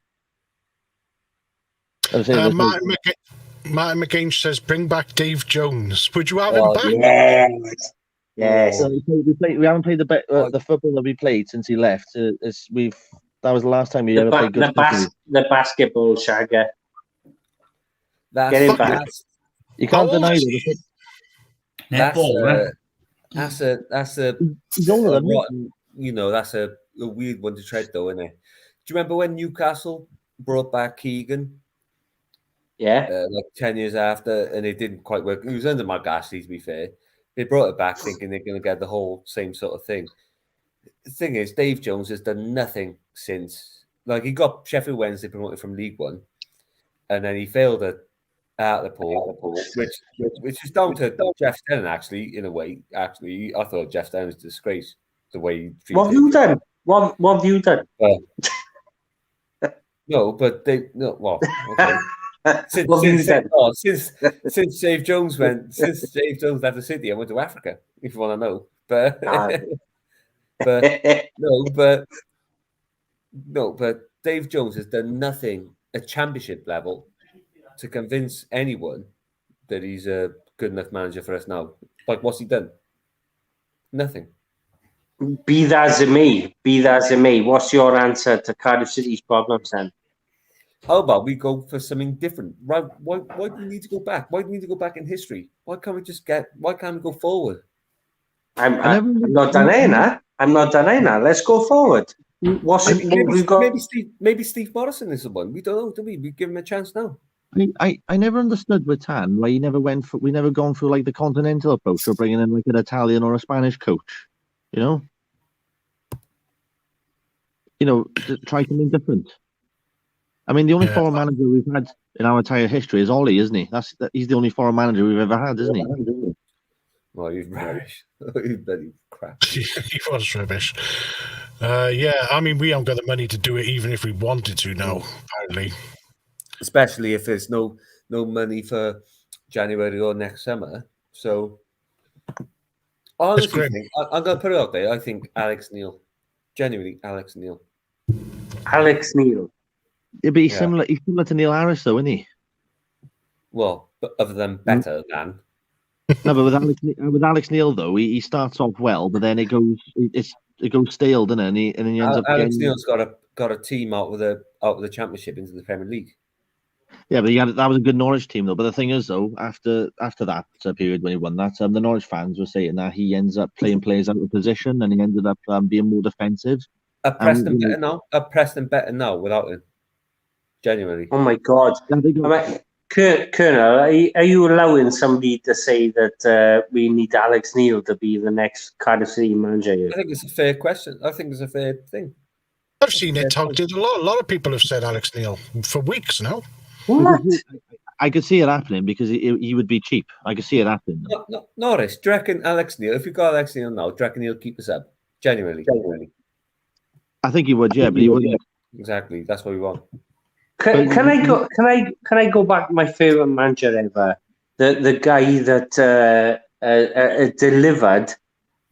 Martin McGain says, bring back Dave Jones. Would you have him back? Yes. So we haven't played the football that we played since he left. That was the last time we ever played good football. The basketball shagger. Get him back. You can't deny that. That's a rotten, that's a weird one to tread though, isn't it? Do you remember when Newcastle brought back Keegan? Yeah. Like 10 years after, and it didn't quite work. It was under Mark Ashley, to be fair. They brought it back thinking they're going to get the whole same sort of thing. The thing is, Dave Jones has done nothing since. Like, he got Sheffield Wednesday promoted from League One, and then he failed at Liverpool, which is down to Jeff Stennon, actually, in a way. Actually, I thought Jeff Stennon was a disgrace, the way he treated What have you done? What have you done? No, but okay. Since Dave Jones left the city, I went to Africa. If you want to know, but Dave Jones has done nothing at championship level to convince anyone that he's a good enough manager for us now. Like, what's he done? Nothing. Be that as it may. What's your answer to Cardiff City's problems then? How about we go for something different? Right? Why do we need to go back? Why do we need to go back in history? Why can't we go forward? I'm not done here. Let's go forward. Maybe Steve Morrison is the one. We don't know, do we? We give him a chance now. I never understood with Tan why we never gone through like the continental approach or bringing in like an Italian or a Spanish coach, to try something different. I mean, the only foreign manager we've had in our entire history is Ollie, isn't he? He's the only foreign manager we've ever had, isn't he? Well, he's rubbish. He's bloody crap. He was rubbish. I mean, we haven't got the money to do it, even if we wanted to now, apparently. Especially if there's no money for January or next summer. So, honestly, I'm going to put it out there. I think Alex Neil. Genuinely, Alex Neil. Alex Neil. Yeah, but he's similar to Neil Harris, though, isn't he? Well, other than better than. No, but with Alex Neil though, he starts off well, but then it goes stale, doesn't it? And then he ends up. Alex Neil's got a team out with the Championship into the Premier League. Yeah, but that was a good Norwich team though. But the thing is though, after that period when he won that, the Norwich fans were saying that he ends up playing players out of position, and he ended up being more defensive. Are Preston better now without him? Genuinely. Oh my God. Colonel, are you allowing somebody to say that we need Alex Neil to be the next Cardiff City manager here? I think it's a fair question. I think it's a fair thing. I've seen it talked a lot. A lot of people have said Alex Neil for weeks now. What? I could see it happening because he would be cheap. I could see it happening. No, Norris, do you reckon Alex Neil, if you got Alex Neil now, do you reckon he'll keep us up? Genuinely. I think he would, yeah, but he wouldn't. Exactly. That's what we want. Can I go? Can I go back to my favorite manager ever? The guy that delivered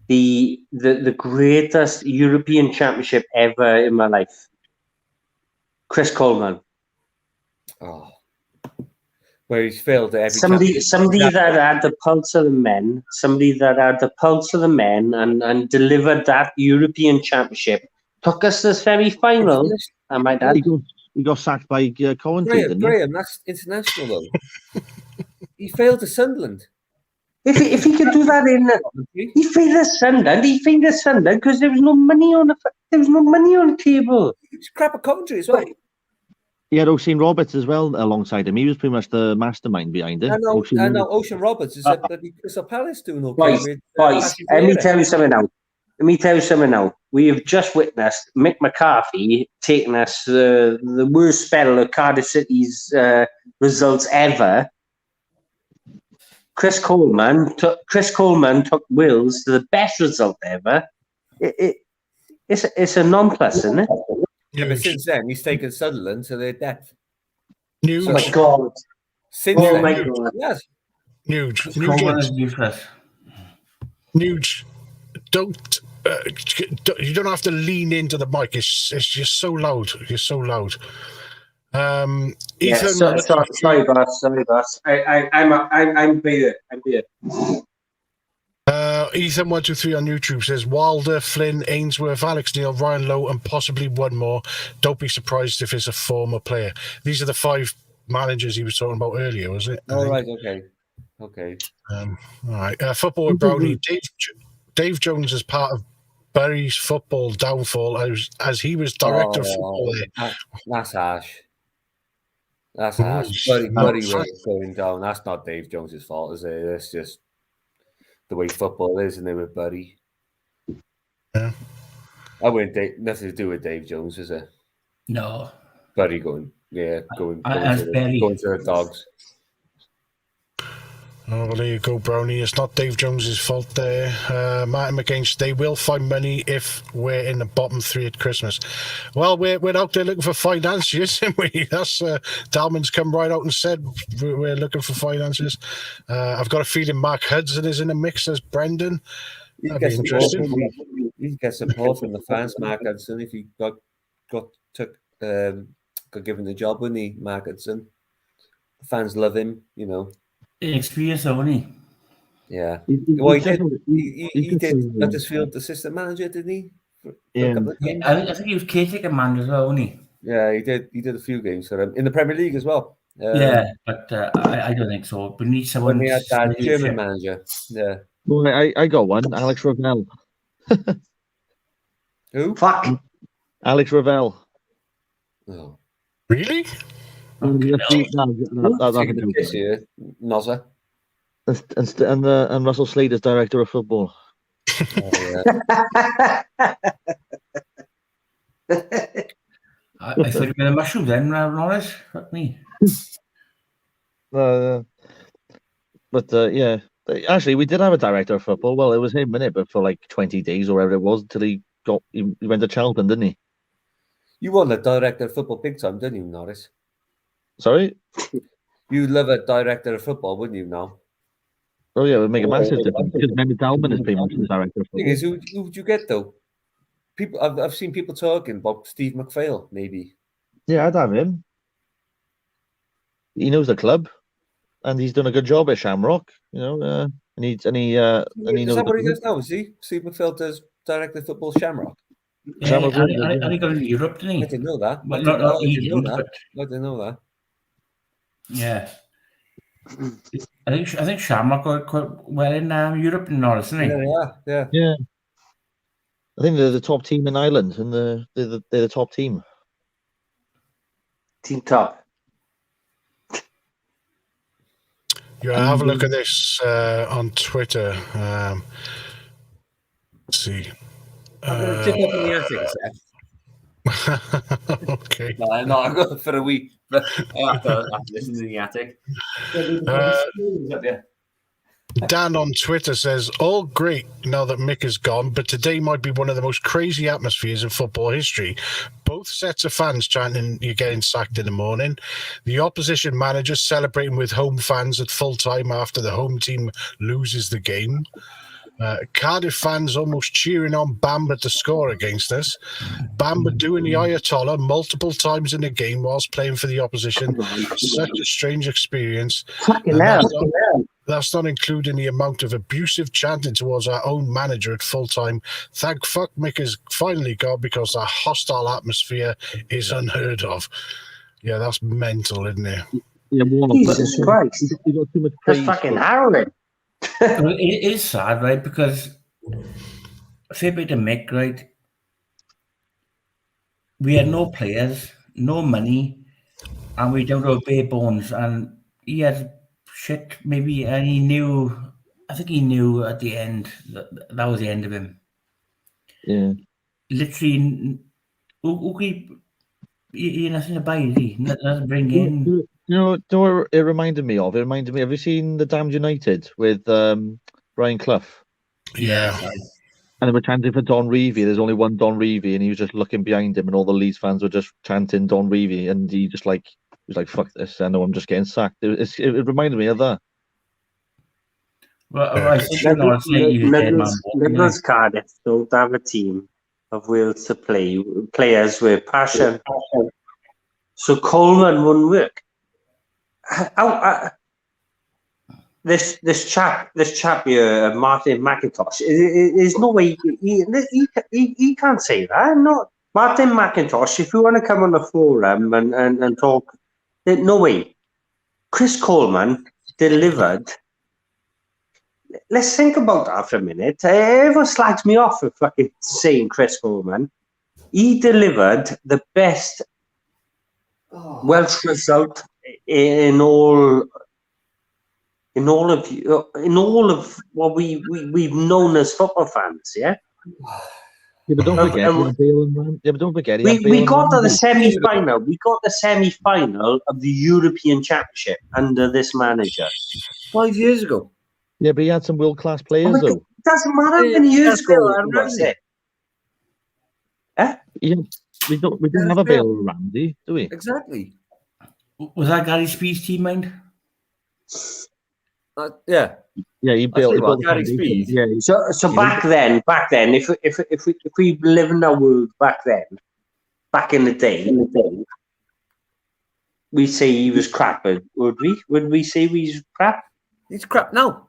the greatest European Championship ever in my life. Chris Coleman. Oh, where he's failed at every somebody that had the pulse of the men, and delivered that European Championship. Took us to the semi-final. I might add. He got sacked by Coventry, didn't he? Graham, that's international though. He failed to Sunderland. If he could do that he failed at Sunderland. He failed at Sunderland because there was no money on the table. It's crap at Coventry as well. He had Ocean Roberts as well alongside him. He was pretty much the mastermind behind it. I know Ocean Roberts is at bloody Crystal Palace doing okay. Boys, let me tell you something now. We have just witnessed Mick McCarthy taking us the worst spell of Cardiff City's results ever. Chris Coleman took Wills to the best result ever. It's a non-plus, isn't it? Yeah, but since then he's taken Sunderland to their death. Huge. Oh my God! Since then, my God! Yes. Huge. Don't you don't have to lean into the mic. It's just so loud. You're so loud. Ethan, sorry, boss. I'm here. Ethan 123 on YouTube says Wilder, Flynn, Ainsworth, Alex Neil, Ryan Lowe, and possibly one more. Don't be surprised if it's a former player. These are the 5 managers he was talking about earlier, was it? All right. Okay. All right. Football with Brownie. Dave Jones is part of Bury's football downfall as he was director of football there. That's harsh. That's harsh. Bury was going down. That's not Dave Jones's fault, is it? That's just the way football is, and they were Bury. Yeah. I wouldn't nothing to do with Dave Jones, is it? No. Bury going to the Dogs. Oh, well, there you go, Brownie. It's not Dave Jones's fault there. Martin McGain, they will find money if we're in the bottom 3 at Christmas. Well, we're out there looking for finances, isn't we? That's Dalman's come right out and said we're looking for finances. I've got a feeling Mark Hudson is in the mix as Brendan. That'd be interesting. You get support from the fans, Mark Hudson, if he got given the job, wouldn't he, Mark Hudson? The fans love him, you know. Experience only. Yeah. He did Huddersfield assistant manager, didn't he? I think he was caretaker manager as well, wasn't he? Yeah, he did. He did a few games for him in the Premier League as well. But I don't think so. We need someone. When we had that German manager. Yeah. Well, I got one. Alex Ravel. Who? Fuck. Alex Ravel. Oh. Really? Nozza. And Russell Slade is director of football. Oh, I thought you were a mushroom then, Norris. Fuck me. Yeah. Actually, we did have a director of football. Well, it was him, innit? But for like 20 days or whatever it was, until he went to Charlton, didn't he? You want a director of football big time, didn't you, Norris? Sorry? You love a director of football, wouldn't you, now? Oh, yeah, it would make a massive difference because Mehmet Dalman is pretty much the director of football. The thing is, who would you get, though? I've seen people talking about Steve McPhail, maybe. Yeah, I'd have him. He knows the club, and he's done a good job at Shamrock, you know. Is that what he does now, is he? Steve McPhail does director of football Shamrock? Yeah, I got in Europe, didn't he? I didn't know that. Well, I didn't know that. Yeah. I think Shamrock got quite well in Europe and Norris, isn't he? Yeah. I think they're the top team in Ireland, and they're the top team. Team top. Yeah, have a look at this on Twitter. Let's see. Tip up in the attic, Seth. Okay. No, I'm not. I'm going for a week. But I have to listen to the attic. Dan on Twitter says, all great now that Mick is gone, but today might be one of the most crazy atmospheres in football history. Both sets of fans chanting you're getting sacked in the morning. The opposition manager celebrating with home fans at full time after the home team loses the game. Cardiff fans almost cheering on Bamba to score against us. Bamba doing the Ayatollah multiple times in the game whilst playing for the opposition. Such a strange experience. Fucking hell. That's not including the amount of abusive chanting towards our own manager at full time. Thank fuck Mick has finally got, because that hostile atmosphere is unheard of. Yeah, that's mental, isn't it? Yeah, Jesus Christ. He got too much That's praise. fucking harrowing. Well, it is sad, right? Because say bit to Mick, right? We had no players, no money, and we don't have bare bones. And he had shit, maybe, and he knew. I think he knew at the end that was the end of him. Yeah. Literally, he nothing to buy, is he? Nothing to bring in. You know what it reminded me of? It reminded me. Have you seen The Damned United with Brian Clough? Yeah. And they were chanting for Don Revie. There's only one Don Revie, and he was just looking behind him, and all the Leeds fans were just chanting Don Revie, and he was like, "Fuck this! I know I'm just getting sacked." It reminded me of that. Well, I think I'll say he was dead man. Middlesbrough Cardiff don't have a team of wills to play, players with passion. So Coleman wouldn't work. This chap here, Martin McIntosh. There's no way he can't say that. Not Martin McIntosh. If you want to come on the forum and talk, no way. Chris Coleman delivered. Let's think about that for a minute. Everyone slags me off for fucking saying Chris Coleman. He delivered the best Welsh result in all of what we've known as football fans, yeah. Yeah, but don't forget. We got to the semi-final. We got the semi-final of the European Championship under this manager 5 years ago. Yeah, but he had some world-class players, though. It doesn't matter how many years ago. Yeah, we don't have a Bale or Randy, do we? Exactly. Was that Gary Speed's team, mind? Yeah. Yeah, he built Gary Speed. Yeah. So back then, if we live in a world back in the day, we'd say he was crap, would we? Would we say he's crap? He's crap now.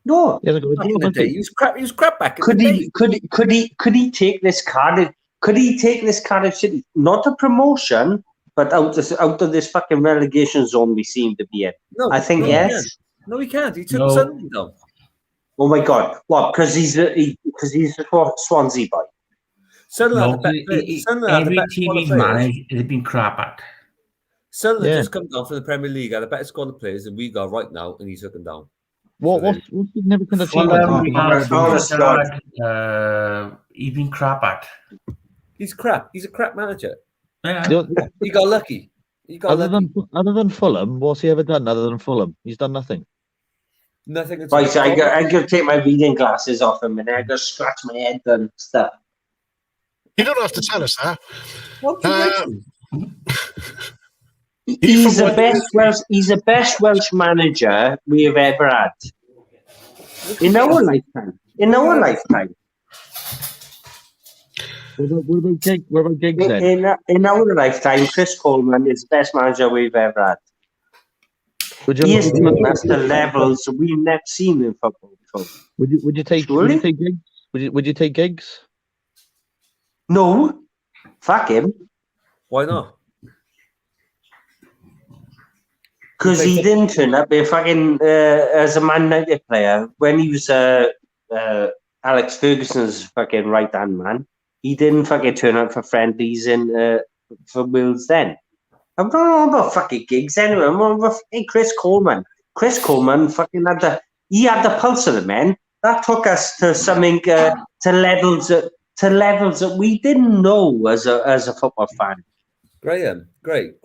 No. Yeah, back in the day, he was crap. He was crap back in the day. Could he take this Cardiff? Could he take this Cardiff City, not a promotion, but out of this fucking relegation zone we seem to be in? No, I think yes. No, he can't. He took Sunderland down. Oh my God! What? Because he's a Swansea boy. Sunderland. Every team he's managed has been crap at. Sunderland just come down from the Premier League, had a better squad of players than we got right now, and he's took them down. What's significant He's been crap at. He's crap. He's a crap manager. Yeah. He got lucky. Other than Fulham, what's he ever done other than Fulham? He's done nothing. Nothing. Right, so I got to take my reading glasses off him, and I got to scratch my head and stuff. You don't have to tell us that. He's the best Welsh manager we have ever had in our lifetime. What about Giggs then? In our lifetime, Chris Coleman is the best manager we've ever had. He has taken us to levels we've never seen in football before. Would you take Giggs? Would you take Giggs? No, fuck him. Why not? Because he didn't turn up as a Man United player when he was Alex Ferguson's fucking right hand man. He didn't fucking turn up for friendlies for Wales then. I don't know about fucking Giggs anyway. I'm on fucking Chris Coleman. Chris Coleman fucking had the pulse of the men. That took us to something to levels that we didn't know as a football fan. Graham, great.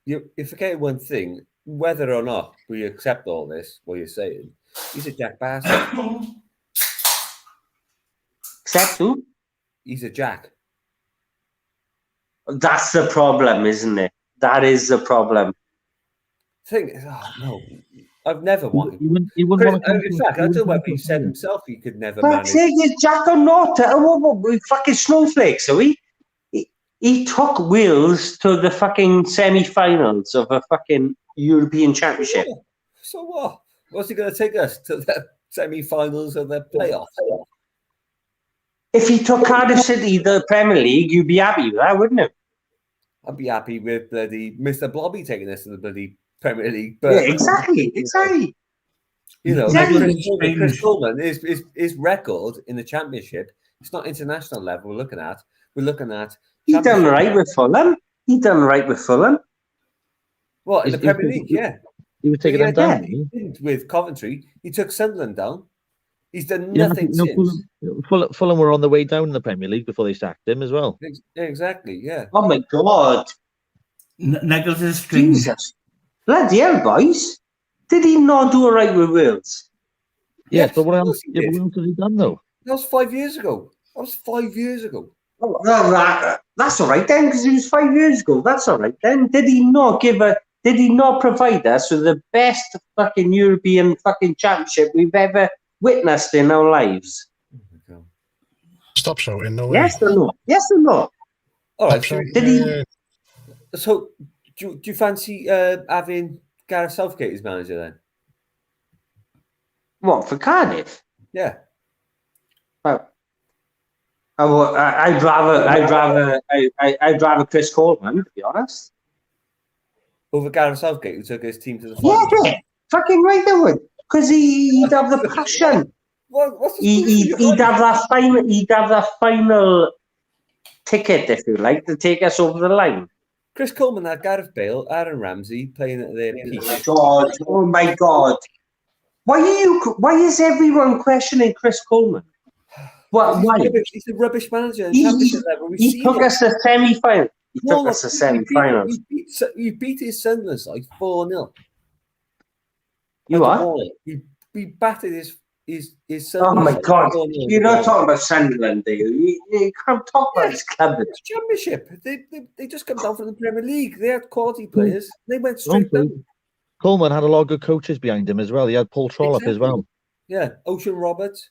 You forget one thing. Whether or not we accept all this, what you're saying, He's a Jack bastard. Except who? He's a Jack. That's the problem, isn't it? That is the problem. No, I've never wanted. You wouldn't want to come in fact, I don't know whether he said himself he could never But manage. is Jack or not? We fucking snowflakes, are we? He took Wales to the fucking semi-finals of a fucking European Championship. So what? What's he going to take us to the semi-finals of the playoffs? If he took Cardiff City to the Premier League, you'd be happy with that, wouldn't you? I'd be happy with bloody Mr. Blobby taking us to the bloody Premier League. But, Yeah, exactly. You know, Exactly. Chris Coleman, his record in the Championship, it's not international level we're looking at. We're looking at... He done right with Fulham. What, in the Premier League? Yeah. He was taking them down. He didn't with Coventry. He took Sunderland down. He's done nothing since. Fulham were on the way down in the Premier League before they sacked him as well. Exactly, yeah. Oh, my God. Nichols is strings. Jesus. Bloody hell, boys. Did he not do it right with Wales? Yes, but what of else course he did. has he done, though? That was 5 years ago. Oh, that's all right then, because it was 5 years ago. That's all right then. Did he not provide us with the best fucking European fucking championship we've ever witnessed in our lives? Stop shouting, no way. Yes or no? Yes or no? All right. Did he? So, do you fancy having Gareth Southgate as manager then? What, for Cardiff? Yeah. Well, I'd rather Chris Coleman, to be honest. Over Gareth Southgate, who took his team to the final. Yeah, fucking right they would, because he'd have the passion. He'd have that final ticket, if you like, to take us over the line. Chris Coleman had Gareth Bale, Aaron Ramsey playing at their peak. Oh my God! Why is everyone questioning Chris Coleman? Why? He's a rubbish manager. He took us to semi-final. Semi-finals. He beat his Sunderland side 4-0. You what? We battered his Oh Sunderland. my God! You're not talking about Sunderland, do you? You can't talk about this club. It's Championship. They just come down from the Premier League. They had quality players. They went straight down. Coleman had a lot of good coaches behind him as well. He had Paul Trollope as well. Yeah, Ocean Roberts.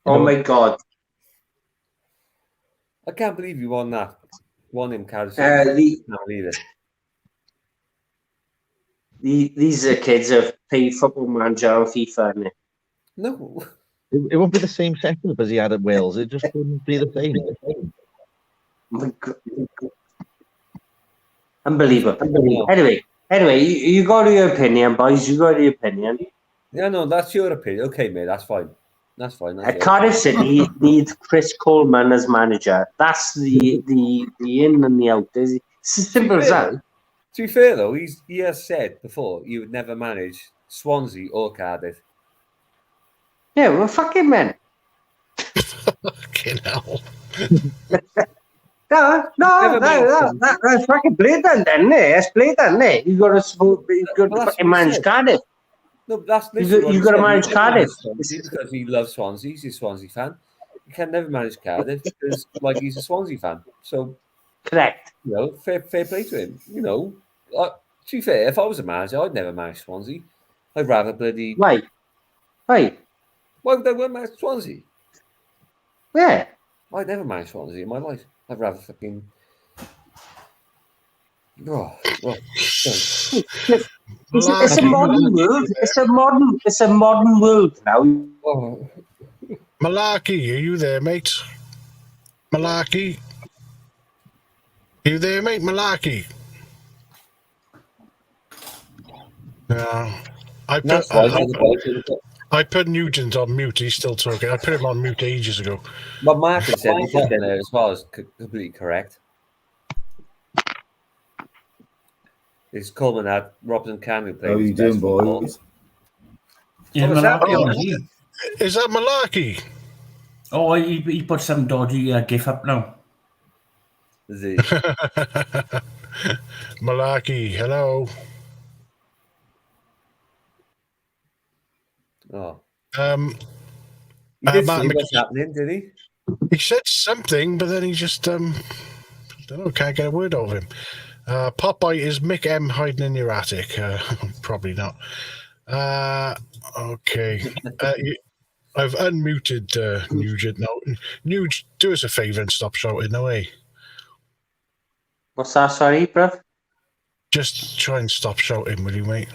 Oh my God! I can't believe you won that. Won him, Cardiff. Can't believe it. These are kids who play Football Manager on FIFA, isn't it? No. It won't be the same setup as he had at Wales. It just wouldn't be the same. Oh my God. Unbelievable. Anyway, you got your opinion, boys. You got your opinion. Yeah, no, that's your opinion. Okay, mate, that's fine. That's Cardiff City needs Chris Coleman as manager. That's the in and the out. It's as simple as that. To be fair, though, he has said before he would never manage Swansea or Cardiff. Yeah, well, fuck him, man. Fucking hell. No, that's fucking blatant, isn't it? That's blatant, isn't it? You got to fucking manage Cardiff. No, that's you got to manage Cardiff. Because he loves Swansea. He's a Swansea fan. He can never manage Cardiff because, he's a Swansea fan. So, correct. You know, fair play to him. You know, to be fair, if I was a manager, I'd never manage Swansea. I'd rather bloody. Why? Why would I manage Swansea? Yeah. I'd never manage Swansea in my life. I'd rather fucking. It's a modern world. It's a modern world now. Oh. Malarkey, are you there, mate? Malarkey? Are you there, mate? Malarkey? No. I put Nugent on mute. He's still talking. I put him on mute ages ago. But Martin said he put in there as well as completely correct. It's Coleman had Robson Campbell playing. How are you doing, boys? Yeah, Malarkey. Is that Malarkey? Oh, he put some dodgy gif up now. Is he? Malarkey, hello. Oh. He did Martin see what's happening, did he? He said something, but then he just, I don't know, can't get a word out of him. Popeye, is Mick M hiding in your attic? Probably not. Okay. I've unmuted Nugent now. Nuge, do us a favour and stop shouting, no way. What's that, sorry, bruv? Just try and stop shouting, will you, mate?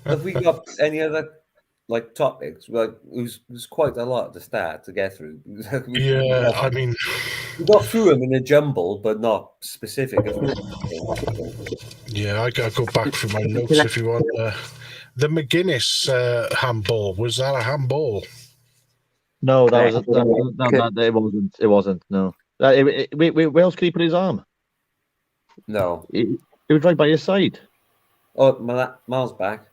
Have we got any other topics? Like, it was quite a lot to start to get through. I mean, we got through them in a jumble, but not specific. Yeah, I gotta go back through my notes if you want. The McGuinness handball, was that a handball? No, it wasn't. It wasn't. No. Where else could he put his arm? No, it was right by his side. Oh, Miles back.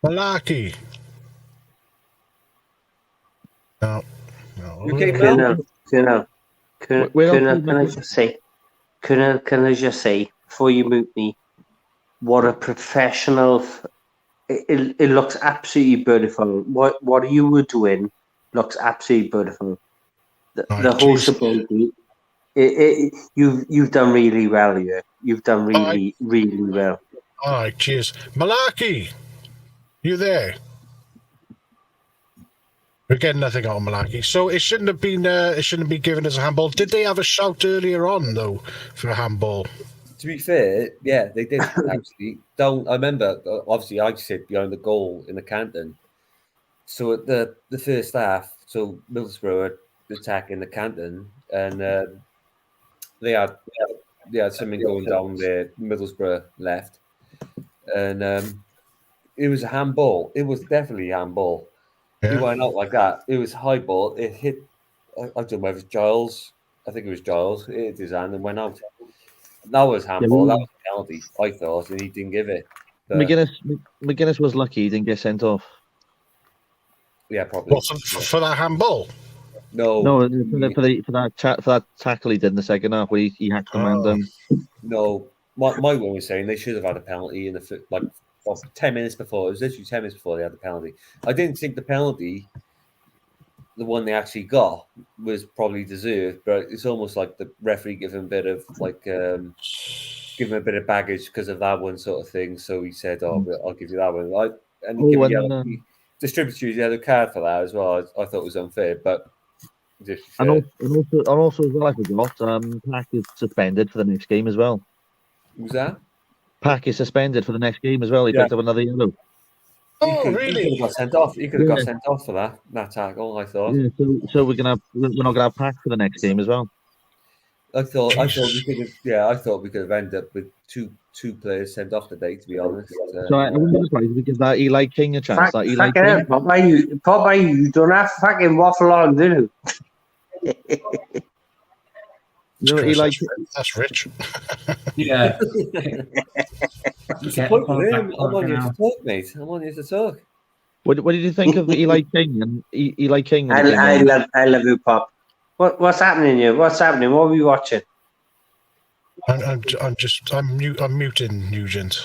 Malarkey. No. Okay, Colonel, can I just say, before you mute me, what a professional! It looks absolutely beautiful. What you were doing looks absolutely beautiful. The whole supporting. You've done really well here. You've done really well. All right, cheers. Malarkey, you there? We're getting nothing out of Malarkey. So it shouldn't have been given as a handball. Did they have a shout earlier on though for a handball? To be fair, yeah, they did actually. I remember, obviously, I sit behind the goal in the Canton. So at the first half, so Middlesbrough were attacking the Canton, and they had something going down there. Middlesbrough left, and it was a handball. It was definitely a handball. Yeah. It went out like that. It was high ball. It hit. I don't know whether it was Giles. I think it was Giles. It hit his hand and went out. That was handball. That was a penalty, I thought, and he didn't give it. But McGuinness was lucky he didn't get sent off. Yeah, probably. What, for that handball? No, for that tackle he did in the second half where he hacked the man down. No, my one was saying they should have had a penalty in the 10 minutes before. It was literally 10 minutes before they had the penalty. I didn't think the penalty, the one they actually got, was probably deserved, but it's almost like the referee gave him a bit of give him a bit of baggage because of that one sort of thing. So he said, "Oh, I'll give you that one." He distributed you the yellow card for that as well. I thought it was unfair, but and also as well, I forgot, Pack is suspended for the next game as well. Who's that? Pack is suspended for the next game as well. He picked up another yellow. Really? He could have got sent off. He could have got sent off for that tackle. I thought. Yeah, so we're not gonna have Pack for the next game as well. I thought we could have. Yeah, I thought we could have ended up with two players sent off today. To be honest, so I wouldn't be surprised if we give that Eli King a chance. Popeye, you don't have to fucking waffle on, do you? Eli, that's rich. Yeah. I'm on here to talk, mate. I'm on here to talk. What did you think of Eli King and Eli King? I love you, Pop. What's happening here? What's happening? What are we watching? I'm muting Nugent.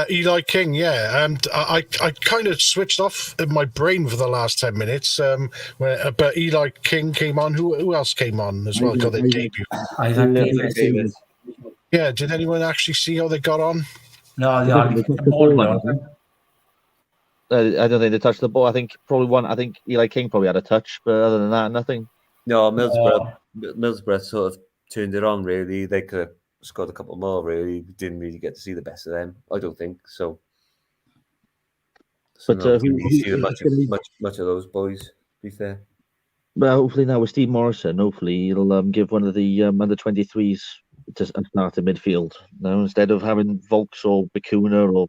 Eli King, yeah. I kind of switched off in my brain for the last 10 minutes. But Eli King came on. Who else came on as well? Got their debut. David. Yeah. Did anyone actually see how they got on? No, they already took the ball down. I don't think they touched the ball. I think Eli King probably had a touch, but other than that, nothing. No, Middlesbrough sort of turned it on. Really, they could have scored a couple more. Really, didn't really get to see the best of them. I don't think so. But much of those boys. To be fair. Well, hopefully now with Steve Morrison, hopefully he'll give one of the under 23s to start in midfield now instead of having Volks or Bacuna or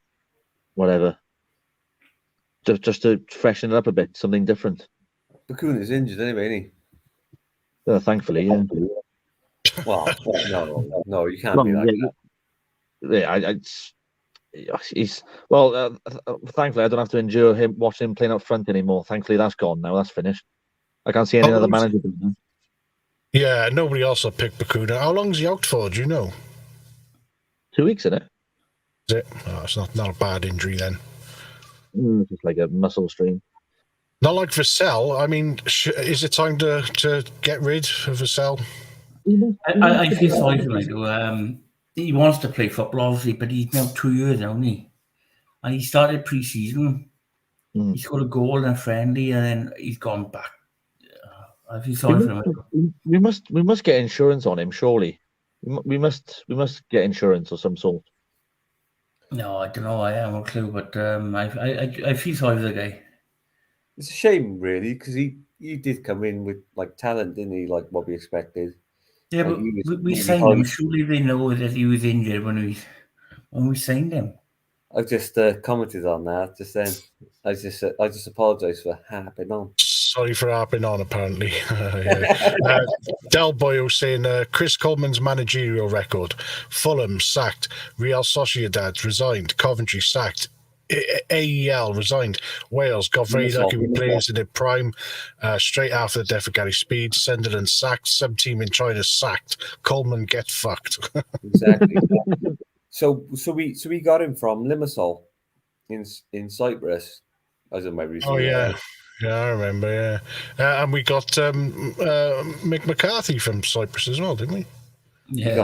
whatever. Just to freshen it up a bit, something different. Bacuna's injured anyway, isn't he? Thankfully, yeah. Well, no, you can't be that. Thankfully, I don't have to endure watching him playing up front anymore. Thankfully, that's gone now. That's finished. I can't see any other manager doing that. Yeah, nobody else will pick Bakuna. How long's he out for? Do you know? 2 weeks, isn't it? Is it? Oh, it's not a bad injury then. Just like a muscle strain. Not like Vassell. I mean, is it time to get rid of Vassell? I feel sorry for him. He wants to play football, obviously, but he's now 2 years, hasn't he? And he started pre-season. He scored a goal in a friendly, and then he's gone back. I feel sorry for him. We must get insurance on him, surely. We must get insurance of some sort. No, I don't know. I have no clue, but I feel sorry for the guy. It's a shame, really, because he did come in with like talent, didn't he? Like what we expected. Yeah, like, but we signed him. Surely they know that he was injured when we signed him. I've just commented on that just then. I just apologise for harping on. Sorry for harping on, apparently. Del Boyle saying Chris Coleman's managerial record: Fulham sacked, Real Sociedad resigned, Coventry sacked, AEL resigned, Wales got very lucky with players in their prime. Straight after the death of Gary Speed, Sunderland sacked, some team in China sacked. Coleman get fucked. Exactly. So we got him from Limassol in Cyprus. As in my recent. Oh yeah. Yeah, I remember, yeah. And we got Mick McCarthy from Cyprus as well, didn't we? Yeah.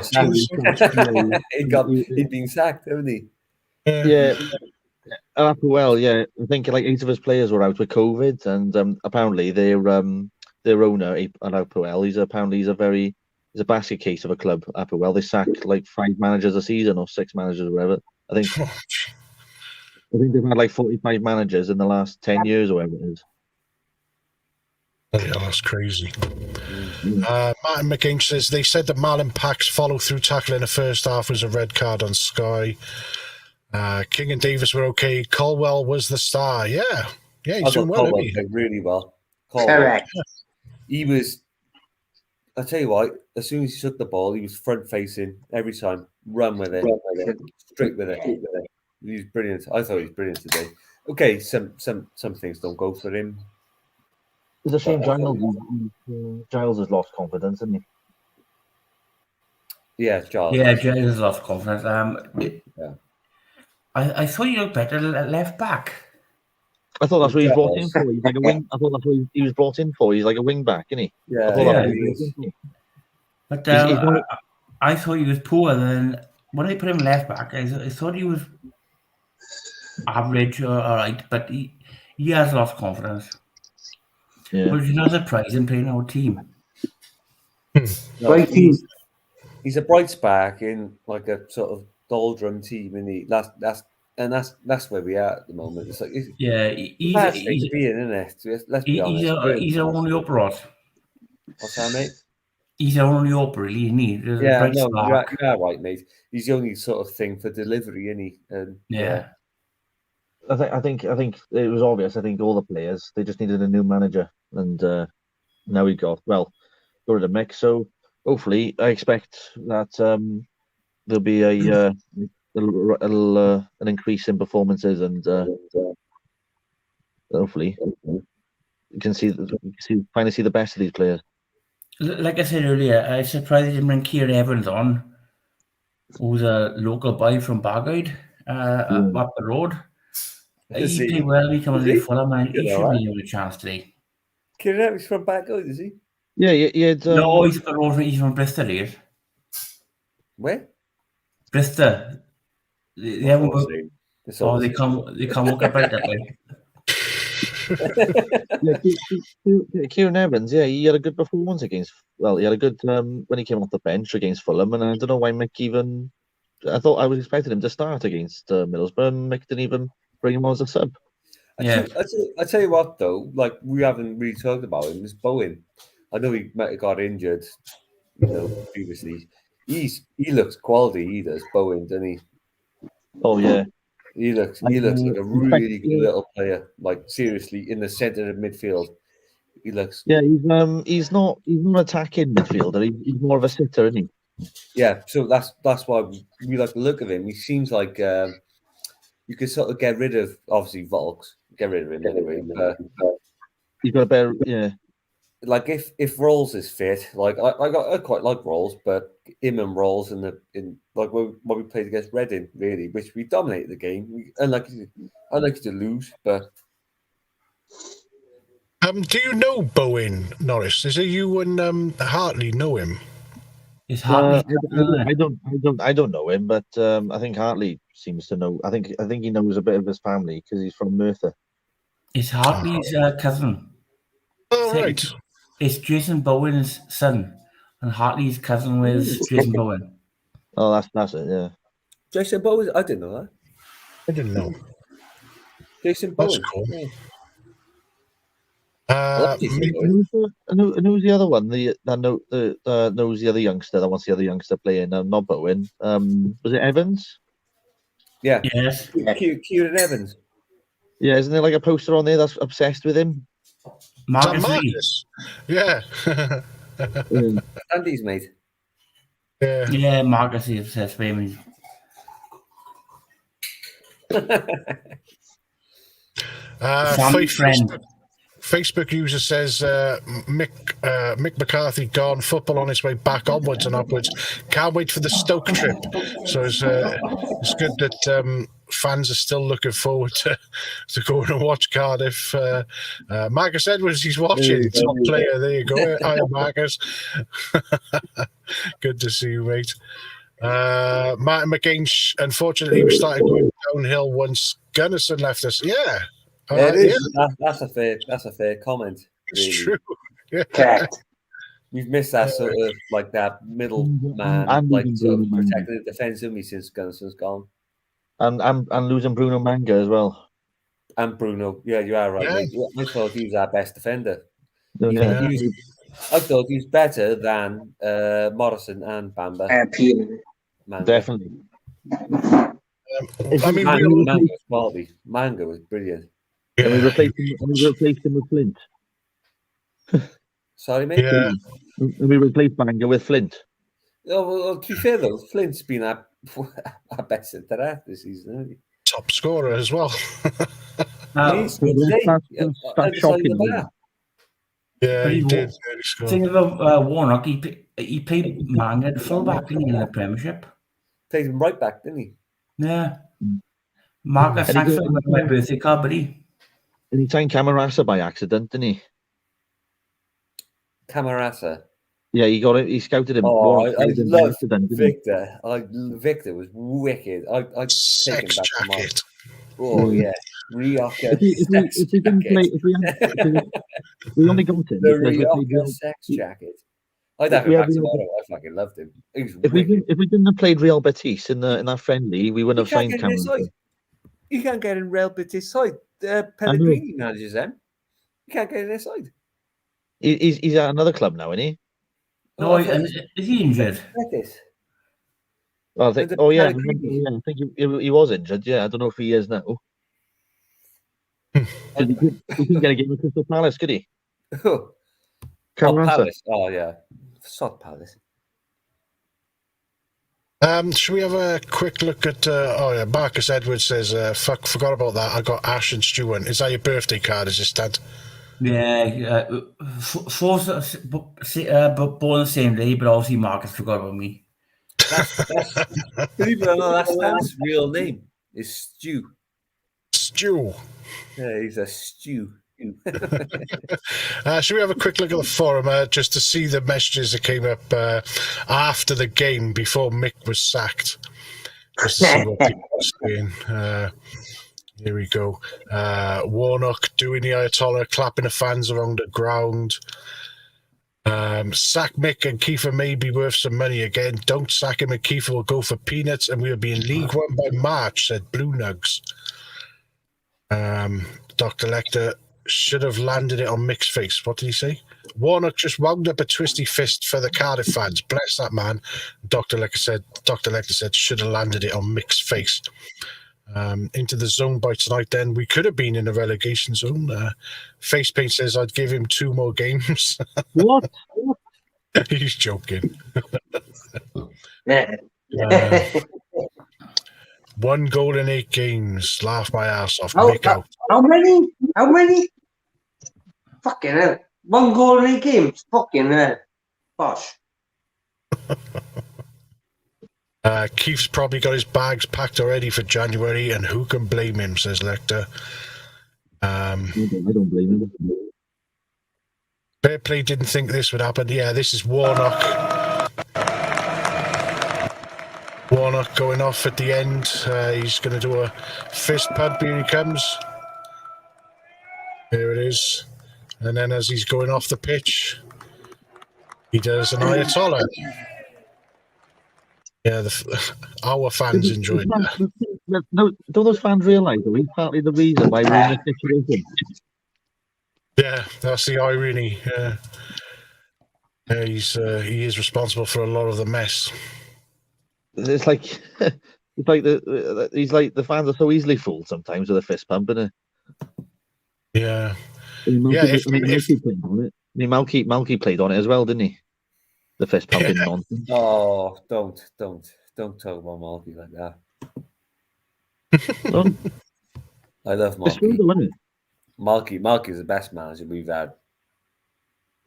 He'd been sacked, haven't he? Yeah. Well, yeah. I think like 8 of his players were out with COVID, and apparently their owner, Apoel, he's a basket case of a club. Apoel, they sack like 5 managers a season or 6 managers or whatever. I think they've had like 45 managers in the last 10 years or whatever it is. Yeah, that's crazy. Martin McCain says they said that Marlon Pack's follow-through tackle in the first half was a red card on Sky. King and Davis were okay. Colwell was the star. Yeah, he's doing well. Colwell played really well. Correct. He was. I tell you what. As soon as he took the ball, he was front-facing every time. Run with it, straight with it. He was brilliant. I thought he was brilliant today. Okay, some things don't go for him. It's a shame Giles has lost confidence, hasn't he? Yeah, Giles. Yeah, Giles has lost confidence. I thought he looked better at left back. I thought that's what he was brought in for. He's like a wing. I thought that's what he was brought in for. He's like a wing back, isn't he? Yeah, But I thought he was poor. Then when they put him left back, I thought he was average or all right, but he has lost confidence. Yeah. But it's not surprising playing our team. He's a bright spark in like a sort of doldrum team, and that's where we are at the moment. It's like he's he's our only up rod. What's that, mate? He's our only up, really, isn't he? You are right, mate. He's the only sort of thing for delivery, isn't he? Yeah. I think it was obvious. I think all the players, they just needed a new manager, and now we got rid of Mick. So hopefully, I expect that there'll be an increase in performances, and hopefully you can finally see the best of these players. Like I said earlier, I was surprised they didn't bring Kieran Evans on, who's a local boy from Bargoed, up the road. He played well. He comes in Fulham, and he should be given a chance today. Kieran Evans from Bargoed, is he? Yeah, he had. No, he's from Bristol here. Where? Bristol. They haven't got. Oh, they come walk about that way. Kieran Evans, he had a good performance against. Well, he had a good when he came off the bench against Fulham, and I don't know why Mick even. I thought I was expecting him to start against Middlesbrough, and Mick didn't even bring him on as a sub. I tell you what, though, like we haven't really talked about him. Is Bowen? I know he might have got injured, previously. He looks quality. He does, Bowen, doesn't he? Oh yeah. He looks like a really good little player. Like seriously, in the centre of midfield, he looks. Yeah, he's not attacking midfielder. He's more of a sitter, isn't he? Yeah, so that's why we like the look of him. He seems like you could sort of get rid of obviously Volks, get rid of him anyway. He's got a better like if Rolls is fit, like I quite like Rolls, but him and Rolls in like when we played against Reading, really, which we dominated the game. I'd like to lose, but. Do you know Bowen Norris? Is it you and Hartley know him? Is Hartley? I don't know him, but I think Hartley seems to know. I think he knows a bit of his family because he's from Merthyr. Is Hartley's cousin? Oh, right. It's Jason Bowen's son, and Hartley's cousin was Jason Bowen. Oh, that's it. Yeah. Jason Bowen. I didn't know that. I didn't know. Jason Bowen. That's cool. Yeah. And who's the other one? That knows the other youngster. That wants the other youngster playing. Not Bowen. Was it Evans? Yeah. Yes. Kieran Evans. Yeah, isn't there like a poster on there that's obsessed with him? Marcus. Yeah. Andy's mate. Yeah. Yeah, Marcus is obsessed with him. Facebook user says Mick McCarthy gone, football on its way back onwards and upwards. Can't wait for the Stoke trip. So it's good that fans are still looking forward to going and watch Cardiff. Marcus Edwards, he's watching. Top player. There you go. Hi, Marcus. Good to see you, mate. Martin McCain, unfortunately, we started going downhill once Gunnarsson left us. Yeah. It is. Yeah. That's a fair comment. Really. It's true. Yeah. Correct. We've missed that sort of like that middle man, like sort of protecting the defence of me since Gunnarsson's gone. And losing Bruno Manga as well. And Bruno, yeah, you are right. Yeah. I thought he was our best defender. Yeah. I thought he was better than Morrison and Bamba. Definitely. I mean, Manga was quality. Manga was brilliant. Yeah. And we replaced him with Flint. Sorry, mate. Yeah. And we replaced Manga with Flint. Oh, well, to be fair though, Flint's been our best centre this season, hasn't he? Top scorer as well. That's shocking. Yeah, he did. Thing about Warnock, he played Manga at fullback in the Premiership. Played him right back, didn't he? Yeah. Marcus thanks for my birthday card, buddy. And he signed Camarasa by accident, didn't he? Camarasa. Yeah, he got it. He scouted him. Oh, I love Victor. Victor was wicked. I'd take him back tomorrow. Oh yeah, Rioja. If we didn't play, if we only got him. The Rioja sex jacket. I'd have him back tomorrow. I fucking loved him. If we didn't have played Real Betis in that friendly, we wouldn't have signed Camarasa. You can't get in Real Betis side. Pellegrini manages them. You can't get in their side. He's at another club now, isn't he? No, is he injured? Well, I think I think he was injured. Yeah, I don't know if he is now. He couldn't get a game with Crystal Palace, could he? Palace. Oh yeah, Sod Palace. Should we have a quick look at? Marcus Edwards says, forgot about that. I got Ash and Stewart. Is that your birthday card? Is it, Stan? Yeah, born the same day, but obviously Marcus forgot about me. Believe it or not, that's Stan's real name is Stu. Stu. Yeah, he's a Stu. Should we have a quick look at the forum just to see the messages that came up after the game before Mick was sacked? Just to see what people were saying. Here we go. Warnock doing the Ayatollah, clapping the fans around the ground. Sack Mick and Kiefer may be worth some money again. Don't sack him and Kiefer will go for peanuts and we'll be in League One by March, said Blue Nugs. Dr. Lecter should have landed it on Mick's face. What did he say? Warnock just wound up a twisty fist for the Cardiff fans. Bless that man. Dr. Lecter said should have landed it on Mick's face. Into the zone by tonight then. We could have been in the relegation zone. Face Paint says I'd give him 2 more games. What? He's joking. 1 goal in 8 games. Laugh my ass off. How many? Fucking hell. 1 goal in a game. Fucking bosh. Keith's probably got his bags packed already for January, and who can blame him, says Lecter. I don't blame him. Fair Play didn't think this would happen. Yeah, this is Warnock. Warnock going off at the end. He's going to do a fist pump. Here he comes. Here it is. And then as he's going off the pitch, he does an Ayatollah. Yeah, our fans enjoyed that. No, don't those fans realise that he's partly the reason why we're in this situation? Yeah, that's the irony. Yeah, he is responsible for a lot of the mess. It's like the fans are so easily fooled sometimes with a fist pump, isn't it? Yeah. Malky played on it as well, didn't he? The fist pumping nonsense. Oh, don't talk about Malky like that. I love Malky. Malky is the best manager we've had.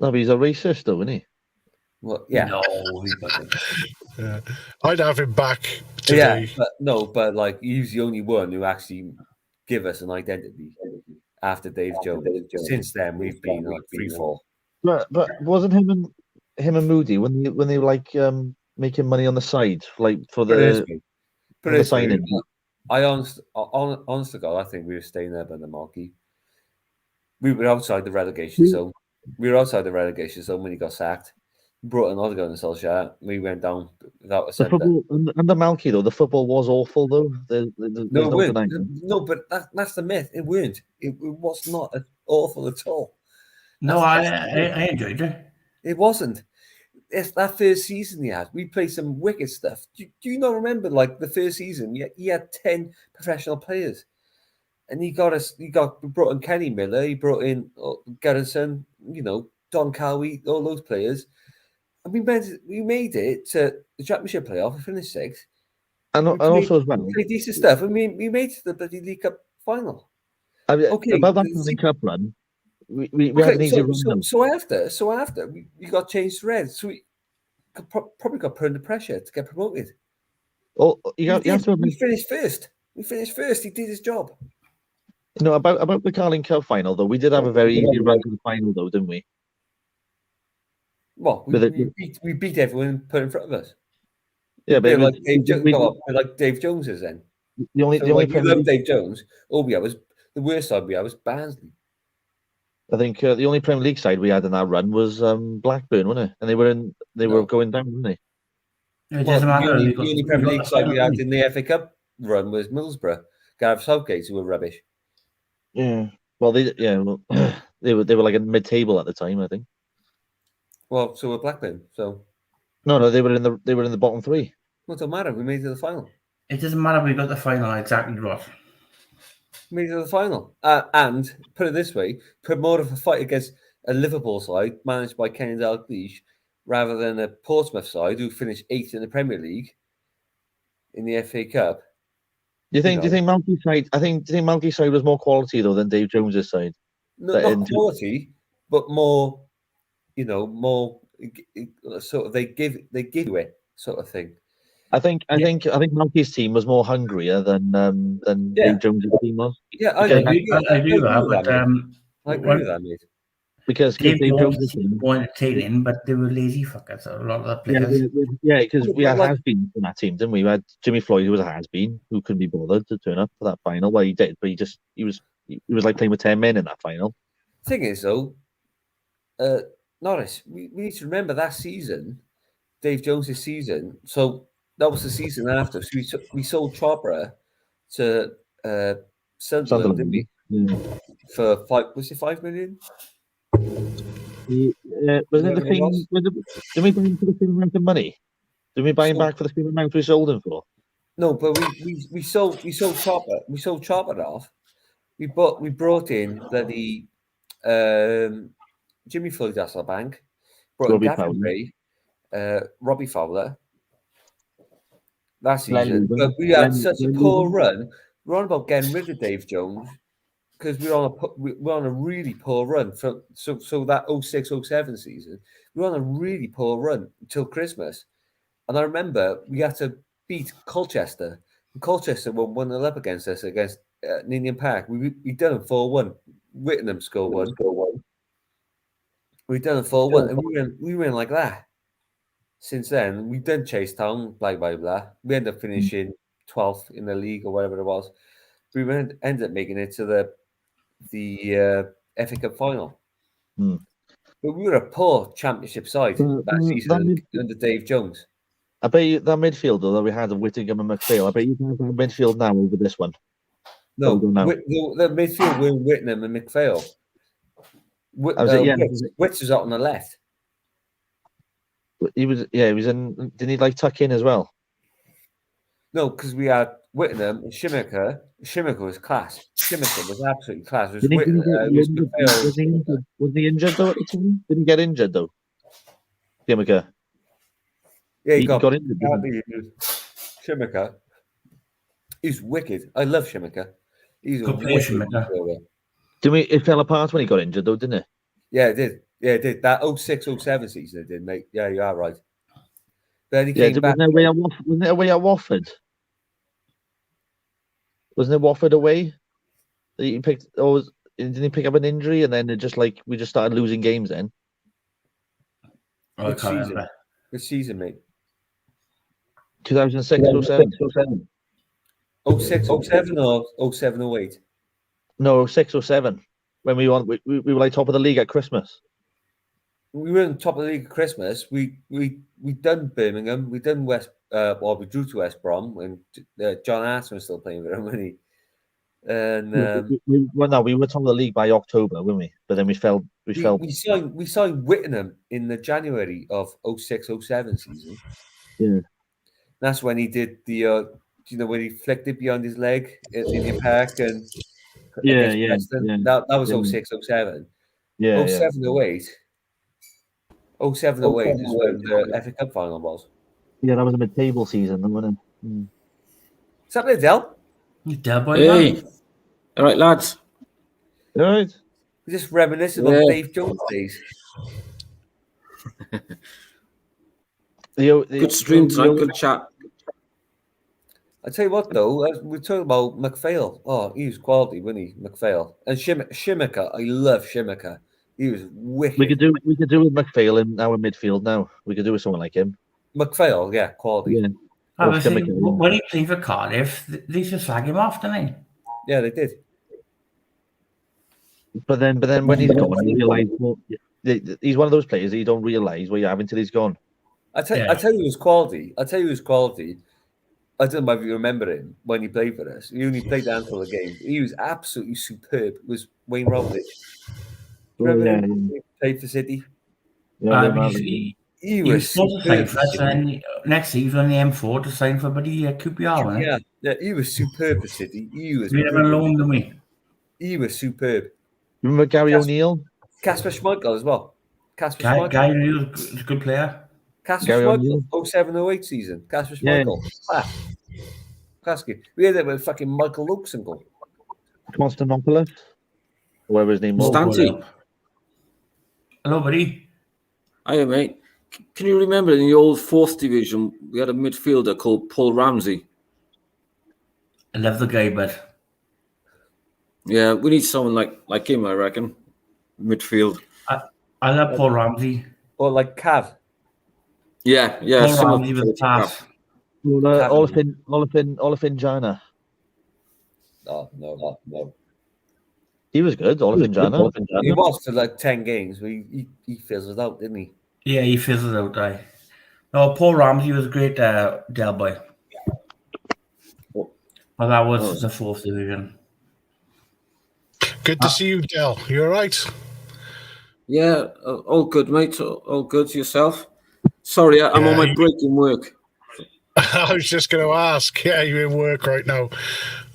No, but he's a racist, though, isn't he? Well, yeah. No, yeah. I'd have him back today. Yeah, but like he's the only one who actually give us an identity after Dave Jones. Since then, we've been like free fall. But wasn't him and Moody when they were like making money on the side, like for the signing? I honest to God, I think we were staying there by the Malky. We were outside the relegation zone. We were outside the relegation zone when he got sacked. Brought another guy in the Solskjaer. We went down without a centre. Under Malky, though, the football was awful, though. No, but that's the myth. It weren't. It was not awful at all. No, I enjoyed it. It wasn't. It's that first season he had. We played some wicked stuff. Do you not remember, like, the first season? He had 10 professional players. And he brought in Kenny Miller, he brought in Garrison, Don Cowie, all those players. And we made it to the championship playoff. We finished 6th. And also as well, we played decent stuff. And we made it to the bloody League Cup final. About that League Cup run, we had an easy run. So after we got changed to red. So we probably got put under pressure to get promoted. Oh, we finished first. We finished first. He did his job. About the Carling Cup final, though, we did have a very easy run to the final, though, didn't we? Well, we beat everyone put in front of us. Yeah, but like Dave Jones's then. The only love Dave Jones. All we had was the worst side we had was Barnsley. I think the only Premier League side we had in that run was Blackburn, wasn't it? And they were going down, didn't they? It doesn't matter. The only Premier League side we had in the FA Cup run was Middlesbrough. Gareth Southgate, who were rubbish. Yeah. Well, they were like a mid-table at the time, I think. Well, so were Blackburn. So no, they were in the bottom 3. Well, it doesn't matter. We made it to the final. It doesn't matter. We got the final exactly right. Made it to the final, and put it this way: put more of a fight against a Liverpool side managed by Kenny Dalglish rather than a Portsmouth side who finished 8th in the Premier League in the FA Cup. Do you think Malky's side? Do you think Malky's side was more quality though than Dave Jones's side? No, not quality, but more. More sort of they give you it sort of thing. I think Malky's team was more hungrier than Dave Jones's team was. Yeah, I agree with that, mate. Because Dave Jones' team wanted to take in, but they were lazy fuckers. A lot of the players. Yeah, because we had has-beens in that team, didn't we? We had Jimmy Floyd, who was a has-been, who couldn't be bothered to turn up for that final. Well, he did, but he was like playing with 10 men in that final. Thing is, though, Norris, we need to remember that season, Dave Jones' season. So that was the season after. So we sold Chopra to Sunderland, didn't we? Yeah. For $5 million? Wasn't it the thing? Did we buy him for the same amount of money? Did we buy him back for the same amount we sold him for? No, but we sold Chopra. We sold Chopra off. We brought in the Jimmy Floyd Hasselbank, brought in Gavin Ray, Robbie Fowler. That season, but we had such a poor run. We're on about getting rid of Dave Jones because we're on a really poor run. So that 06-07 season, we were on a really poor run until Christmas. And I remember we had to beat Colchester. And Colchester were 1-0 up against us against Ninian Park. We done them 4-1. Whittingham scored one. We done them 4-1, and we were in like that. Since then, we've done Chasetown, blah blah blah. We ended up finishing 12th in the league or whatever it was. We ended up making it to the FA Cup final. But we were a poor championship side that season under Dave Jones. I bet you that midfield that we had of Whittingham and McPhail, I bet you can have that midfield now over this one. No, the midfield were Whittingham and McPhail. Witz was out on the left. He was in. Didn't he like tuck in as well? No, because we had Whittingham and Shimmiker. Shimmiker was class. Shimmiker was absolutely class. Was he injured though at the time? Didn't he get injured though? Shimmiker. Yeah, he got injured. Shimmiker. He's wicked. I love Shimmiker. He's a wicked player. It fell apart when he got injured though, didn't it? Yeah, it did. Yeah, it did. That 06-07 season it did, mate. Yeah, you are right. Then he came back. Wasn't it away at Watford? Wasn't it Watford away? He picked. Didn't he pick up an injury and then we just started losing games then? Good season, mate. 2006 or 07? 06-07 or 07-08? No, 6 or 7. When we were like top of the league at Christmas. We were on top of the league at Christmas. We done Birmingham. We done we drew to West Brom when John Arson was still playing for them, wasn't he? And we were top of the league by October, weren't we? But then we fell. We signed Whittingham in the January of 06-07 season. Yeah, that's when he did the when he flicked it behind his leg in the park and That was 06-07. Yeah, 07-08. 07-08 is when the FA Cup final was. Yeah, that was a mid-table season, wasn't it? What's up there, Del? Del, boy. Hey. All right, lads. All right. We're just reminiscing of Dave Jones days. Good stream tonight, good chat. I tell you what, though, we're talking about McPhail. Oh, he was quality, wasn't he, McPhail? And Shimmiker, I love Shimmiker. He was wicked. We could do with McPhail in our midfield now. We could do with someone like him. McPhail, yeah, quality. Yeah. When he played for Cardiff, they used to slag him off, didn't they? Yeah, they did. But then when he's gone, you realise he's one of those players that you don't realise what you have until he's gone. I tell you his quality. I don't know if you remember him when he played for us. He only played a handful of games. He was absolutely superb. It was Wayne Routledge. Remember him? He played for City. Yeah, he was superb. Next season on the M4 to sign for QPR. Yeah, he was superb for City. He was. We never loaned him. He was superb. Remember Gary O'Neill? Kasper Schmeichel as well. Gary O'Neill is a good player. Kasper Schmeichel, 07-08 season. Kasper Schmeichel. We had it with fucking Michael Luxembourg. Constantopoulos, whatever his name was. Stanty. Hello, buddy. Hiya, mate. Can you remember in the old 4th division, we had a midfielder called Paul Ramsey? I love the guy, but yeah, we need someone like him, I reckon. Midfield. I love Paul Ramsey. Or like Cav. Yeah. Paul Ramsey was class. Olafin Jana. No. He was good, Olafin Jana. He was for like 10 games. He fizzled out, didn't he? Yeah, he fizzled out. No, Paul Ramsey was a great Del boy. But that was the 4th division. Good to see you, Del. You all right? Yeah, all good, mate. All good. Yourself? Sorry, I'm on my break in work. I was just going to ask. Yeah, you're in work right now.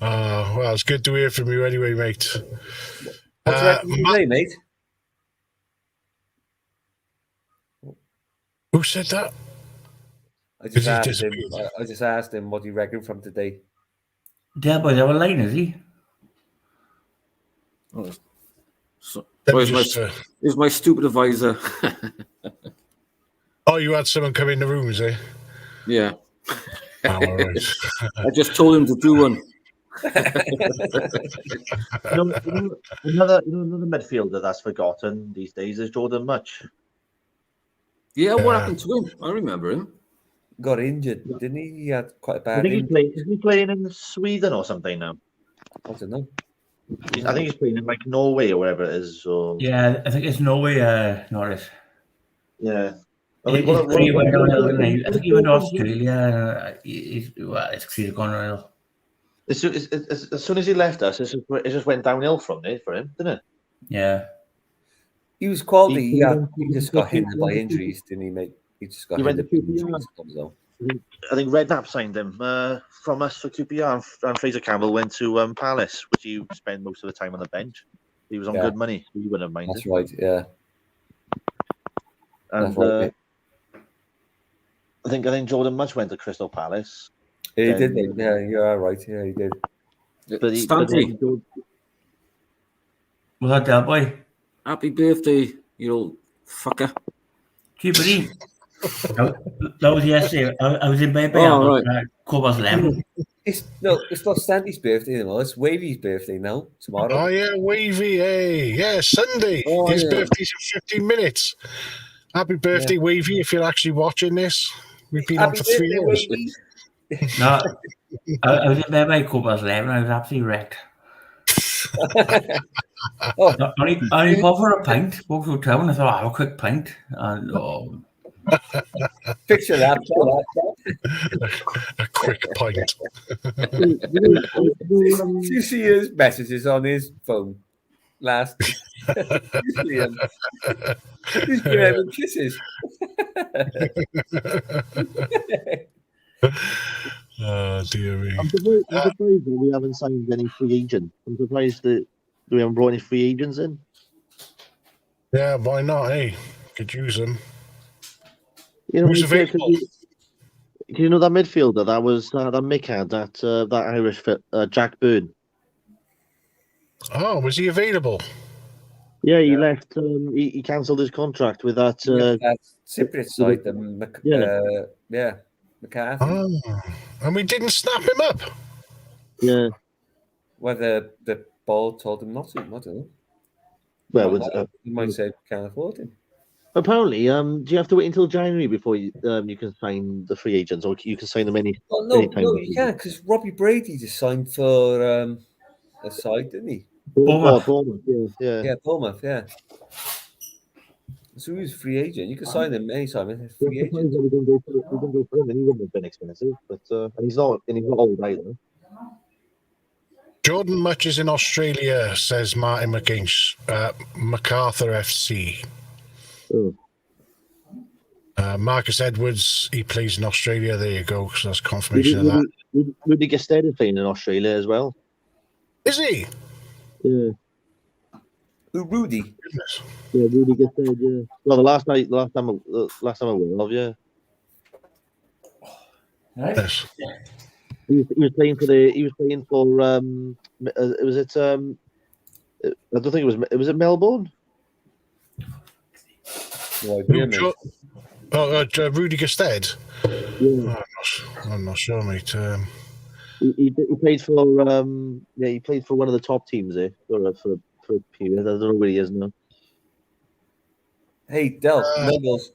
Well, it's good to hear from you anyway, mate. What's the record today, mate? Who said that? I just asked him what he reckoned from today. Del boy, they were lying, is he? Oh, so, Let me here's my stupid advisor. Oh, you had someone come in the room, is it? Yeah. Oh, all right. I just told him to do one. Another midfielder that's forgotten these days is Jordan Much. Yeah, what happened to him? I remember him. Got injured, didn't he? He had quite a bad I think injury. is he playing in Sweden or something now? I don't know. I think he's playing in like Norway or wherever it is. So Yeah, I think it's Norway, Norris. yeah. I think he went to Australia. He's gone downhill. As soon as he left us, it just went downhill from there for him, didn't it? Yeah. He was quality. He just got hindered by injuries, didn't he, mate? He just got hindered by injuries. I think Redknapp signed him from us for QPR, and Fraser Campbell went to Palace, which he spent most of the time on the bench. He was on good money. So he wouldn't have minded. That's right, yeah. And that's right, I think Jordan Much went to Crystal Palace. He did, mate. Yeah, you're right. Yeah, he did. But Was that that boy? Happy birthday, you old fucker. Gee, buddy. That was yesterday. I was in bed by Cobblers 11. It's not Stanley's birthday anymore. It's Wavy's birthday now, tomorrow. Oh, yeah, Wavy, hey. Yeah, Sunday. His birthday's in 15 minutes. Happy birthday, Wavy, if you're actually watching this. We've been on for 3 years. No, I was in bed by Cobblers 11. I was absolutely wrecked. I only bought for a pint. Walked to town. I thought, I'll have a quick pint. And picture that. A quick pint. Did you see his messages on his phone last? You see him? He's giving him kisses. Oh, dear me. I'm surprised that we haven't signed any free agents. I'm surprised that we haven't brought any free agents in. Yeah, why not? Hey, could use them. You know, who's available? You know that midfielder that was that Mick had, that Irish Jack Byrne. Oh, was he available? Yeah, he left. He cancelled his contract with that. Cypriot side, McCarthy. Oh, and we didn't snap him up. Yeah. Whether the ball told him not to, I don't know. Well, you might say can't afford him. Apparently, do you have to wait until January before you can sign the free agents, or you can sign them anytime? No, you can't, because Robbie Brady just signed for a side, didn't he? Bournemouth. Yeah, Bournemouth. Yeah. So he's a free agent. You can sign him anytime. He's a free agent. We didn't go for him, and he wouldn't have been expensive. But and he's not old either. Jordan Much is in Australia, says Martin McGinch, MacArthur FC. Oh. Marcus Edwards, he plays in Australia. There you go. So that's confirmation of that. Rudy Gestede is playing in Australia as well. Is he? Yeah. Who, Rudy? Goodness. Yeah, Rudy Gestede. Yeah. Well, the last time I went off, yeah. Nice. He was playing for was it I don't think it was Melbourne. Rudy Gestede. Yeah. I'm not sure, mate. He played for he played for one of the top teams there for a period. I don't know where he is now. Hey Del,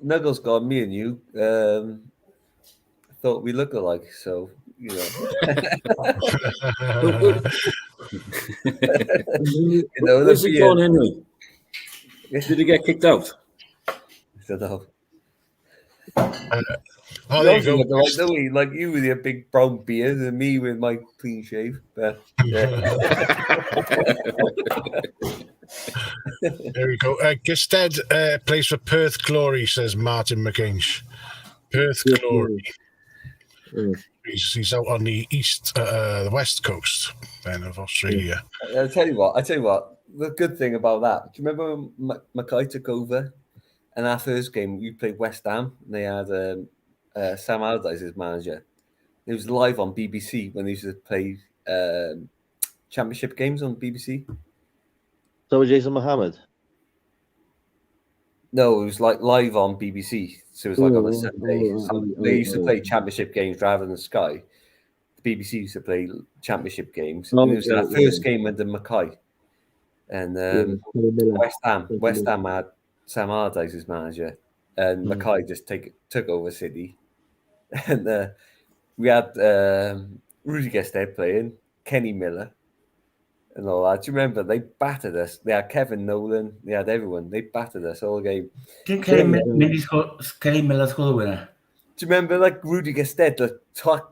Nuggles got me and you. Thought we look alike, so you know. Where's he gone anyway? Did he get kicked out? I don't know. There you go. Like you with your big brown beard and me with my clean shave. But, yeah. There we go. Gestede plays for Perth Glory, says Martin McGinch. Perth Glory. He's out on the the west coast then of Australia. I tell you what. The good thing about that. Do you remember when Mackay took over, and our first game we played West Ham, and they had Sam Allardyce as manager. It was live on BBC when they used to play championship games on BBC. So was Jason Mohammed? No, it was like live on BBC. So it was like on a Sunday. So they used to play championship games rather than Sky. The BBC used to play championship games. And it was our first game under Mackay. And West Ham had Sam Allardyce as manager. And Mackay just took over City. And we had Rudy Gestede playing, Kenny Miller, and all that. Do you remember? They battered us. They had Kevin Nolan. They had everyone. They battered us all game. Did Kenny Miller score the winner? Do you remember, like Rudy Gestede, the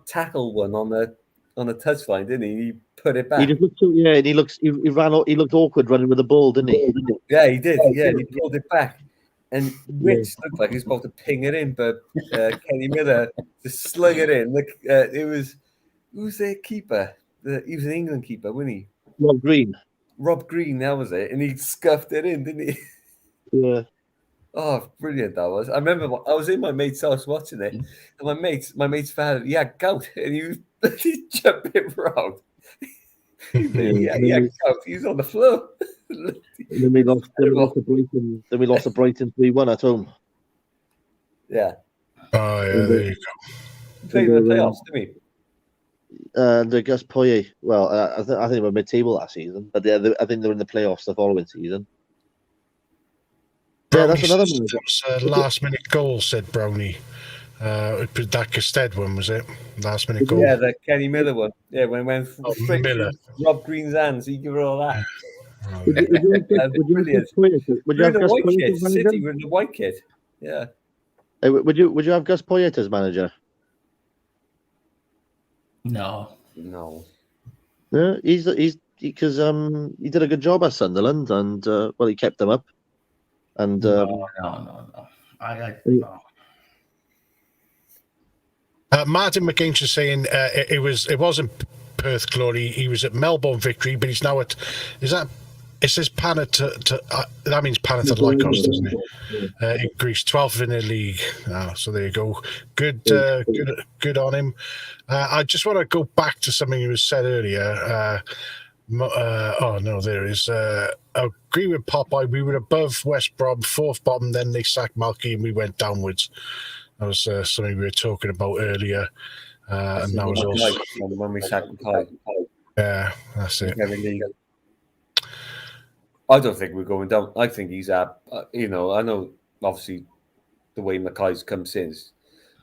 tackle one on the touchline, didn't he? He put it back. He just looked and he looked awkward running with the ball, didn't he? Yeah, he did. Yeah, he pulled it back. And Rich looked like he was about to ping it in, but Kenny Miller just slung it in. Look, who was their keeper? He was an England keeper, wasn't he? Rob Green. Rob Green, that was it. And he scuffed it in, didn't he? Yeah. Oh, brilliant that was. I remember I was in my mate's house watching it. And my mate's father, he had gout and he was jumping around. He had gout. He was on the floor. And then we lost to Brighton. Then we lost to Brighton 3-1 at home. Yeah. Oh yeah, there you go. Played in the playoffs, didn't we? And Gus Poyet. Well, I think they were mid-table last season, but I think they were in the playoffs the following season. Brownie, yeah, that's another one. It was a last-minute goal, said Brownie. That Gestede one, was it? Last-minute goal. Yeah, the Kenny Miller one. Yeah, when straight Miller. Rob Green's hands, he gave her all that. Would you have Gus Poyet as manager? City were in the white kit. Yeah. Hey, would you have Gus Poyet as manager? No. Yeah, he's because he did a good job at Sunderland, and he kept them up. And No. Martin McGinch is saying it wasn't Perth Glory. He was at Melbourne Victory, but he's now at. It says that means Panathinaikos, doesn't it? In Greece, 12th in the league. So there you go. Good on him. I just want to go back to something you said earlier. There is. I agree with Popeye. We were above West Brom, fourth bottom. Then they sacked Malky, and we went downwards. That was something we were talking about earlier, and that was also when we sacked Mackay. Yeah, that's it. I don't think we're going down. I think he's up. I know obviously the way Mackay's come since.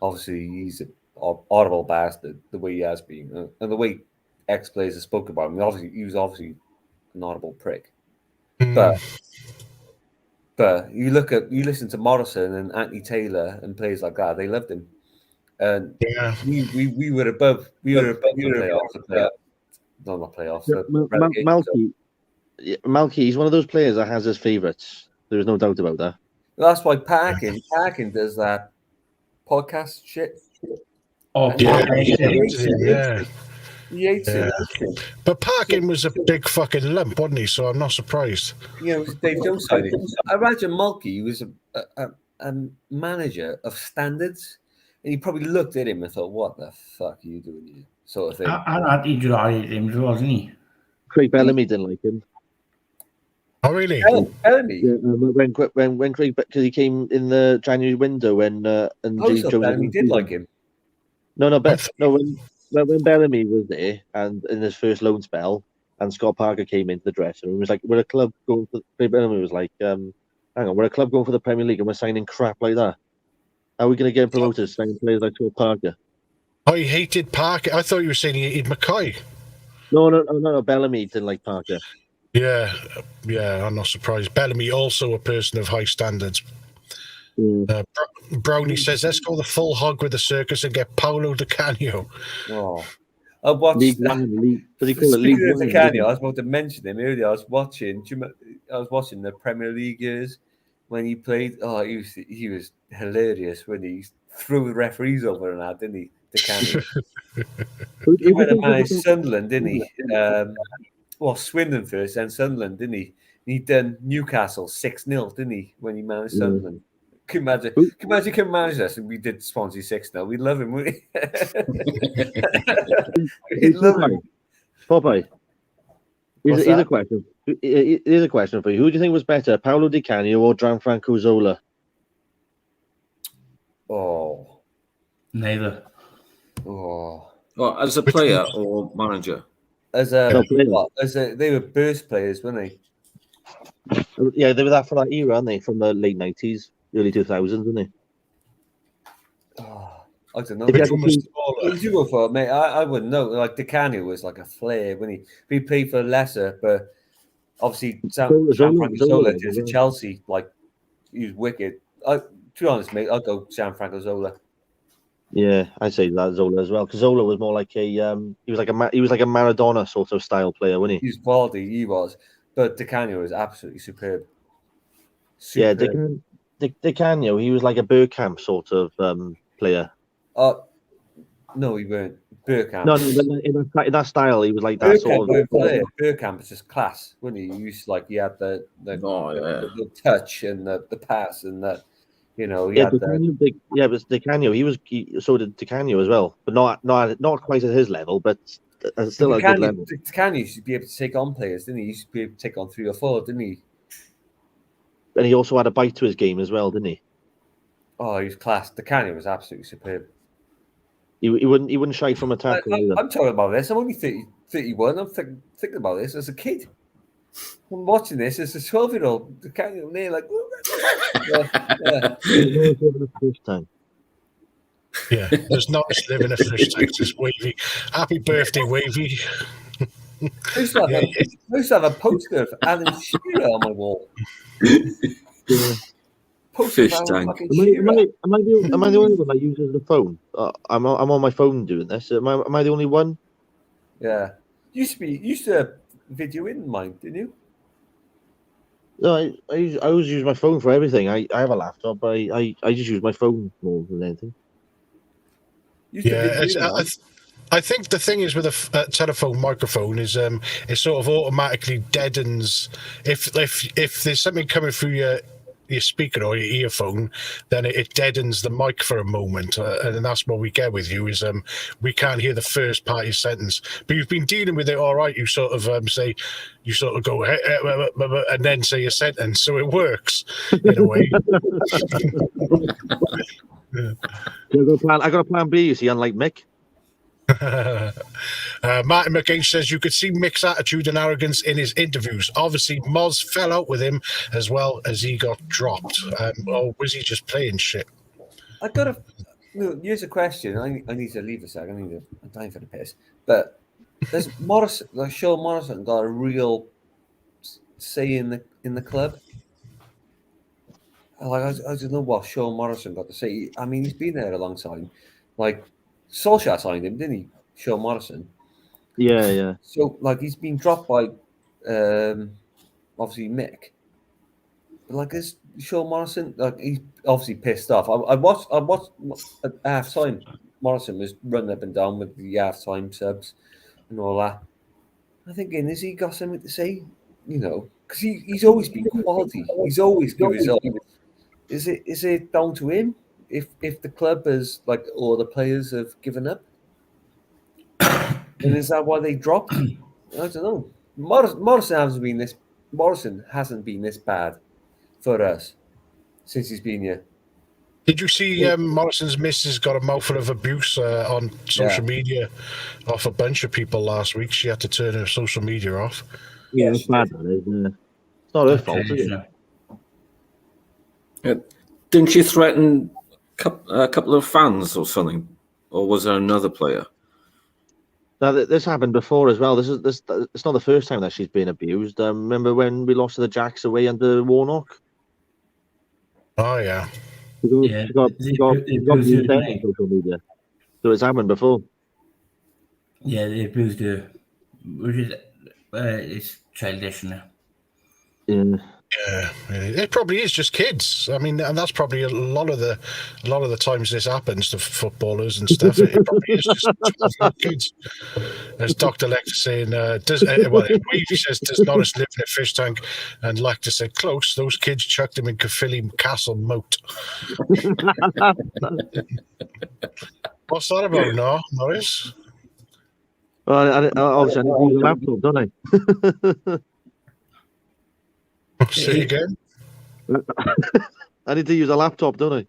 Obviously, he's an horrible bastard. The way he has been, and the way ex-players have spoken about him. He was obviously an horrible prick. But you listen to Morrison and Anthony Taylor and players like that. They loved him, and we were above. We were above the playoffs. Not playoffs. Malky, he's one of those players that has his favourites. There's no doubt about that. That's why Parkin does that podcast shit. Oh, yeah. He hates it. But Parkin was a big fucking lump, wasn't he? So I'm not surprised. Dave Jones signed it. I imagine Malky was a manager of standards, and he probably looked at him and thought, "What the fuck are you doing here?" Sort of thing. I think he hated him, wasn't he? Craig Bellamy didn't like him. Oh, really? Bellamy? Yeah, when Craig, because he came in the January window when Bellamy did like him. When Bellamy was there and in his first loan spell, and Scott Parker came into the dressing room, it was like, we're a club going for. Bellamy was like, hang on, we're a club going for the Premier League and we're signing crap like that. How are we going to get promoted signing players like Scott Parker? Oh, he hated Parker. I thought you were saying he hated Mackay. No. Bellamy didn't like Parker. Yeah, I'm not surprised. Bellamy also a person of high standards. Brownie says, let's go the full hog with the circus and get Paolo Di Canio. Oh, I watched League One. Speaking of Di Canio, I was about to mention him earlier. I was watching the Premier League years when he played. Oh, he was hilarious when he threw the referees over and that, didn't he? Di Canio. He went and managed Sunderland, didn't he? Swindon first, then Sunderland, didn't he? He'd done Newcastle 6-0, didn't he? When he managed Sunderland. Can you imagine he manage us and we did Swansea 6-0? We'd love him, wouldn't we? We'd love him. Popeye. Here's a question. Here's a question for you. Who do you think was better, Paolo Di Canio or Gianfranco Zola? Oh, Neither. oh. Well, as a player or manager? They were burst players, weren't they? Yeah, they were that for that era, aren't they? From the late 90s, early 2000s, weren't they? Oh, I don't know. Which You go for it, mate. I wouldn't know. Like Di Canio was like a flare when he played for Leicester, but obviously Gianfranco Zola did to Chelsea. Like he was wicked. To be honest, mate, I'll go Gianfranco Zola. Yeah, I'd say that Zola as well, because Zola was more like a he was like a Maradona sort of style player, wasn't he? He was quality, he was, but Di Canio was absolutely superb. Yeah, Di Canio, he was like a Bergkamp sort of player. No, he weren't. Bergkamp. No, in that style, he was like that sort of player. Bergkamp was just class, wasn't he? He used he had the touch and the pass and the. You know, but Di Canio, so did Di Canio as well, but not quite at his level, but still at a good level. Di Canio used to be able to take on players, didn't he? He used to be able to take on 3 or 4, didn't he? And he also had a bite to his game as well, didn't he? Oh, he was class. Di Canio was absolutely superb. He wouldn't shy from a tackle either. I'm talking about this. I'm only 31. I'm thinking about this as a kid. I'm watching this as a 12-year-old. Di Canio, and they're like. Yeah, there's not much living a fish tank. Just Wavy. Happy birthday, Wavy. I used to have a poster of Alan Shearer on my wall. Fish tank. Am I the only one that uses the phone? I'm on my phone doing this. Am I the only one? Yeah. You used to video in mine, didn't you? No, I always use my phone for everything. I have a laptop, but I just use my phone more than anything. Yeah, I think the thing is with a telephone microphone is it sort of automatically deadens if there's something coming through your speaker or your earphone, then it deadens the mic for a moment, and that's what we get with you is we can't hear the first part of your sentence. But you've been dealing with it all right. You sort of go and then say your sentence, so it works in a way. Yeah. I got a plan B, you see, unlike Mick. Martin McGage says you could see Mick's attitude and arrogance in his interviews. Obviously, Moz fell out with him as well as he got dropped. Or was he just playing shit? Here's a question. I need to leave a second. I'm dying for the piss. But there's Sean Morrison got a real say in the club. I don't know what Sean Morrison got to say. I mean, he's been there a long time. Like Solskjaer signed him, didn't he? Sean Morrison. Yeah. So he's been dropped by obviously Mick. But is Sean Morrison he's obviously pissed off. I watched at half time. Morrison was running up and down with the half time subs and all that. I'm thinking, has he got something to say? You know, because he's always been quality. He's always good results. Is it down to him if the club has all the players have given up? And is that why they dropped? I don't know. Morrison hasn't been this bad for us since he's been here. Did you see Morrison's missus got a mouthful of abuse on social media off a bunch of people last week? She had to turn her social media off. Yeah, it's bad. It's not her fault, is it? Didn't she threaten a couple of fans or something? Or was there another player? Now, this happened before as well. It's not the first time that she's been abused. Remember when we lost to the Jacks away under Warnock? Oh, yeah. She got abused on social media. So it's happened before. Yeah, they abused her. It's childish now. Yeah. Yeah, it probably is just kids. I mean, and that's probably a lot of the times this happens to footballers and stuff. It probably is just kids. As Dr. Lecter saying, Wavy says, does Norris live in a fish tank? And Lecter said, close. Those kids chucked him in Caerphilly Castle moat. What's that about, no, Norris? Well, obviously I need to use a laptop, don't I? Say again? I need to use a laptop, don't I?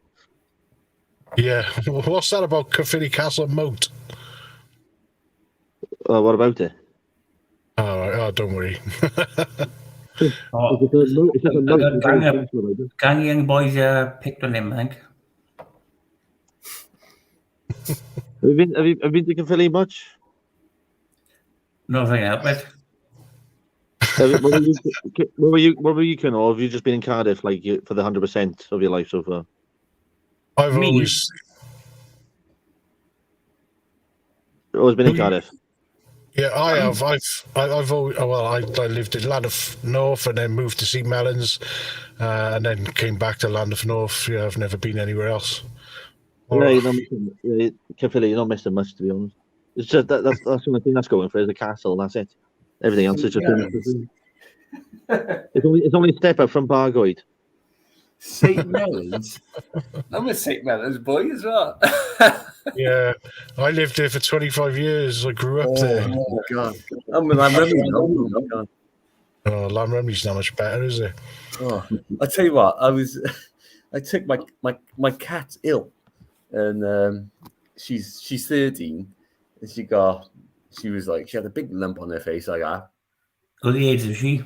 Yeah. What's that about Caerphilly Castle Moat? What about it? Oh, don't worry. Oh, It's like a moat. gang of young boys picked on him, I think. Have you been to Caerphilly much? No, if I can help it. What were you, Ken, or have you just been in Cardiff for the 100% of your life so far? I've Me? always Been in Cardiff. Yeah, I have. I've always, I lived in Llandaff North and then moved to St Mellons, and then came back to Llandaff North. Yeah, I've never been anywhere else. Yeah, you're not missing. Caerphilly, you're not missing much, to be honest. It's just that's the only thing that's going for is the castle. And that's it. Everything else is just. It's only a step up from Bargoed. St Mellons. I'm a St Mellons boy as well. Yeah, I lived there for 25 years. I grew up there. Oh God, I'm with Lamremly. Oh, Lamremly's not much better, is it? Oh, I tell you what, I took my cat ill, and she's 13, and she had a big lump on her face like that. Got the AIDS, is she?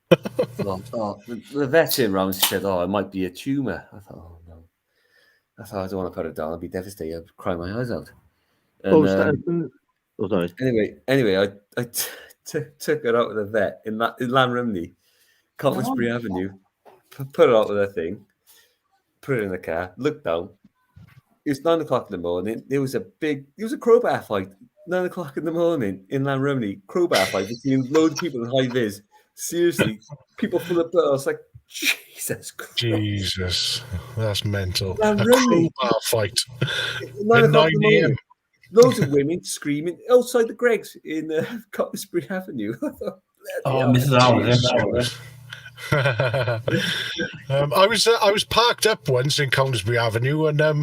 The vet came around and said, "Oh, it might be a tumor." I thought, "Oh no." I thought, I don't want to put it down. I'd be devastated. I'd cry my eyes out. And, sorry. Anyway, I took her out with the vet in Llanrymney, Cottonsbury Avenue. Put her out with her thing. Put it in the car. Looked down. It was 9 o'clock in the morning. There was a crowbar fight. 9 o'clock in the morning in Llanrymney. Crowbar fight between loads of people in high vis. Seriously, people full of blood. I was like, Jesus Christ. Jesus, that's mental. A crowbar fight. 9 o'clock in the morning. a.m. Loads of women screaming outside the Greggs in Cottonsbury Avenue. Mrs. Howard. I was parked up once in Cottonsbury Avenue, and I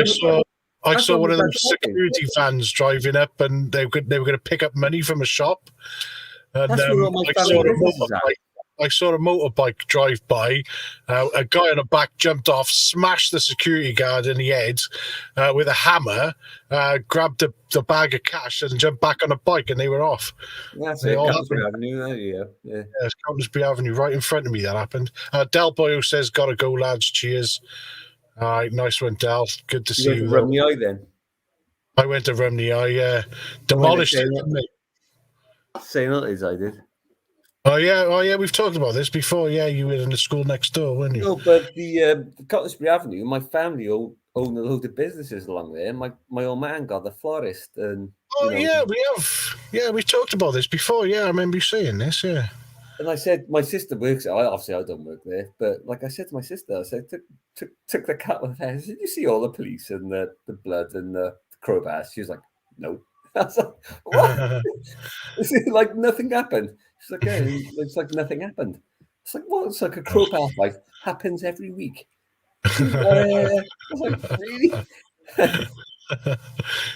saw one of those security vans driving up, and they were going to pick up money from a shop. And I saw a motorbike drive by. A guy on the back jumped off, smashed the security guard in the head with a hammer, grabbed the bag of cash, and jumped back on a bike, and they were off. That's it. Cottonsbury Avenue. Yeah. It's Cottonsbury Avenue, right in front of me. That happened. Del Boyle says, "Gotta go, lads. Cheers." All right, nice one, Del. Good to see you. Rumney Eye, then. I went to Rumney Eye. Yeah, demolished it. St. Ultis, I did. Oh yeah, we've talked about this before. Yeah, you were in the school next door, weren't you? No, but the Cottonsbury Avenue, my family owned a load of businesses along there. My old man got the florist, and yeah, we have. Yeah, we talked about this before. Yeah, I remember you saying this. Yeah. And I said my sister works. Obviously, I don't work there, but like I said to my sister, I said took the cat with her. I said, "You see all the police and the blood and the crowbars?" She was like, "No." I was like, "What?" Like nothing happened. She's like, "Yeah, it looks like nothing happened." It's like, "Well, it's like a crowbar fight happens every week." I was like, "Really?"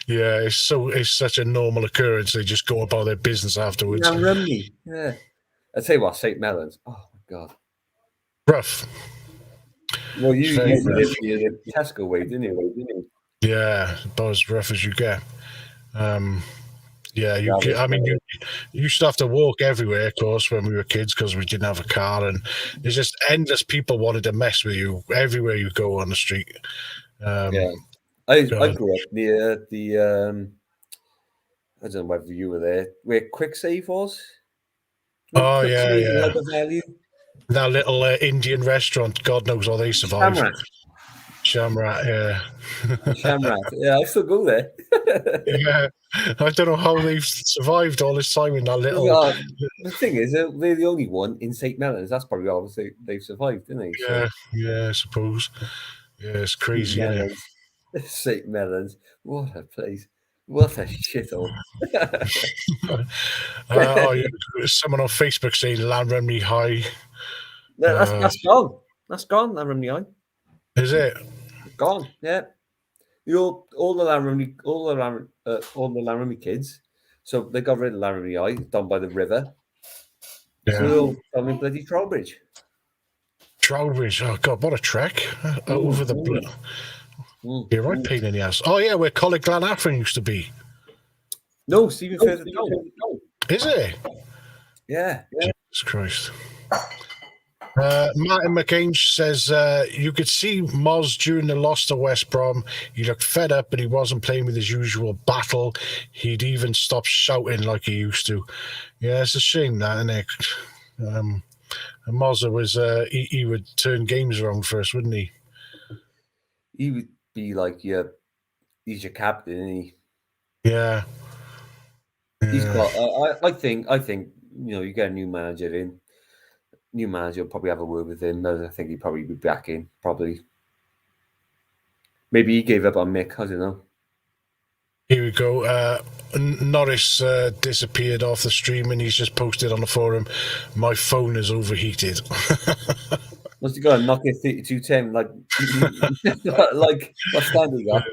Yeah, it's such a normal occurrence. They just go about their business afterwards. Rumney, yeah. I tell you what, St. Mellons. Oh my God, rough. Well, you lived the Tesco way, didn't you? Yeah, about as rough as you get. Yeah, you used to have to walk everywhere, of course, when we were kids because we didn't have a car, and there's just endless people wanted to mess with you everywhere you go on the street. Yeah, I grew up near the I don't know whether you were there, where Quick Save was. Oh yeah. That little Indian restaurant, God knows how they survived. Shamrat, yeah. Shamrat, yeah, I still go there. Yeah, I don't know how they've survived all this time in that little. The thing is, they're the only one in St. Mellons. That's probably obviously they've survived, didn't they? Yeah, I suppose. Yeah, it's crazy, isn't it? St. Mellons, what a place. What a shithole. Someone on Facebook saying Llanrymney High. No, that's gone. That's gone, Llanrymney High. Is it? Gone, yeah. All the Llanrymney kids. So they got rid of Llanrymney High down by the river. Yeah. So I'm in bloody Trowbridge. Trowbridge. Oh God, what a trek over the blue. You're right, pain in the ass. Oh yeah, where Colin Glenafron used to be. No, Stephen further down. Is it? Yeah. Jesus Christ. Martin McCain says you could see Moz during the loss to West Brom. He looked fed up, but he wasn't playing with his usual battle. He'd even stopped shouting like he used to. Yeah, it's a shame that, isn't it? Moz was he would turn games around for us, wouldn't he? He would be like he's your captain, isn't he? Yeah. He's got. I think you get a new manager in. New manager will probably have a word with him. I think he'd probably be back in. Probably. Maybe he gave up on Mick. I don't know. Here we go. Norris disappeared off the stream and he's just posted on the forum, my phone is overheated. Must have got a Nokia 3210, like what standard you got?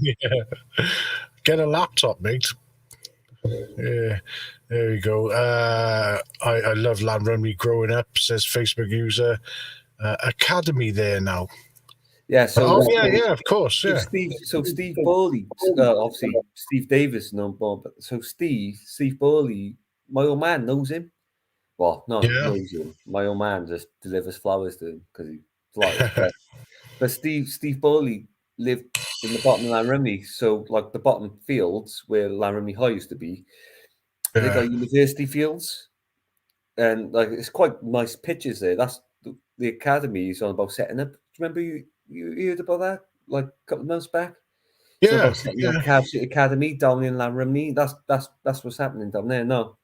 Yeah. Get a laptop, mate. Yeah, there we go. I love Lanrumley growing up, says Facebook user. Academy there now. Yeah, so yeah, of course. Yeah. Steve Bowley, obviously Steve Davis, no more, but so Steve Bowley, my old man knows him. Well, knows him. My old man just delivers flowers to him because he flies. But Steve Bowley lived in the bottom of Lanrumley, so like the bottom fields where Lanrumley High used to be, they got university fields, and like it's quite nice pitches there. That's the academy is on about setting up. Remember you heard about that like a couple of months back? Yeah, about setting up Cardiff Academy down in Lanrumley. That's what's happening down there now.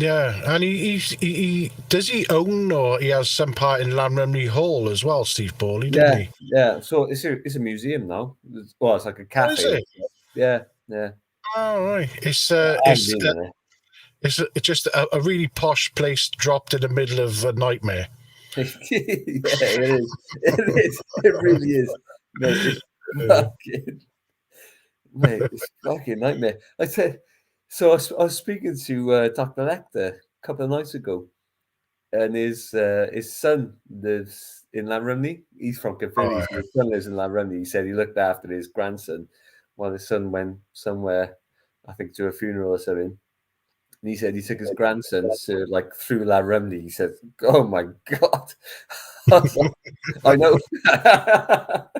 Yeah, and he does he own or he has some part in Lanrumley Hall as well, Steve Bowley, didn't he? Yeah. So it's a museum now. Well, it's like a cafe. Is it? Yeah. Oh right, it's just a really posh place dropped in the middle of a nightmare. Yeah, it is. It really is. Mate, it's fucking nightmare. I said. So I was speaking to Dr. Lecter a couple of nights ago, and his son lives in Lanrumley. He's from Caerphilly. So his son lives in Lanrumley. He said he looked after his grandson while his son went somewhere, I think to a funeral or something. And he said he took his grandson to through Lanrumley. He said, "Oh my God." I know.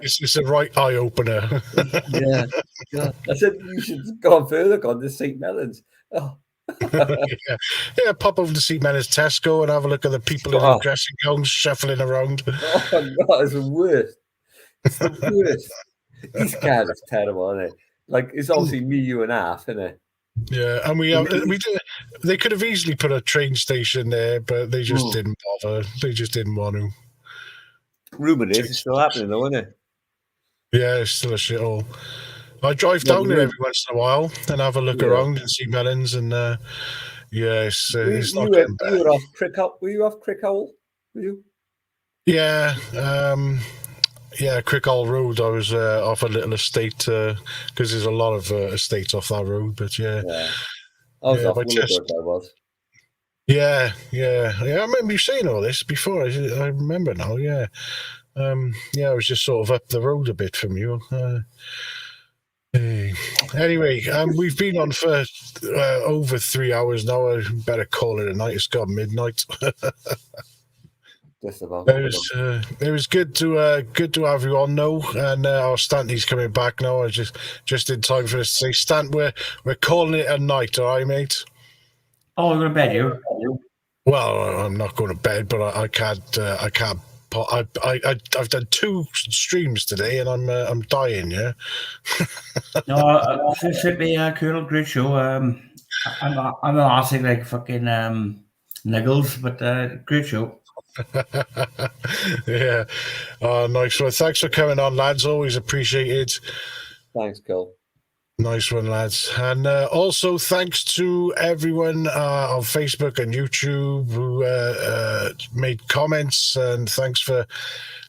It's a right eye opener. Yeah. I said you should go on further, gone to St. Melons. Oh. Yeah, pop over to St. Melons Tesco and have a look at the people in the dressing gowns shuffling around. Oh my God, it's the worst. It's the worst. East Cardiff's terrible, isn't it? Like it's obviously me, you, and half, isn't it? Yeah, and we did. They could have easily put a train station there, but they just didn't bother. They just didn't want to. Rumour is it's still happening, though, isn't it? Yeah, it's still a shithole. I drive down there every once in a while and have a look around and see Melons, and it's not getting better. You were off Crickhole. Were you off Crickhole? Were you? Yeah, Crickhole Road. I was off a little estate because there's a lot of estates off that road. But I was off Middlesbrough. I was. Yeah. I remember you saying all this before. I remember now. Yeah. I was just sort of up the road a bit from you. Anyway, we've been on for over 3 hours now. I better call it a night. It's got midnight. It was good to have you on, though, and our Stanley's coming back now. I just in time for us to say, Stant, we're calling it a night, all right, mate? Oh, we're going to bed, you? Well, I'm not going to bed, but I can't. I've done 2 streams today, and I'm dying. Yeah. No, should be a cool, great show. I'm an arse like fucking niggles, but great show. Yeah. Nice one. Thanks for coming on, lads. Always appreciated. Thanks, Cole. Nice one, lads. And also thanks to everyone on Facebook and YouTube who made comments, and thanks for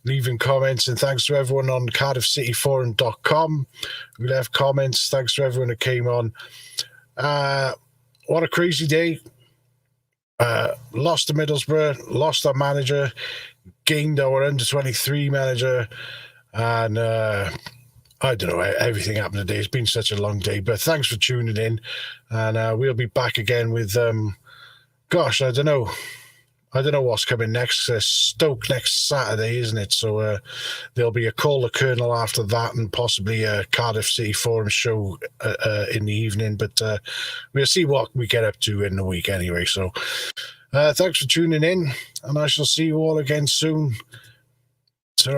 leaving comments, and thanks to everyone on CardiffCityForum.com who left comments. Thanks to everyone who came on. What a crazy day. lost to Middlesbrough, lost our manager, gained our under-23 manager, and I don't know, everything happened today. It's been such a long day, but thanks for tuning in, and we'll be back again with, gosh, I don't know what's coming next. Stoke next Saturday, isn't it? So there'll be a Call the Colonel after that, and possibly a Cardiff City Forum show in the evening. But we'll see what we get up to in the week anyway. So thanks for tuning in, and I shall see you all again soon.